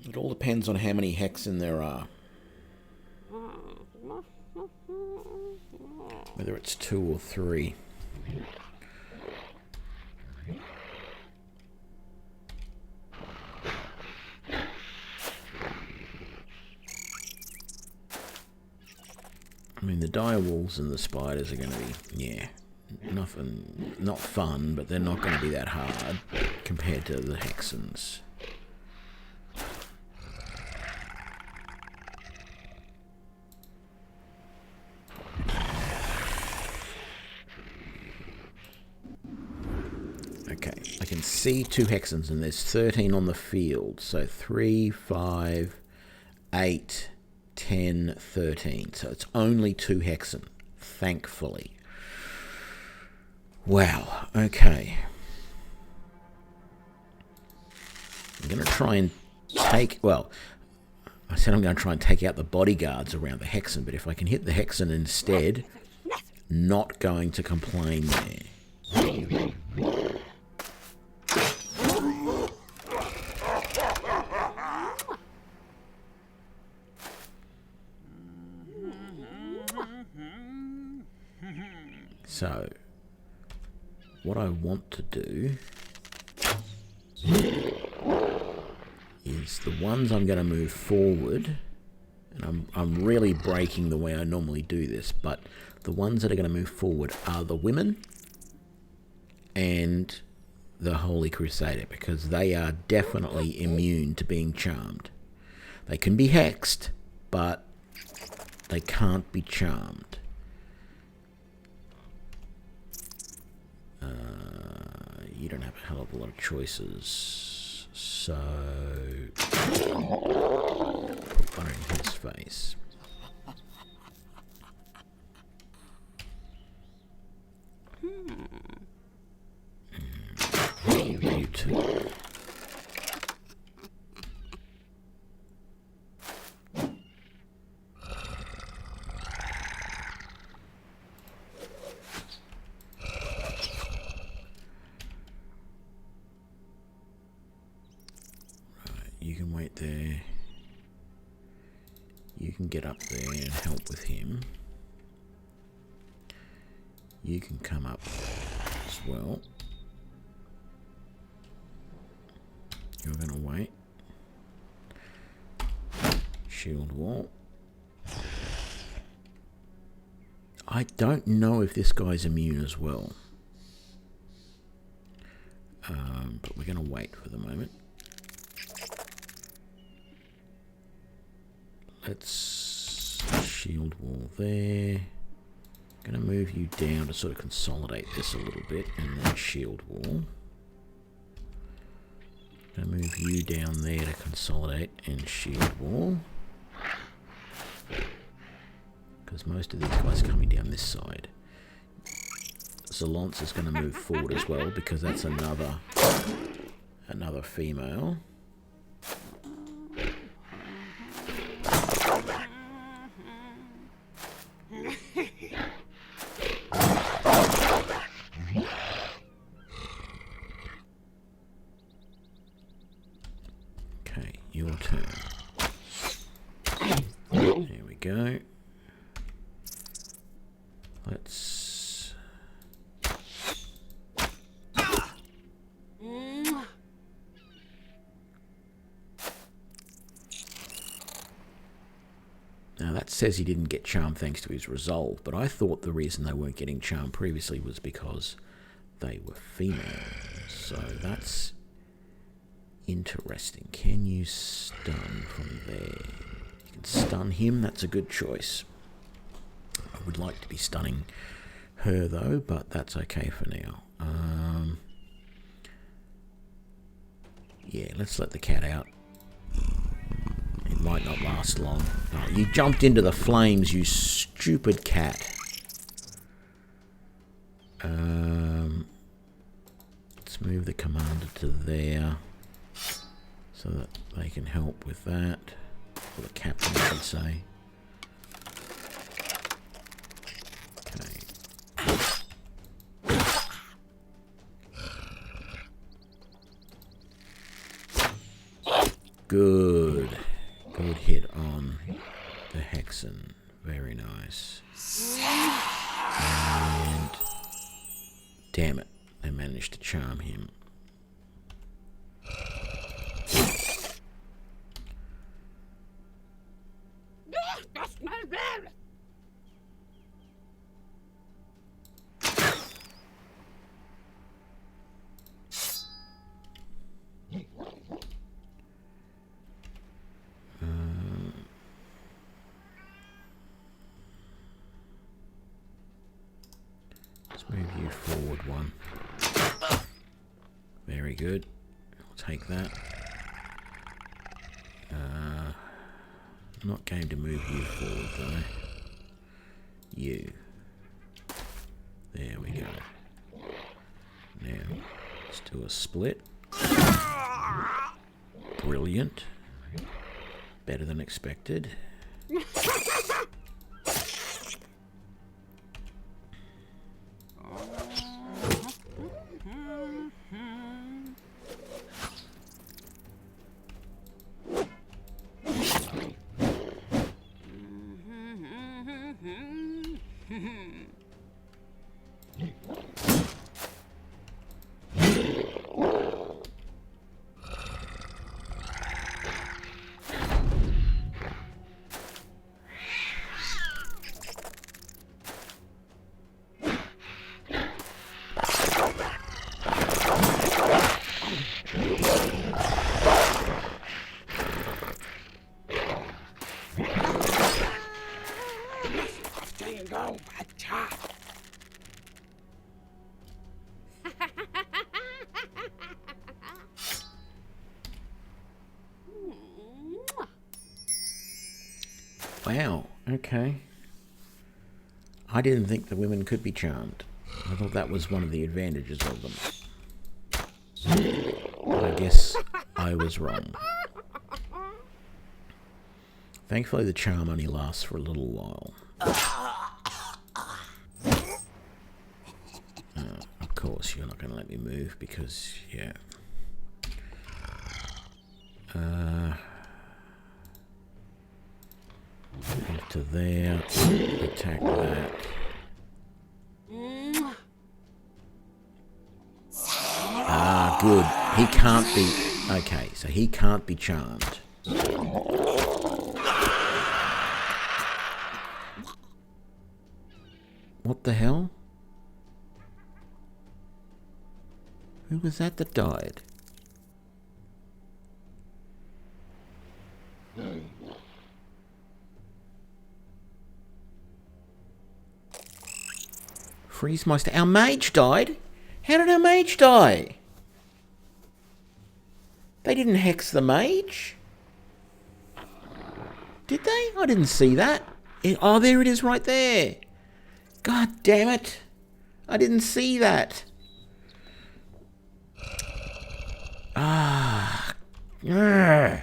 It all depends on how many hexen there are. Whether it's 2 or 3. I mean, the dire wolves and the spiders are going to be, not fun, but they're not going to be that hard compared to the hexens. Okay, I can see 2 hexens and there's 13 on the field. So 3, 5, 8, 10, 13. So it's only 2 hexen, thankfully. Wow, okay. I'm going to try and take, well, I said I'm going to try and take out the bodyguards around the hexen, but if I can hit the hexen instead, not going to complain there. So, what I want to do is the ones I'm going to move forward, and I'm really breaking the way I normally do this, but the ones that are going to move forward are the women and the Holy Crusader, because they are definitely immune to being charmed. They can be hexed, but they can't be charmed. You don't have a hell of a lot of choices, so put one in his face. You too. You can wait there. You can get up there and help with him. You can come up as well. You're going to wait. Shield wall. I don't know if this guy's immune as well. But we're going to wait for the moment. Let's shield wall there. I'm going to move you down to sort of consolidate this a little bit, and then shield wall. I'm going to move you down there to consolidate and shield wall. Because most of these guys are coming down this side. Zalance is going to move forward as well, because that's another female. Okay, your turn. There we go. Let's... Now that says he didn't get charmed thanks to his resolve, but I thought the reason they weren't getting charmed previously was because they were female. So that's interesting. Can you stun from there? You can stun him, that's a good choice. I would like to be stunning her though, but that's okay for now. Yeah, let's let the cat out. It might not last long. Oh, you jumped into the flames, you stupid cat. Let's move the commander to there so that they can help with that. Or the captain, I should say. Good. Good hit on the Hexen. Very nice. And damn it, they managed to charm him. Let's move you forward one. Very good. I'll take that. I'm not going to move you forward though. You. There we go. Now, let's do a split. Brilliant. Better than expected. Wow, okay. I didn't think the women could be charmed. I thought that was one of the advantages of them. But I guess I was wrong. Thankfully the charm only lasts for a little while. Of course, you're not going to let me move because, yeah. Move to there. Attack that. Ah, good. He can't be... Okay, so he can't be charmed. What the hell? Who was that died? Freeze Meister. Our mage died? How did our mage die? They didn't hex the mage? Did they? I didn't see that. Oh, there it is right there. God damn it. I didn't see that. Ah. Urgh.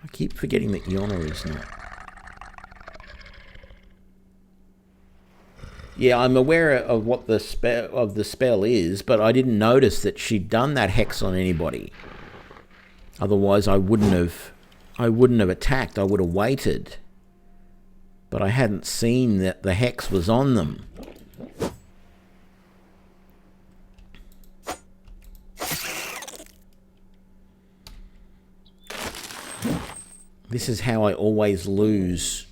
I keep forgetting that Yona is not. Yeah, I'm aware of what the spell is, but I didn't notice that she'd done that hex on anybody. Otherwise, I wouldn't have attacked. I would have waited. But I hadn't seen that the hex was on them. This is how I always lose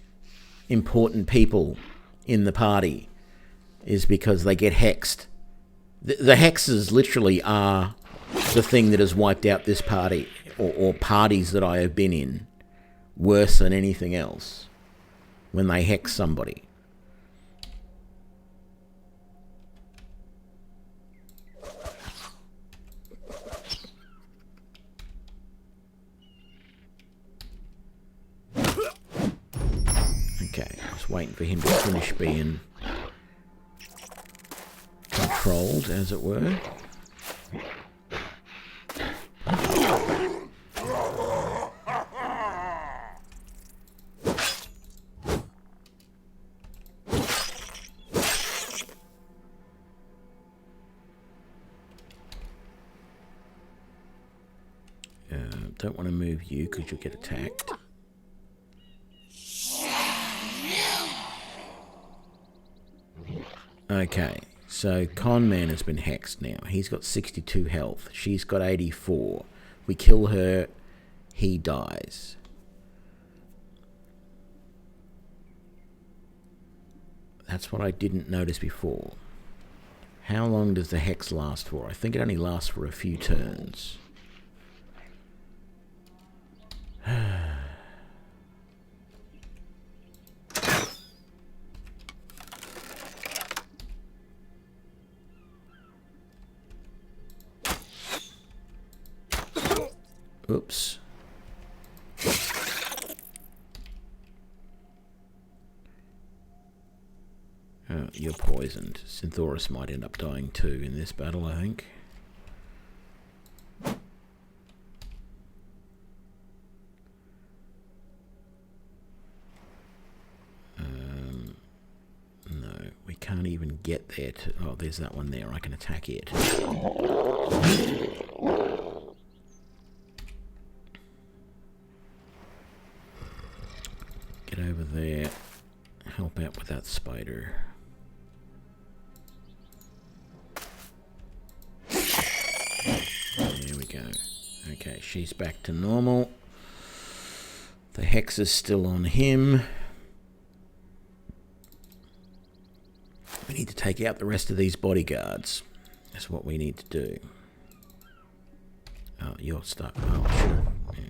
important people in the party, is because they get hexed. The hexes literally are the thing that has wiped out this party. or parties that I have been in worse than anything else when they hex somebody. Okay, I was waiting for him to finish being controlled, as it were. Don't want to move you because you'll get attacked. Okay, so Con Man has been hexed now. He's got 62 health. She's got 84. We kill her, he dies. That's what I didn't notice before. How long does the hex last for? I think it only lasts for a few turns. Oops. Oh, you're poisoned. Synthoris might end up dying too in this battle, I think. No, we can't even get there to... Oh, there's that one there. I can attack it. Get over there. Help out with that spider. There we go. Okay, she's back to normal. The hex is still on him. We need to take out the rest of these bodyguards. That's what we need to do. Oh, you're stuck. Oh, sure. Yeah.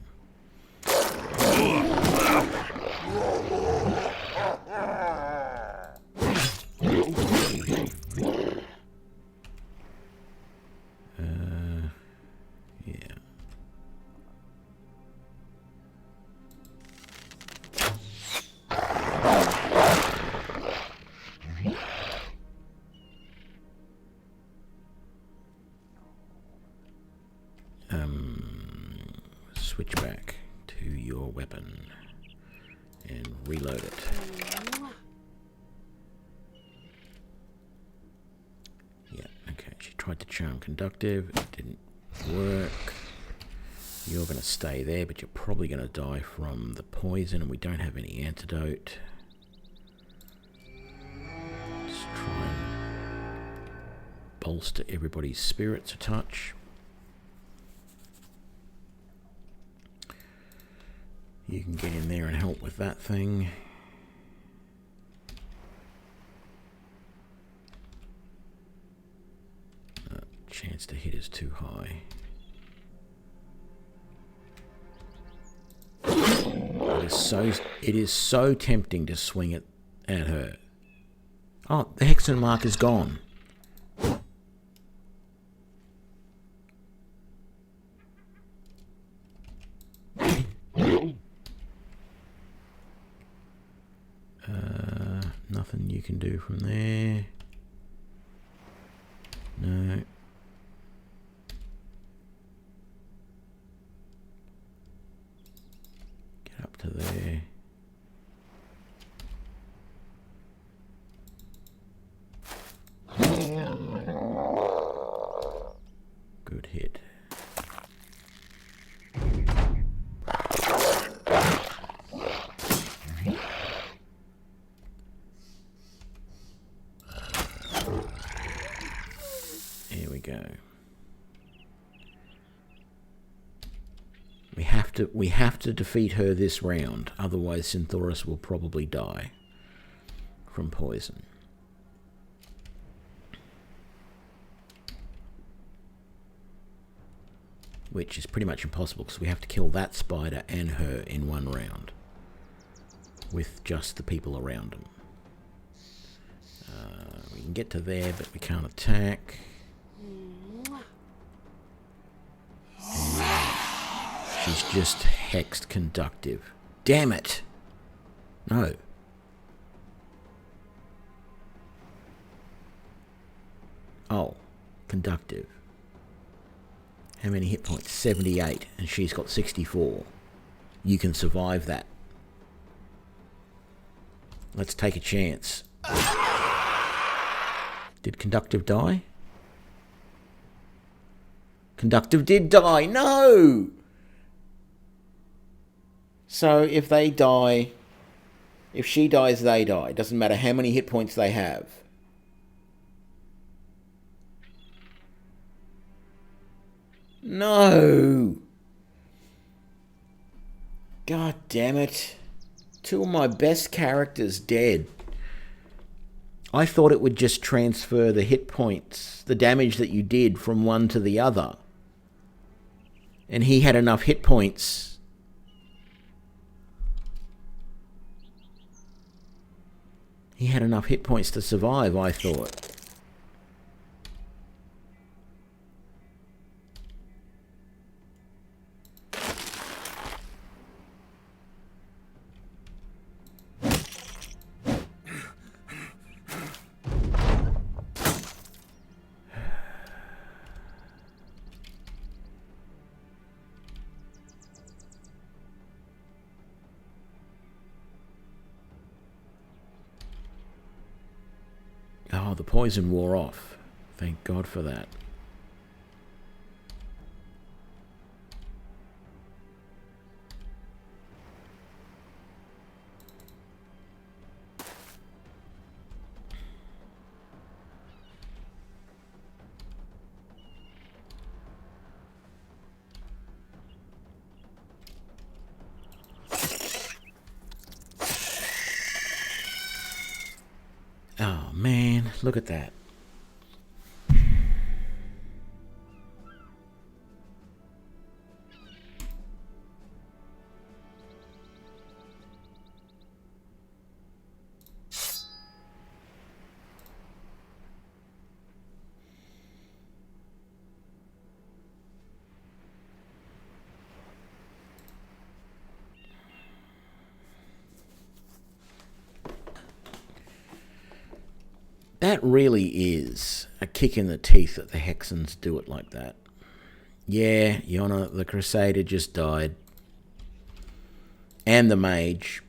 Yeah. Switch back to your weapon and reload it. Yeah, okay. She tried to charm conductive. It didn't work. You're going to stay there, but you're probably going to die from the poison, and we don't have any antidote. Let's try and bolster everybody's spirits a touch. You can get in there and help with that thing. Chance to hit is too high. It is so tempting to swing it at her. Oh, the hexen mark is gone. Nothing you can do from there. No. Get up to there. Good hit. Here we go. We have to defeat her this round, otherwise Synthoris will probably die from poison. which is pretty much impossible because we have to kill that spider and her in one round with just the people around them. We can get to there, but we can't attack. And she's just hexed conductive. Damn it! No. Oh, conductive. How many hit points? 78, and she's got 64. You can survive that. Let's take a chance. Did conductive die? Conductive did die. No! So if they die, if she dies, they die. Doesn't matter how many hit points they have. No! God damn it. Two of my best characters dead. I thought it would just transfer the hit points, the damage that you did from one to the other. And he had enough hit points. He had enough hit points to survive, I thought. Oh, the poison wore off. Thank God for that. Oh, man, look at that. That really is a kick in the teeth that the Hexens do it like that. Yeah, Yona, the Crusader, just died. And the Mage.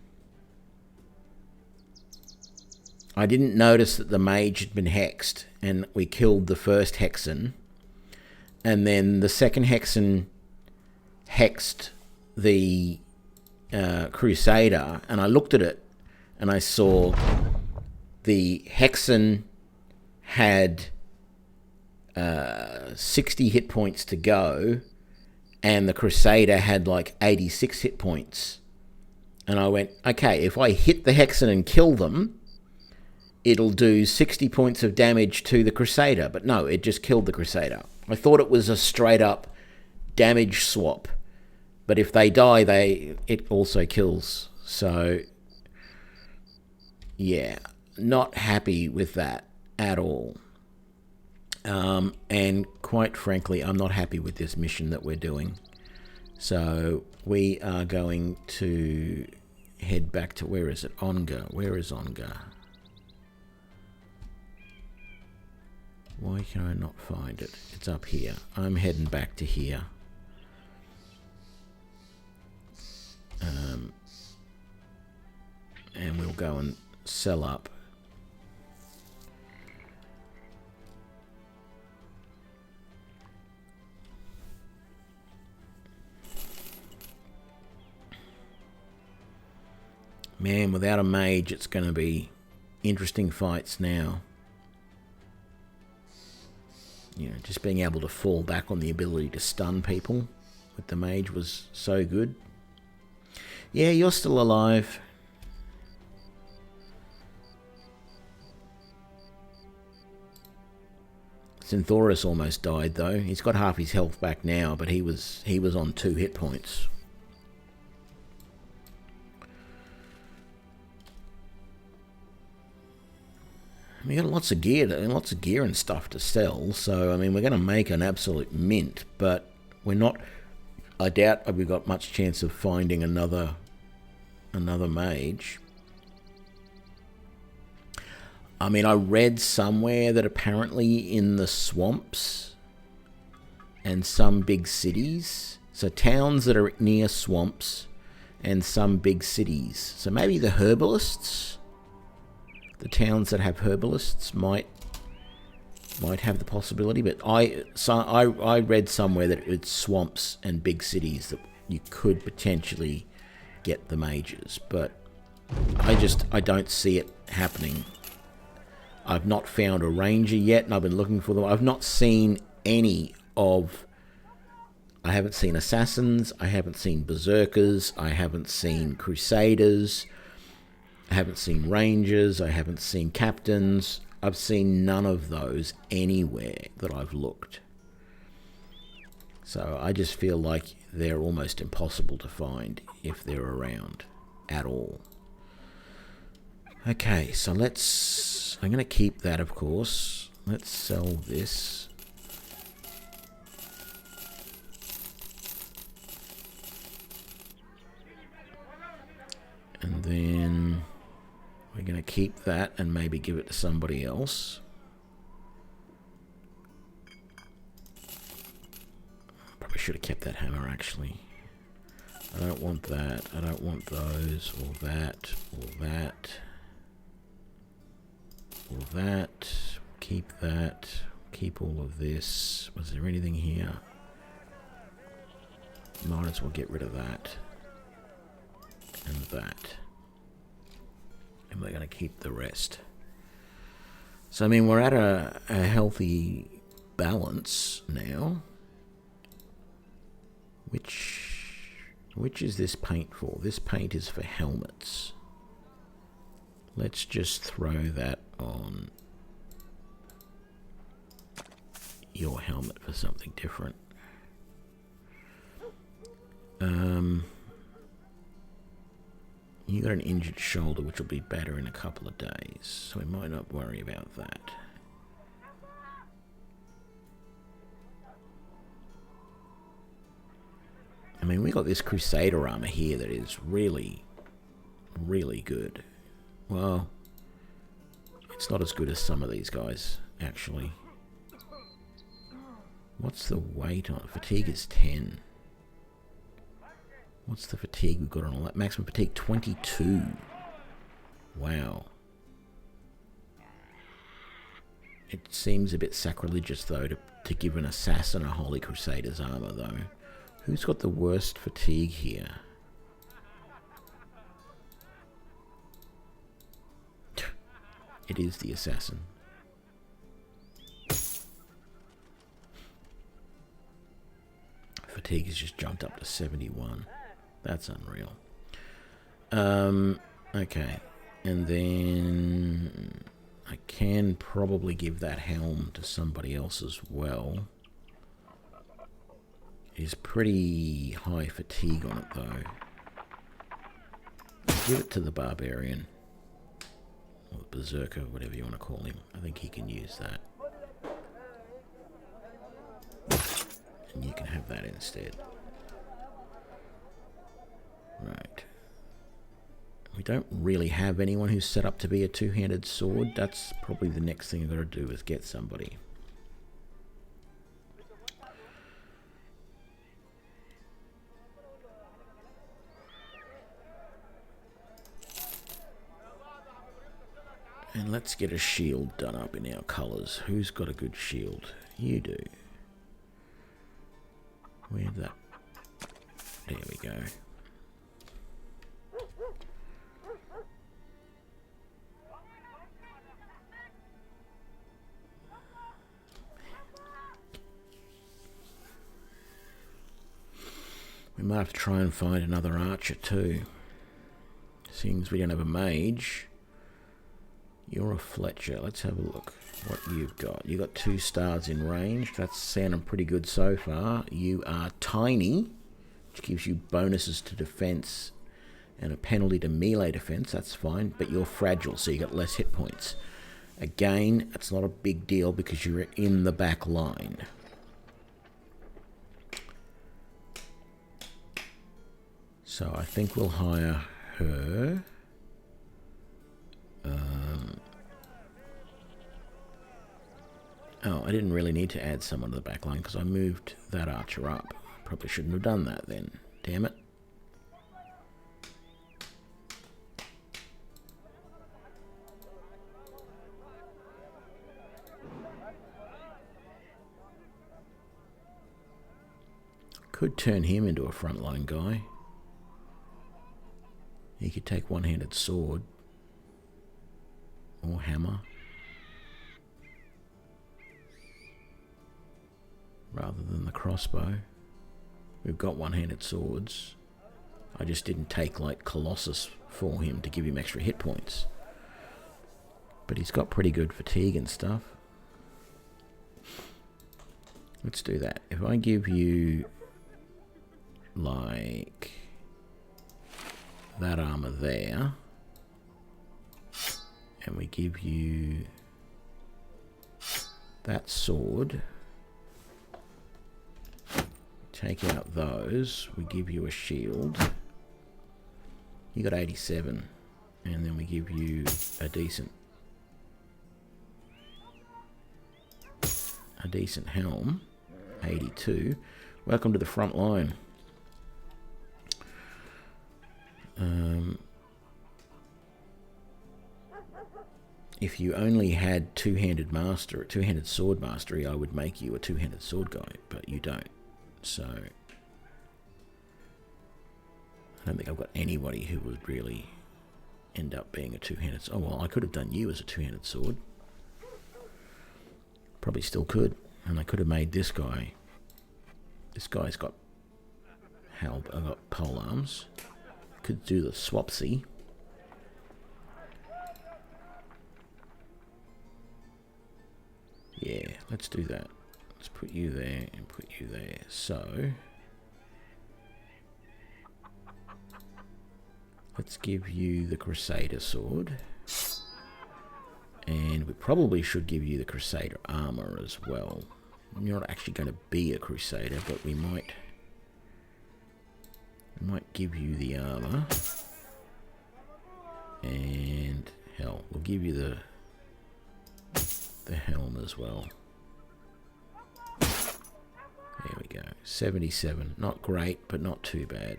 I didn't notice that the Mage had been hexed, and we killed the first Hexen. And then the second Hexen hexed the Crusader, and I looked at it, and I saw the Hexen had 60 hit points to go, and the Crusader had like 86 hit points. And I went, okay, if I hit the Hexen and kill them, it'll do 60 points of damage to the Crusader. But no, it just killed the Crusader. I thought it was a straight up damage swap. But if they die, it also kills. So, yeah, not happy with that at all. And quite frankly, I'm not happy with this mission that we're doing. So we are going to head back to, where is it? Onga. Where is Onga? Why can I not find it? It's up here. I'm heading back to here. And we'll go and sell up. Man, without a mage, it's going to be interesting fights now. You know, just being able to fall back on the ability to stun people with the mage was so good. Yeah, you're still alive. Synthoris almost died though. He's got half his health back now, but he was on 2 hit points. We got lots of gear and stuff to sell, so I mean we're going to make an absolute mint, but we're not. I doubt we've got much chance of finding another mage. I mean, I read somewhere that apparently in the swamps and some big cities, so towns that are near swamps and some big cities, so maybe the herbalists. The towns that have herbalists might have the possibility, but I read somewhere that it's swamps and big cities that you could potentially get the mages, but I don't see it happening. I've not found a ranger yet, and I've been looking for them. I've not seen any of. I haven't seen assassins. I haven't seen berserkers. I haven't seen crusaders. I haven't seen rangers, I haven't seen captains. I've seen none of those anywhere that I've looked. So I just feel like they're almost impossible to find if they're around at all. Okay, so I'm going to keep that, of course. Let's sell this. And then we're going to keep that and maybe give it to somebody else. Probably should have kept that hammer, actually. I don't want that. I don't want those, or that, or that, or that. Keep that. Keep all of this. Was there anything here? Might as well get rid of that. And that. And we're going to keep the rest. So, I mean, we're at a healthy balance now. Which is this paint for? This paint is for helmets. Let's just throw that on your helmet for something different. You got an injured shoulder, which will be better in a couple of days, so we might not worry about that. I mean, we got this Crusader armor here that is really, really good. Well, it's not as good as some of these guys, actually. What's the weight on it? Fatigue is 10. What's the fatigue we've got on all that? Maximum fatigue 22. Wow. It seems a bit sacrilegious, though, to give an assassin a Holy Crusader's armor, though. Who's got the worst fatigue here? It is the assassin. Fatigue has just jumped up to 71. That's unreal. Okay. And then I can probably give that helm to somebody else as well. It's pretty high fatigue on it, though. Give it to the barbarian. Or the berserker, whatever you want to call him. I think he can use that. And you can have that instead. Right. We don't really have anyone who's set up to be a two-handed sword. That's probably the next thing I've got to do is get somebody. And let's get a shield done up in our colours. Who's got a good shield? You do. Where'd that... There we go. We might have to try and find another archer too. Seems we don't have a mage. You're a Fletcher. Let's have a look what you've got. You got 2 stars in range. That's sounding pretty good so far. You are tiny, which gives you bonuses to defense and a penalty to melee defense. That's fine, but you're fragile, so you got less hit points. Again, it's not a big deal because you're in the back line. So I think we'll hire her. Oh, I didn't really need to add someone to the back line because I moved that archer up. Probably shouldn't have done that then. Damn it. Could turn him into a frontline guy. He could take one-handed sword or hammer rather than the crossbow. We've got one-handed swords. I just didn't take like Colossus for him to give him extra hit points. But he's got pretty good fatigue and stuff. Let's do that. If I give you like that armor there, and we give you that sword, take out those, we give you a shield. You got 87, and then we give you a decent helm, 82. Welcome to the front line. If you only had two-handed sword mastery, I would make you a two-handed sword guy, but you don't. So I don't think I've got anybody who would really end up being a two-handed. Oh well, I could have done you as a two-handed sword. Probably still could, and I could have made this guy. This guy's got pole arms. Could do the swapsy. Yeah, let's do that. Let's put you there and put you there. So let's give you the Crusader sword. And we probably should give you the Crusader armor as well. You're not actually going to be a Crusader, but we might give you the armor. And hell, we'll give you the helm as well. There we go. 77. Not great, but not too bad.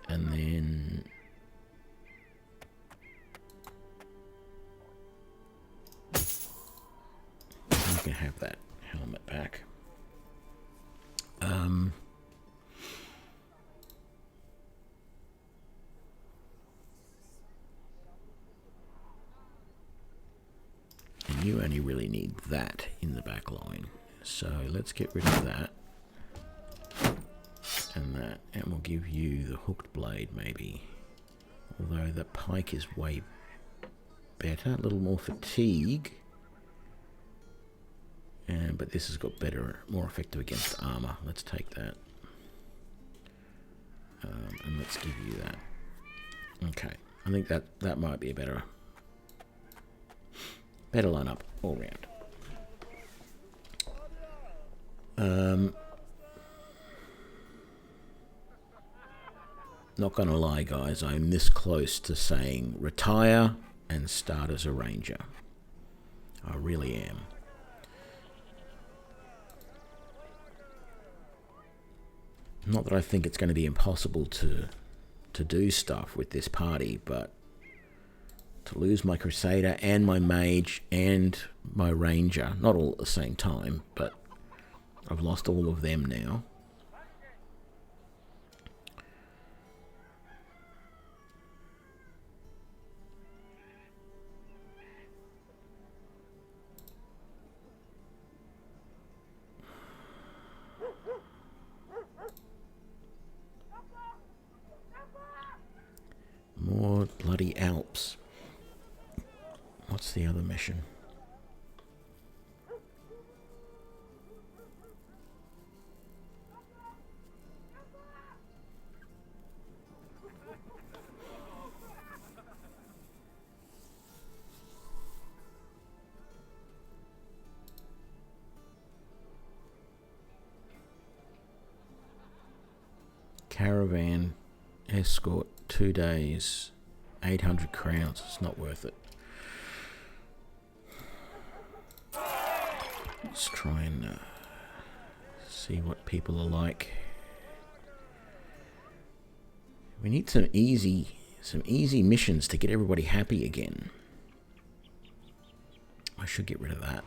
And then you can have that helmet back. And you only really need that in the back line. So let's get rid of that. And that. And we'll give you the hooked blade maybe. Although the pike is way better. A little more fatigue. But this has got better, more effective against armor. Let's take that. And let's give you that. Okay. I think that might be a better lineup all round. Not gonna lie, guys, I'm this close to saying retire and start as a ranger. I really am. Not that I think it's going to be impossible to do stuff with this party, but to lose my Crusader and my Mage and my Ranger, not all at the same time, but I've lost all of them now. More bloody Alps. What's the other mission? Caravan escort 2 days, 800 crowns. It's not worth it. Let's try and see what people are like. We need some easy missions to get everybody happy again. I should get rid of that.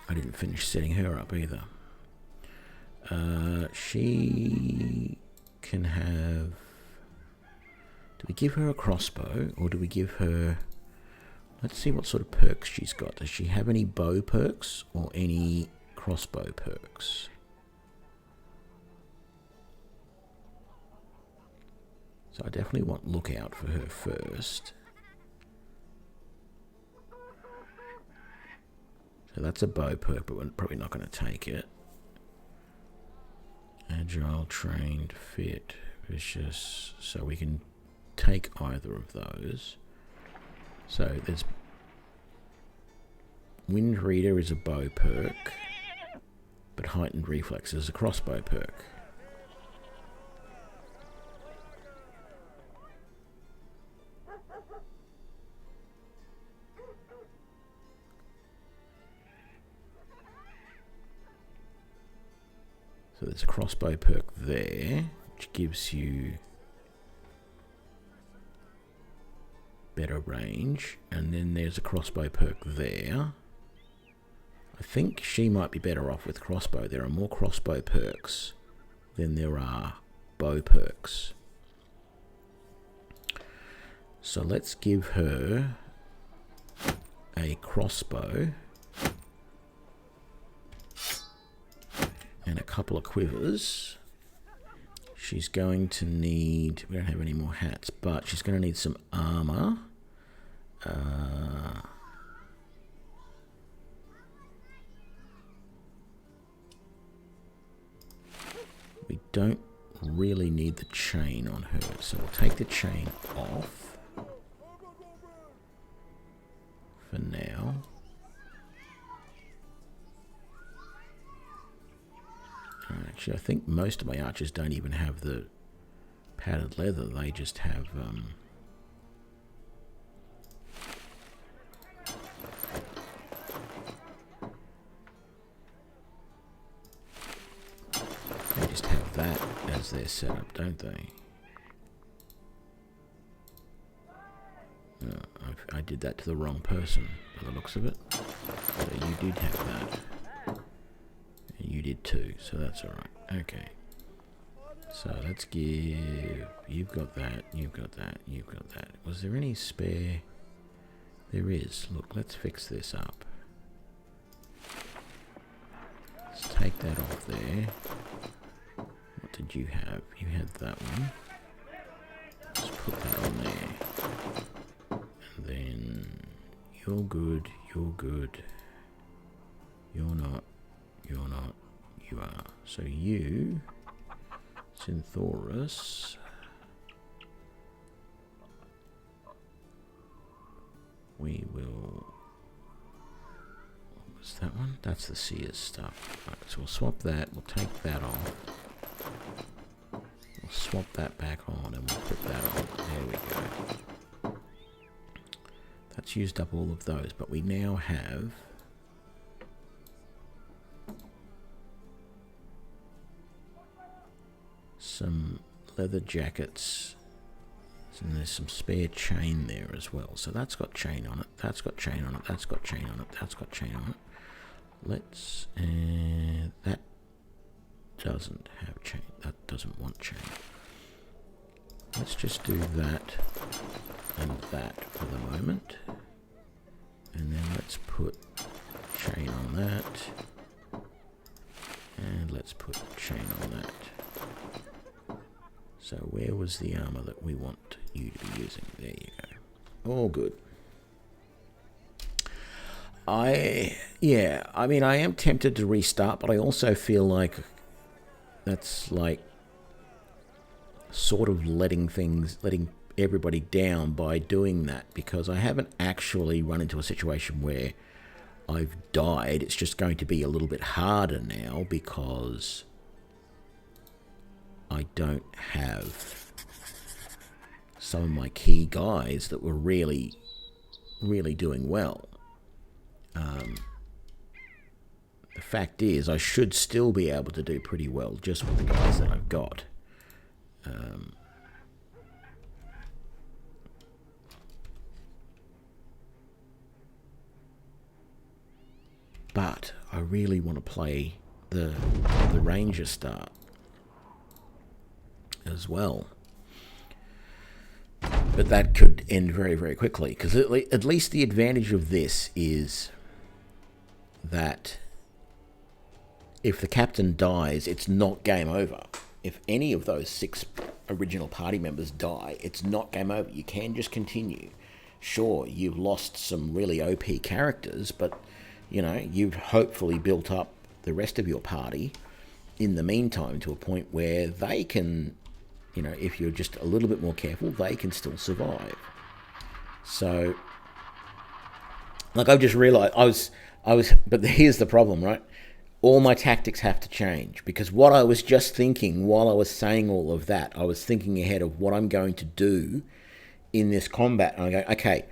I didn't finish setting her up either. She can have... Do we give her a crossbow or do we give her... Let's see what sort of perks she's got. Does she have any bow perks or any crossbow perks? So I definitely want lookout for her first. So that's a bow perk, but we're probably not going to take it. Agile, trained, fit, vicious. So we can take either of those. So there's... Wind Reader is a bow perk, but heightened reflex is a crossbow perk. So there's a crossbow perk there, which gives you better range. And then there's a crossbow perk there. I think she might be better off with crossbow. There are more crossbow perks than there are bow perks. So let's give her a crossbow and a couple of quivers. She's going to need... We don't have any more hats, but she's going to need some armor. We don't really need the chain on her, so we'll take the chain off for now. Actually, I think most of my archers don't even have the padded leather. They just have that as their setup, don't they? No, I did that to the wrong person by the looks of it. So you did have that. You did too, so that's alright. Okay. So let's give... You've got that, you've got that, you've got that. Was there any spare? There is. Look, let's fix this up. Let's take that off there. What did you have? You had that one. Let's put that on there. And then... You're good, you're good. You're not. You're not. You are. So you, Synthoris, we will... What was that one? That's the Seer's stuff. Right, so we'll swap that. We'll take that off. We'll swap that back on and we'll put that on. There we go. That's used up all of those, but we now have... some leather jackets, and there's some spare chain there as well. So that's got chain on it, that's got chain on it, that's got chain on it, that's got chain on it. Let's... that doesn't have chain, that doesn't want chain. Let's just do that and that for the moment. And then let's put chain on that. And let's put chain on that. So where was the armor that we want you to be using? There you go. All good. I am tempted to restart, but I also feel like that's like sort of letting everybody down by doing that, because I haven't actually run into a situation where I've died. It's just going to be a little bit harder now because I don't have some of my key guys that were really, really doing well. The fact is, I should still be able to do pretty well just with the guys that I've got. But I really want to play the Ranger start as well. But that could end very, very quickly, because at least the advantage of this is that if the captain dies, it's not game over. If any of those 6 original party members die, it's not game over. You can just continue. Sure, you've lost some really OP characters, but you've hopefully built up the rest of your party in the meantime to a point where they can, if you're just a little bit more careful, they can still survive. So, like, I've just realized but here's the problem, right? All my tactics have to change, because what I was just thinking while I was saying all of that, I was thinking ahead of what I'm going to do in this combat. And I go, okay,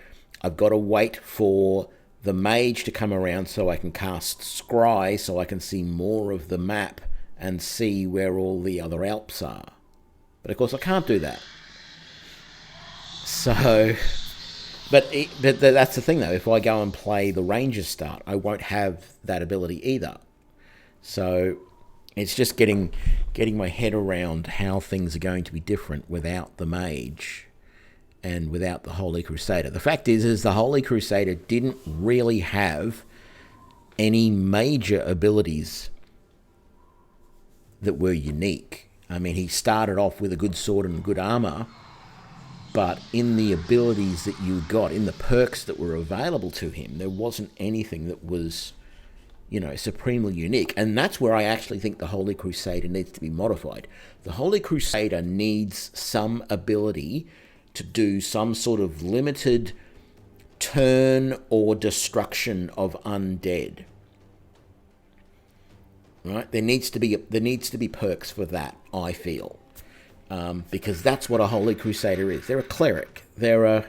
I've got to wait for the mage to come around so I can cast Scry, so I can see more of the map and see where all the other Alps are. But of course I can't do that. So, but that's the thing though. If I go and play the Ranger start, I won't have that ability either. So it's just getting my head around how things are going to be different without the mage and without the Holy Crusader. The fact is the Holy Crusader didn't really have any major abilities that were unique. I mean, he started off with a good sword and good armor, but in the abilities that you got, in the perks that were available to him, there wasn't anything that was, supremely unique. And that's where I actually think the Holy Crusader needs to be modified. The Holy Crusader needs some ability to do some sort of limited turn or destruction of undead. Right? There needs to be perks for that, I feel. Because that's what a Holy Crusader is. They're a cleric. They're an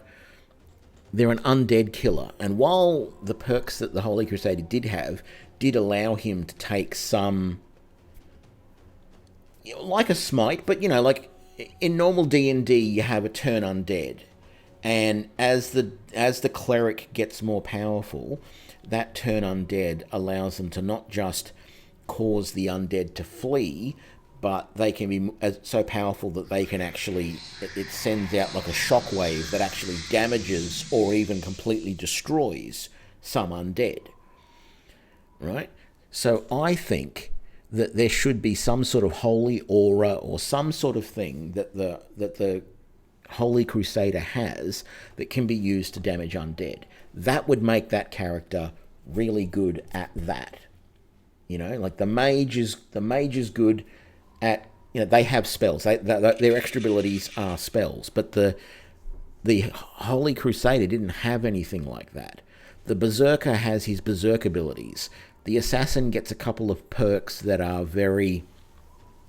undead killer. And while the perks that the Holy Crusader did have did allow him to take some, like a smite, but like in normal D&D, you have a turn undead, and as the cleric gets more powerful, that turn undead allows them to not just cause the undead to flee, but they can be so powerful that they can actually, it sends out like a shockwave that actually damages or even completely destroys some undead. Right? So I think that there should be some sort of holy aura or some sort of thing that the Holy Crusader has that can be used to damage undead. That would make that character really good at that. Like the mage is good at, they have spells. Their extra abilities are spells, but the Holy Crusader didn't have anything like that. The Berserker has his Berserk abilities. The Assassin gets a couple of perks that are very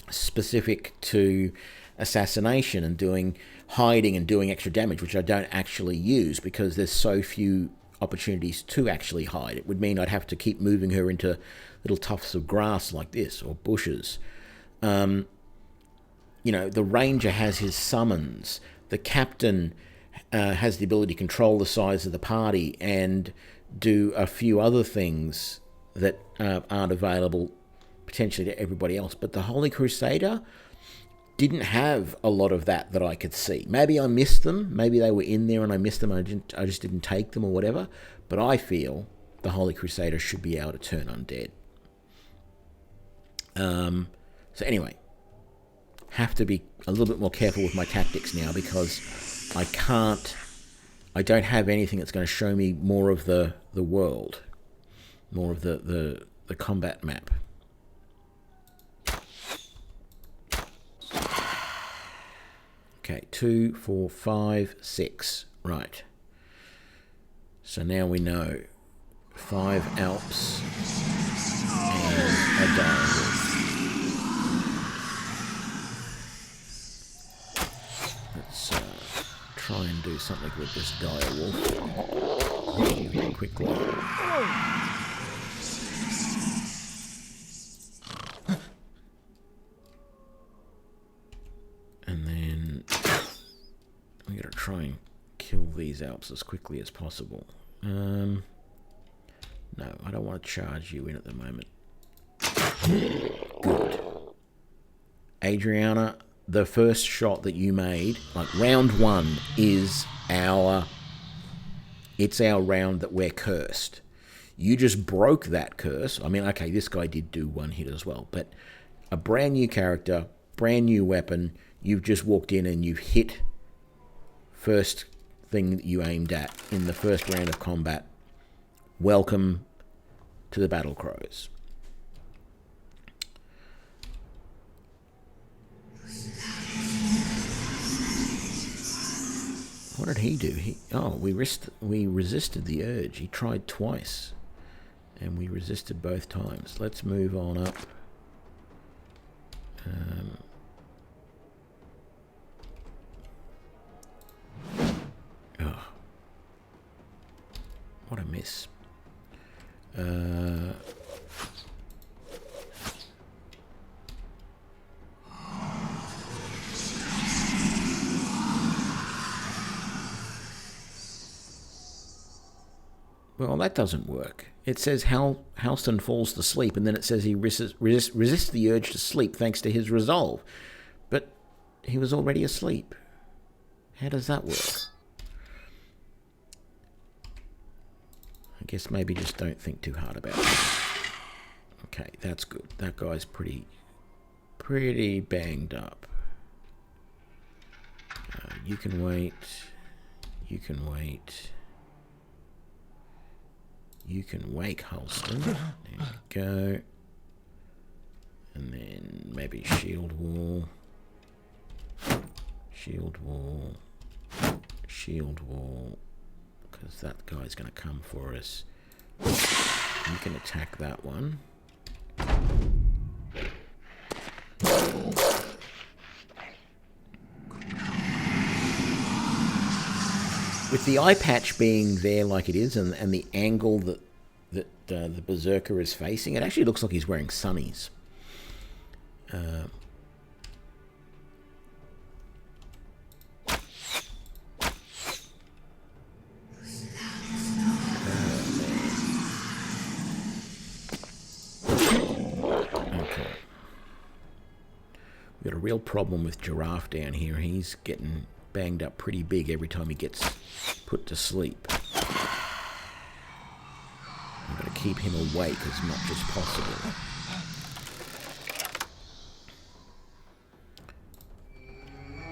specific to assassination and doing hiding and doing extra damage, which I don't actually use because there's so few opportunities to actually hide. It would mean I'd have to keep moving her into little tufts of grass like this or bushes. The Ranger has his summons. The Captain has the ability to control the size of the party and do a few other things that aren't available potentially to everybody else. But the Holy Crusader didn't have a lot of that I could see. Maybe I missed them. Maybe they were in there and I missed them and I just didn't take them or whatever. But I feel the Holy Crusader should be able to turn undead. So anyway, have to be a little bit more careful with my tactics now because I don't have anything that's going to show me more of the world, more of the combat map. Okay, 2, 4, 5, 6. Right. So now we know 5 Alps and a direwolf. Let's try and do something with this direwolf really quickly. And then we got to try and kill these Alps as quickly as possible. No, I don't want to charge you in at the moment. Good. Adriana, the first shot that you made, like round 1 is it's our round that we're cursed. You just broke that curse. I mean, okay, this guy did do 1 hit as well, but a brand new character, brand new weapon, you've just walked in and you've hit first thing that you aimed at in the first round of combat. Welcome to the Battle Crows. What did he do? We resisted the urge. He tried twice, and we resisted both times. Let's move on up. What a miss. Well, that doesn't work. It says Halston falls to sleep, and then it says he resists the urge to sleep thanks to his resolve. But he was already asleep. How does that work? I guess maybe just don't think too hard about it. Okay, that's good. That guy's pretty banged up. You can wait. You can wait. You can wake Halston. There you go. And then maybe shield wall. Shield wall. Shield wall. Because that guy's going to come for us. You can attack that one. With the eye patch being there like it is, and the angle that the Berserker is facing, it actually looks like he's wearing sunnies. We've got a real problem with Giraffe down here. He's getting banged up pretty big every time he gets put to sleep. I've got to keep him awake as much as possible.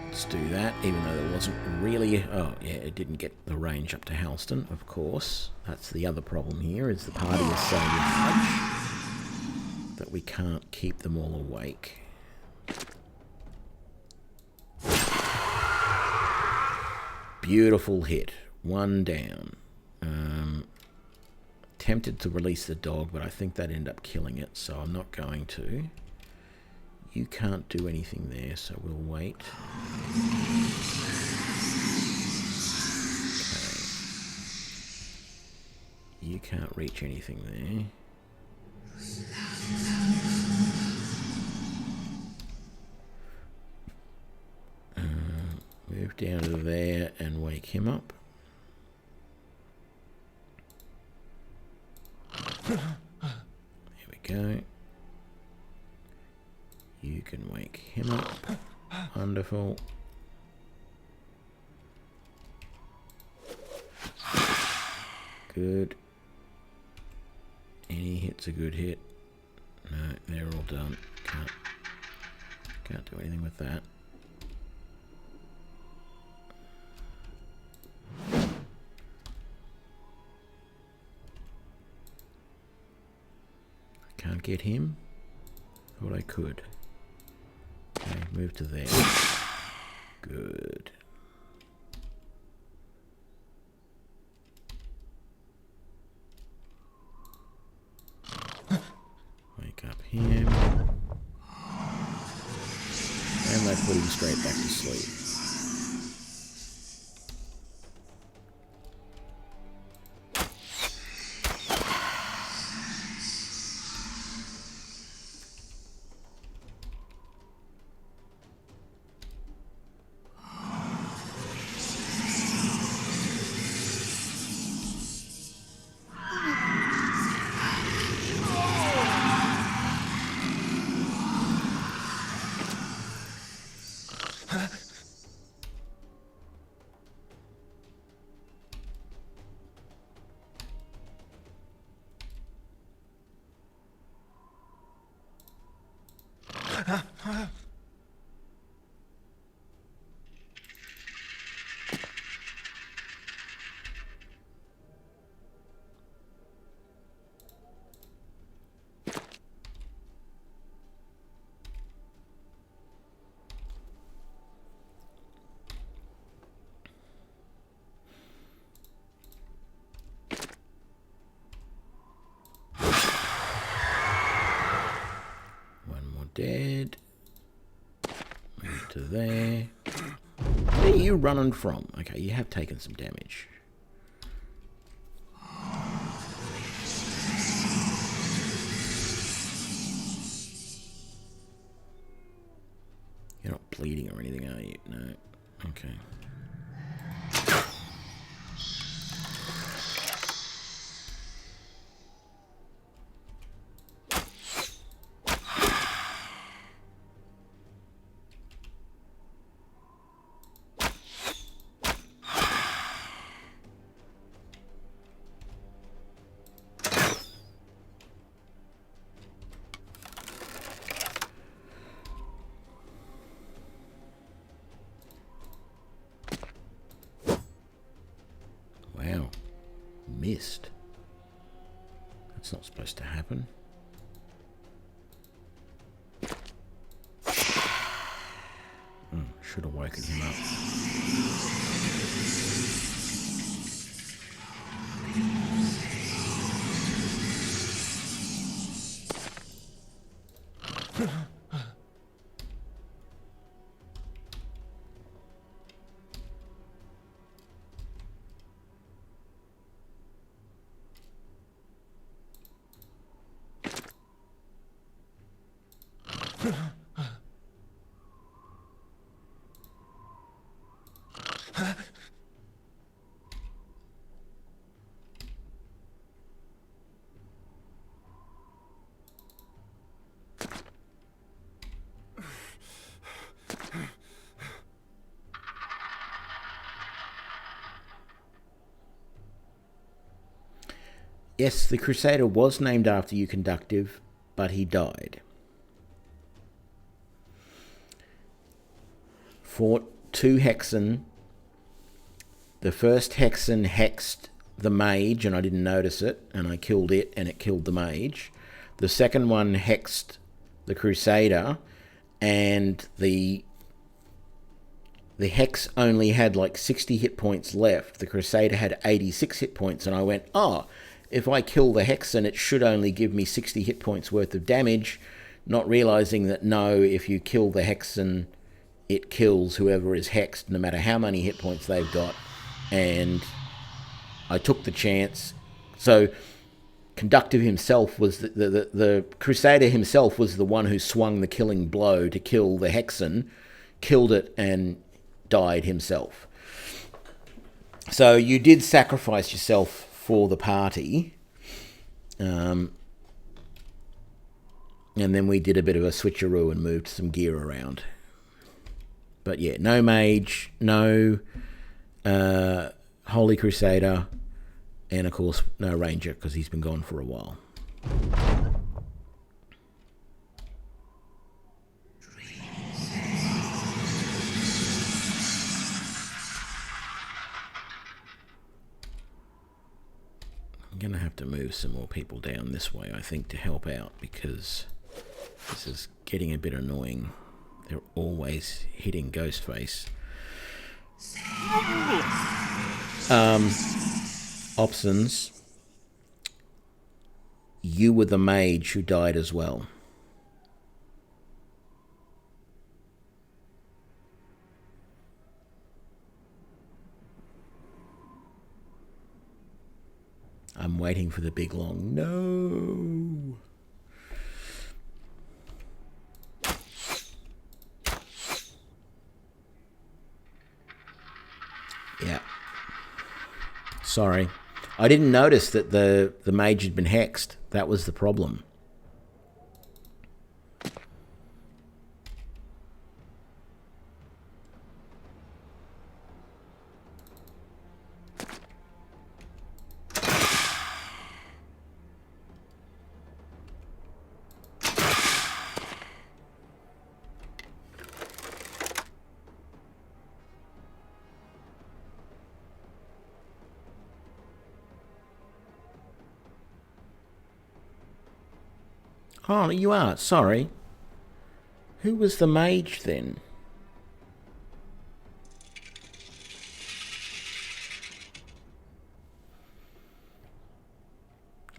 Let's do that, even though there wasn't really... Oh, yeah, it didn't get the range up to Halston, of course. That's the other problem here, is the party is so large that we can't keep them all awake. Beautiful hit. 1 down. Tempted to release the dog, but I think that ended up killing it, so I'm not going to. You can't do anything there, so we'll wait. Okay. You can't reach anything there. Move down to there and wake him up. There we go. You can wake him up. Wonderful. Good. Any hit's a good hit. No, they're all done. Can't do anything with that. Can't get him. Thought I could. Okay, move to there. Good. Wake up him. And they put him straight back to sleep. Dead. Move to there. Where are you running from? Okay, you have taken some damage. You're not bleeding or anything, are you? No. Okay. Wow. Missed. That's not supposed to happen. Should have woken him up. Yes, the Crusader was named after you, Conductive, but he died. Fought 2 Hexen. The first Hexen hexed the mage, and I didn't notice it, and I killed it, and it killed the mage. The second one hexed the Crusader, and the Hex only had like 60 hit points left. The Crusader had 86 hit points, and I went, oh, if I kill the Hexen, it should only give me 60 hit points worth of damage, not realizing that no, if you kill the Hexen, it kills whoever is hexed, no matter how many hit points they've got. And I took the chance. So Conductive himself was the Crusader himself was the one who swung the killing blow to kill the Hexen, killed it, and died himself. So you did sacrifice yourself for the party, and then we did a bit of a switcheroo and moved some gear around. But yeah, no mage, no Holy Crusader, and of course no Ranger, because he's been gone for a while. I'm going to have to move some more people down this way, I think, to help out, because this is getting a bit annoying. They're always hitting Ghostface. Options. You were the mage who died as well. I'm waiting for the big long no. Yeah. Sorry. I didn't notice that the mage had been hexed. That was the problem. Oh, you are. Sorry. Who was the mage then?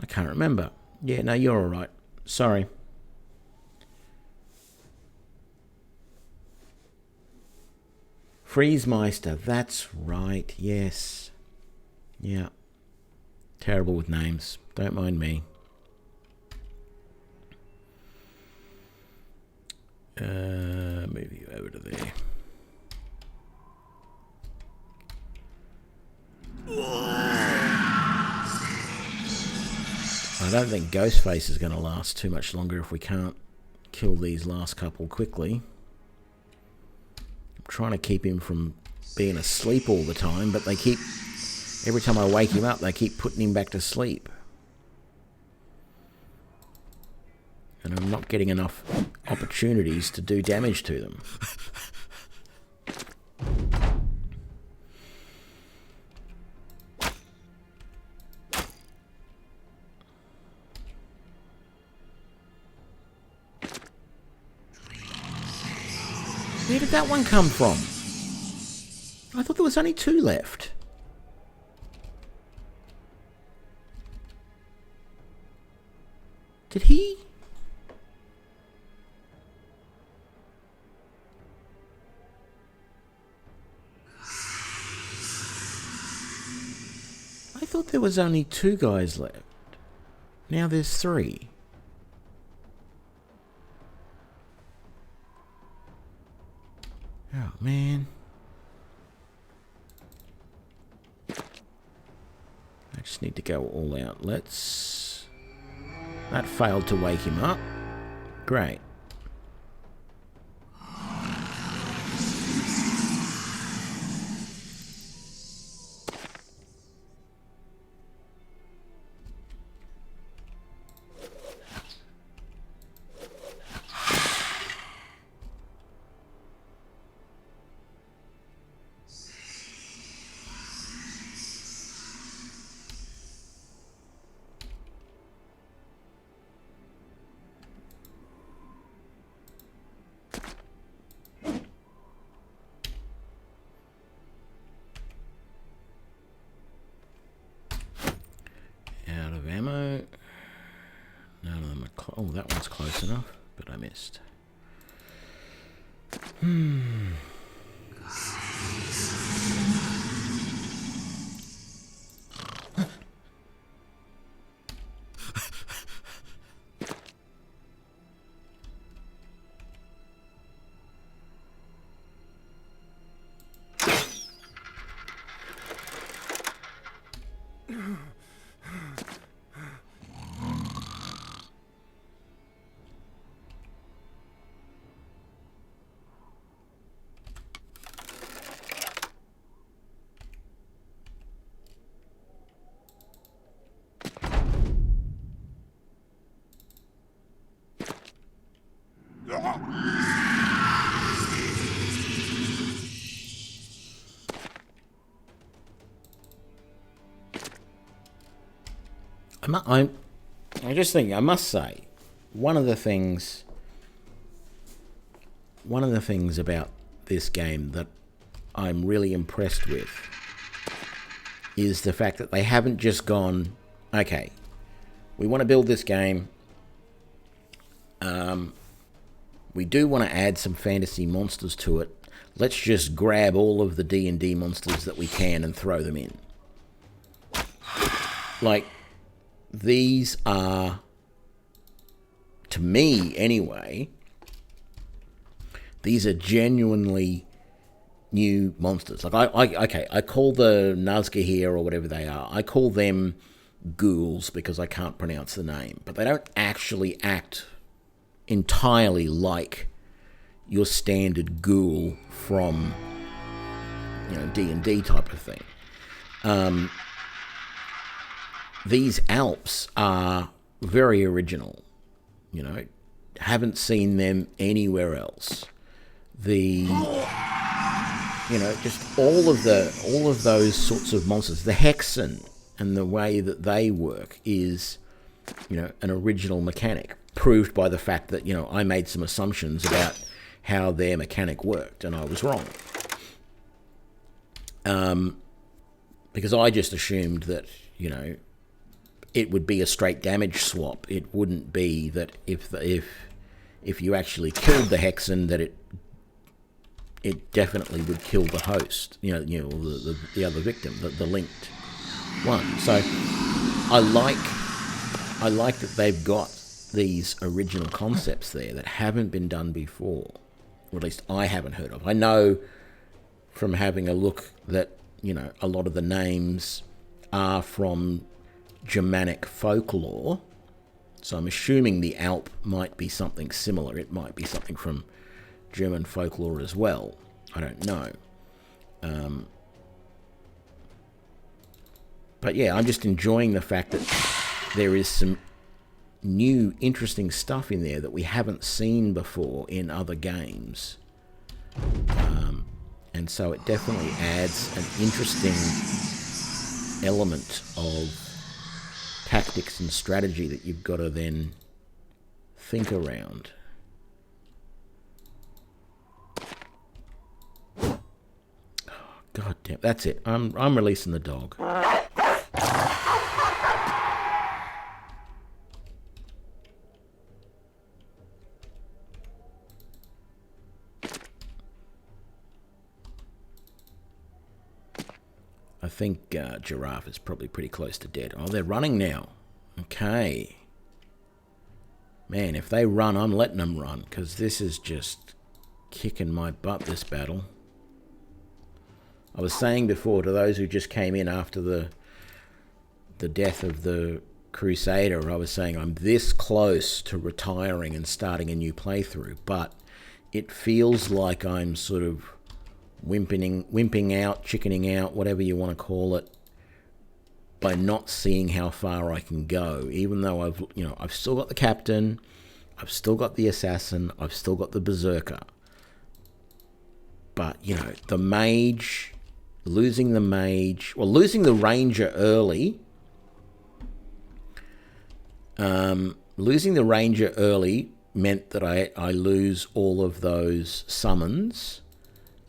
I can't remember. Yeah, no, you're all right. Sorry. Freezemeister. That's right. Yes. Yeah. Terrible with names. Don't mind me. Move you over to there. I don't think Ghostface is going to last too much longer if we can't kill these last couple quickly. I'm trying to keep him from being asleep all the time, but they keep... Every time I wake him up, they keep putting him back to sleep. And I'm not getting enough opportunities to do damage to them. Where did that one come from? I thought there was only 2 left. Did he... I thought there was only 2 guys left. Now there's 3. Oh, man. I just need to go all out. Let's... That failed to wake him up. Great. Out of ammo. None of them are oh, that one's close enough, but I missed. I just think I must say, one of the things about this game that I'm really impressed with is the fact that they haven't just gone, okay, we want to build this game. We do want to add some fantasy monsters to it. Let's just grab all of the D&D monsters that we can and throw them in. Like, these are, to me anyway, these are genuinely new monsters. Like, I call the Nazgûl here, or whatever they are, I call them ghouls because I can't pronounce the name. But they don't actually act entirely like your standard ghoul from, D&D type of thing. These Alps are very original. Haven't seen them anywhere else. Just all of those sorts of monsters. The Hexen and the way that they work is, an original mechanic, proved by the fact that, I made some assumptions about how their mechanic worked, and I was wrong. Because I just assumed that, it would be a straight damage swap. It wouldn't be that if you actually killed the Hexen, that it definitely would kill the host, the other victim, the linked one. So I like that they've got these original concepts there that haven't been done before, or at least I haven't heard of. I know from having a look that, a lot of the names are from Germanic folklore, so I'm assuming the Alp might be something similar. It might be something from German folklore as well. I don't know. But yeah, I'm just enjoying the fact that there is some new, interesting stuff in there that we haven't seen before in other games. And so it definitely adds an interesting element of tactics and strategy that you've got to then think around. God damn, that's it. I'm releasing the dog. I think Giraffe is probably pretty close to dead. Oh, they're running now. Okay. Man, if they run, I'm letting them run, because this is just kicking my butt, this battle. I was saying before to those who just came in after the death of the Crusader, I was saying I'm this close to retiring and starting a new playthrough, but it feels like I'm sort of wimping out, chickening out, whatever you want to call it, by not seeing how far I can go. Even though I've still got the captain, I've still got the assassin, I've still got the berserker. But the mage, losing the ranger early. Losing the ranger early meant that I lose all of those summons.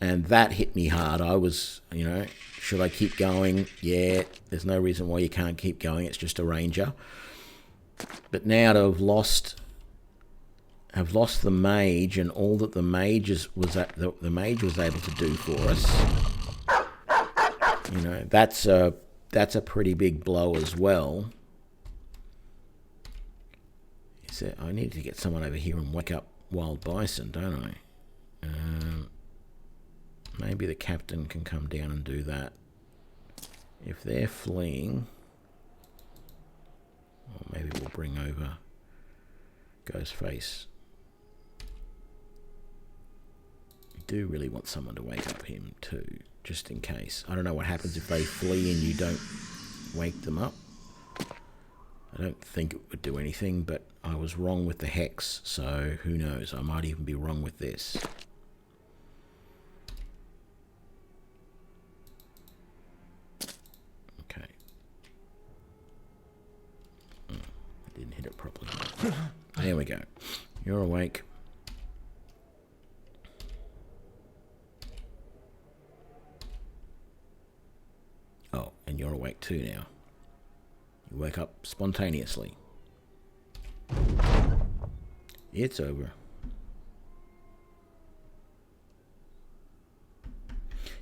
And that hit me hard. I was, should I keep going? Yeah, there's no reason why you can't keep going. It's just a ranger. But now to have lost the mage and all that the mage was able to do for us, that's a pretty big blow as well. So I need to get someone over here and wake up Wild Bison, don't I? Maybe the captain can come down and do that. If they're fleeing, or maybe we'll bring over Ghostface. We do really want someone to wake up him too, just in case. I don't know what happens if they flee and you don't wake them up. I don't think it would do anything, but I was wrong with the hex, so who knows? I might even be wrong with this. we go. You're awake. Oh, and you're awake too now. You wake up spontaneously. It's over.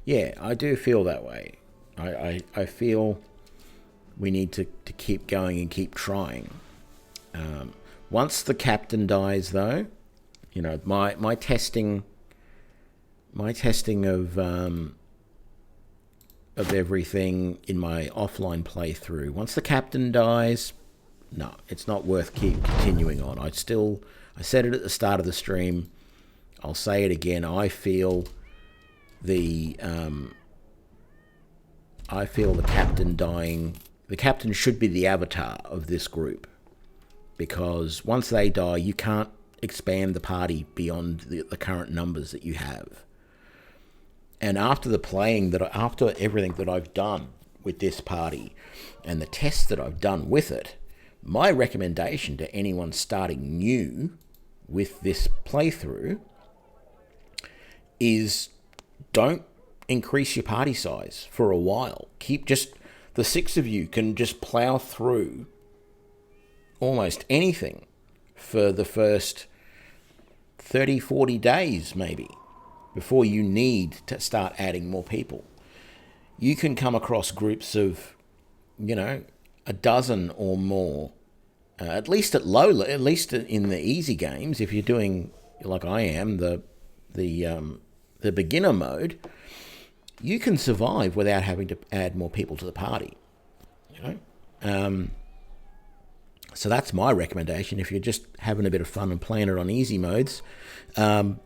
Yeah, I do feel that way. I feel we need to keep going and keep trying. Once the captain dies, though, you know, my testing of everything in my offline playthrough. Once the captain dies, no, it's not worth keep continuing on. I said it at the start of the stream. I'll say it again. I feel the captain dying. The captain should be the avatar of this group, because once they die, you can't expand the party beyond the current numbers that you have. And after everything that I've done with this party and the tests that I've done with it, my recommendation to anyone starting new with this playthrough is don't increase your party size for a while. The 6 of you can just plow through almost anything for the first 30, 40 days maybe, before you need to start adding more people. You can come across groups of, a dozen or more, at least in the easy games. If you're doing like I am, the beginner mode, you can survive without having to add more people to the party. So that's my recommendation. If you're just having a bit of fun and playing it on easy modes, don't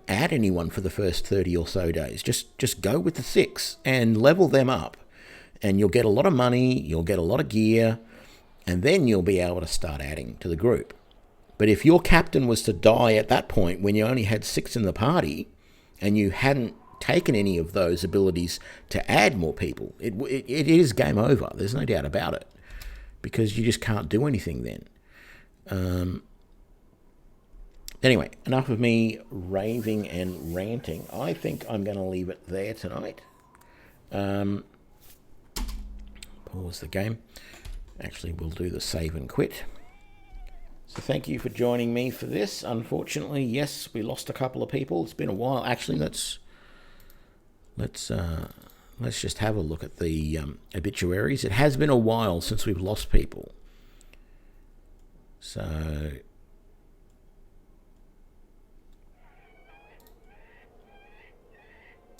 add anyone for the first 30 or so days. Just go with the 6 and level them up, and you'll get a lot of money, you'll get a lot of gear, and then you'll be able to start adding to the group. But if your captain was to die at that point when you only had 6 in the party and you hadn't taken any of those abilities to add more people, it is game over. There's no doubt about it, because you just can't do anything then. Anyway, enough of me raving and ranting. I think I'm going to leave it there tonight. Pause the game. Actually, we'll do the save and quit. So thank you for joining me for this. Unfortunately, yes, we lost a couple of people. It's been a while. Actually, let's just have a look at the obituaries. It has been a while since we've lost people. So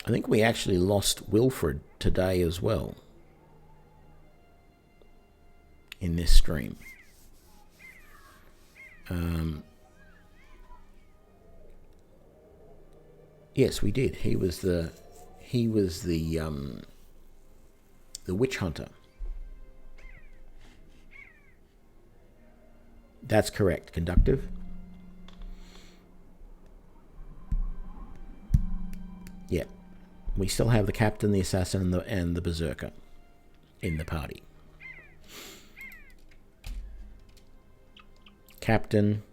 I think we actually lost Wilfred today as well in this stream. Yes, we did. He was the witch hunter. That's correct. Conductive. Yeah. We still have the captain, the assassin, and the berserker in the party. Captain,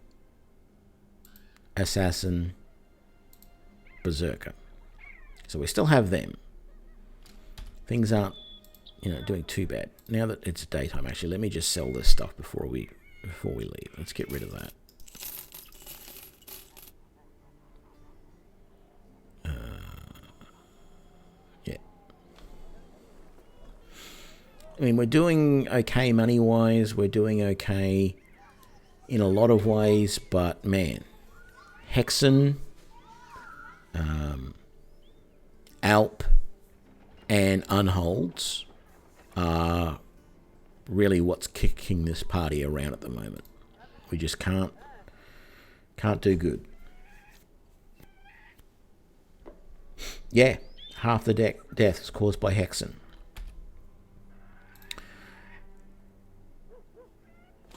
assassin, berserker. So we still have them. Things aren't, doing too bad. Now that it's daytime, actually, let me just sell this stuff before we leave. Let's get rid of that. Yeah. I mean, we're doing okay money-wise. We're doing okay in a lot of ways, but man, Hexen, Alp, and Unholds are really what's kicking this party around at the moment. We just can't do good. Yeah, half the deaths caused by Hexen.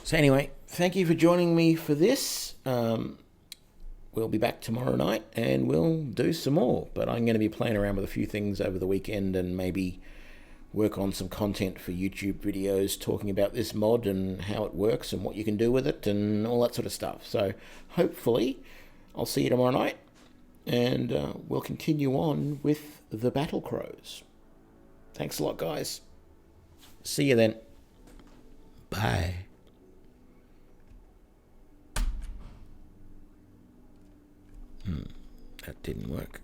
So anyway, thank you for joining me for this. We'll be back tomorrow night and we'll do some more. But I'm going to be playing around with a few things over the weekend, and maybe work on some content for YouTube videos talking about this mod and how it works and what you can do with it and all that sort of stuff. So hopefully I'll see you tomorrow night, and we'll continue on with the Battle Crows. Thanks a lot, guys. See you then. Bye. That didn't work.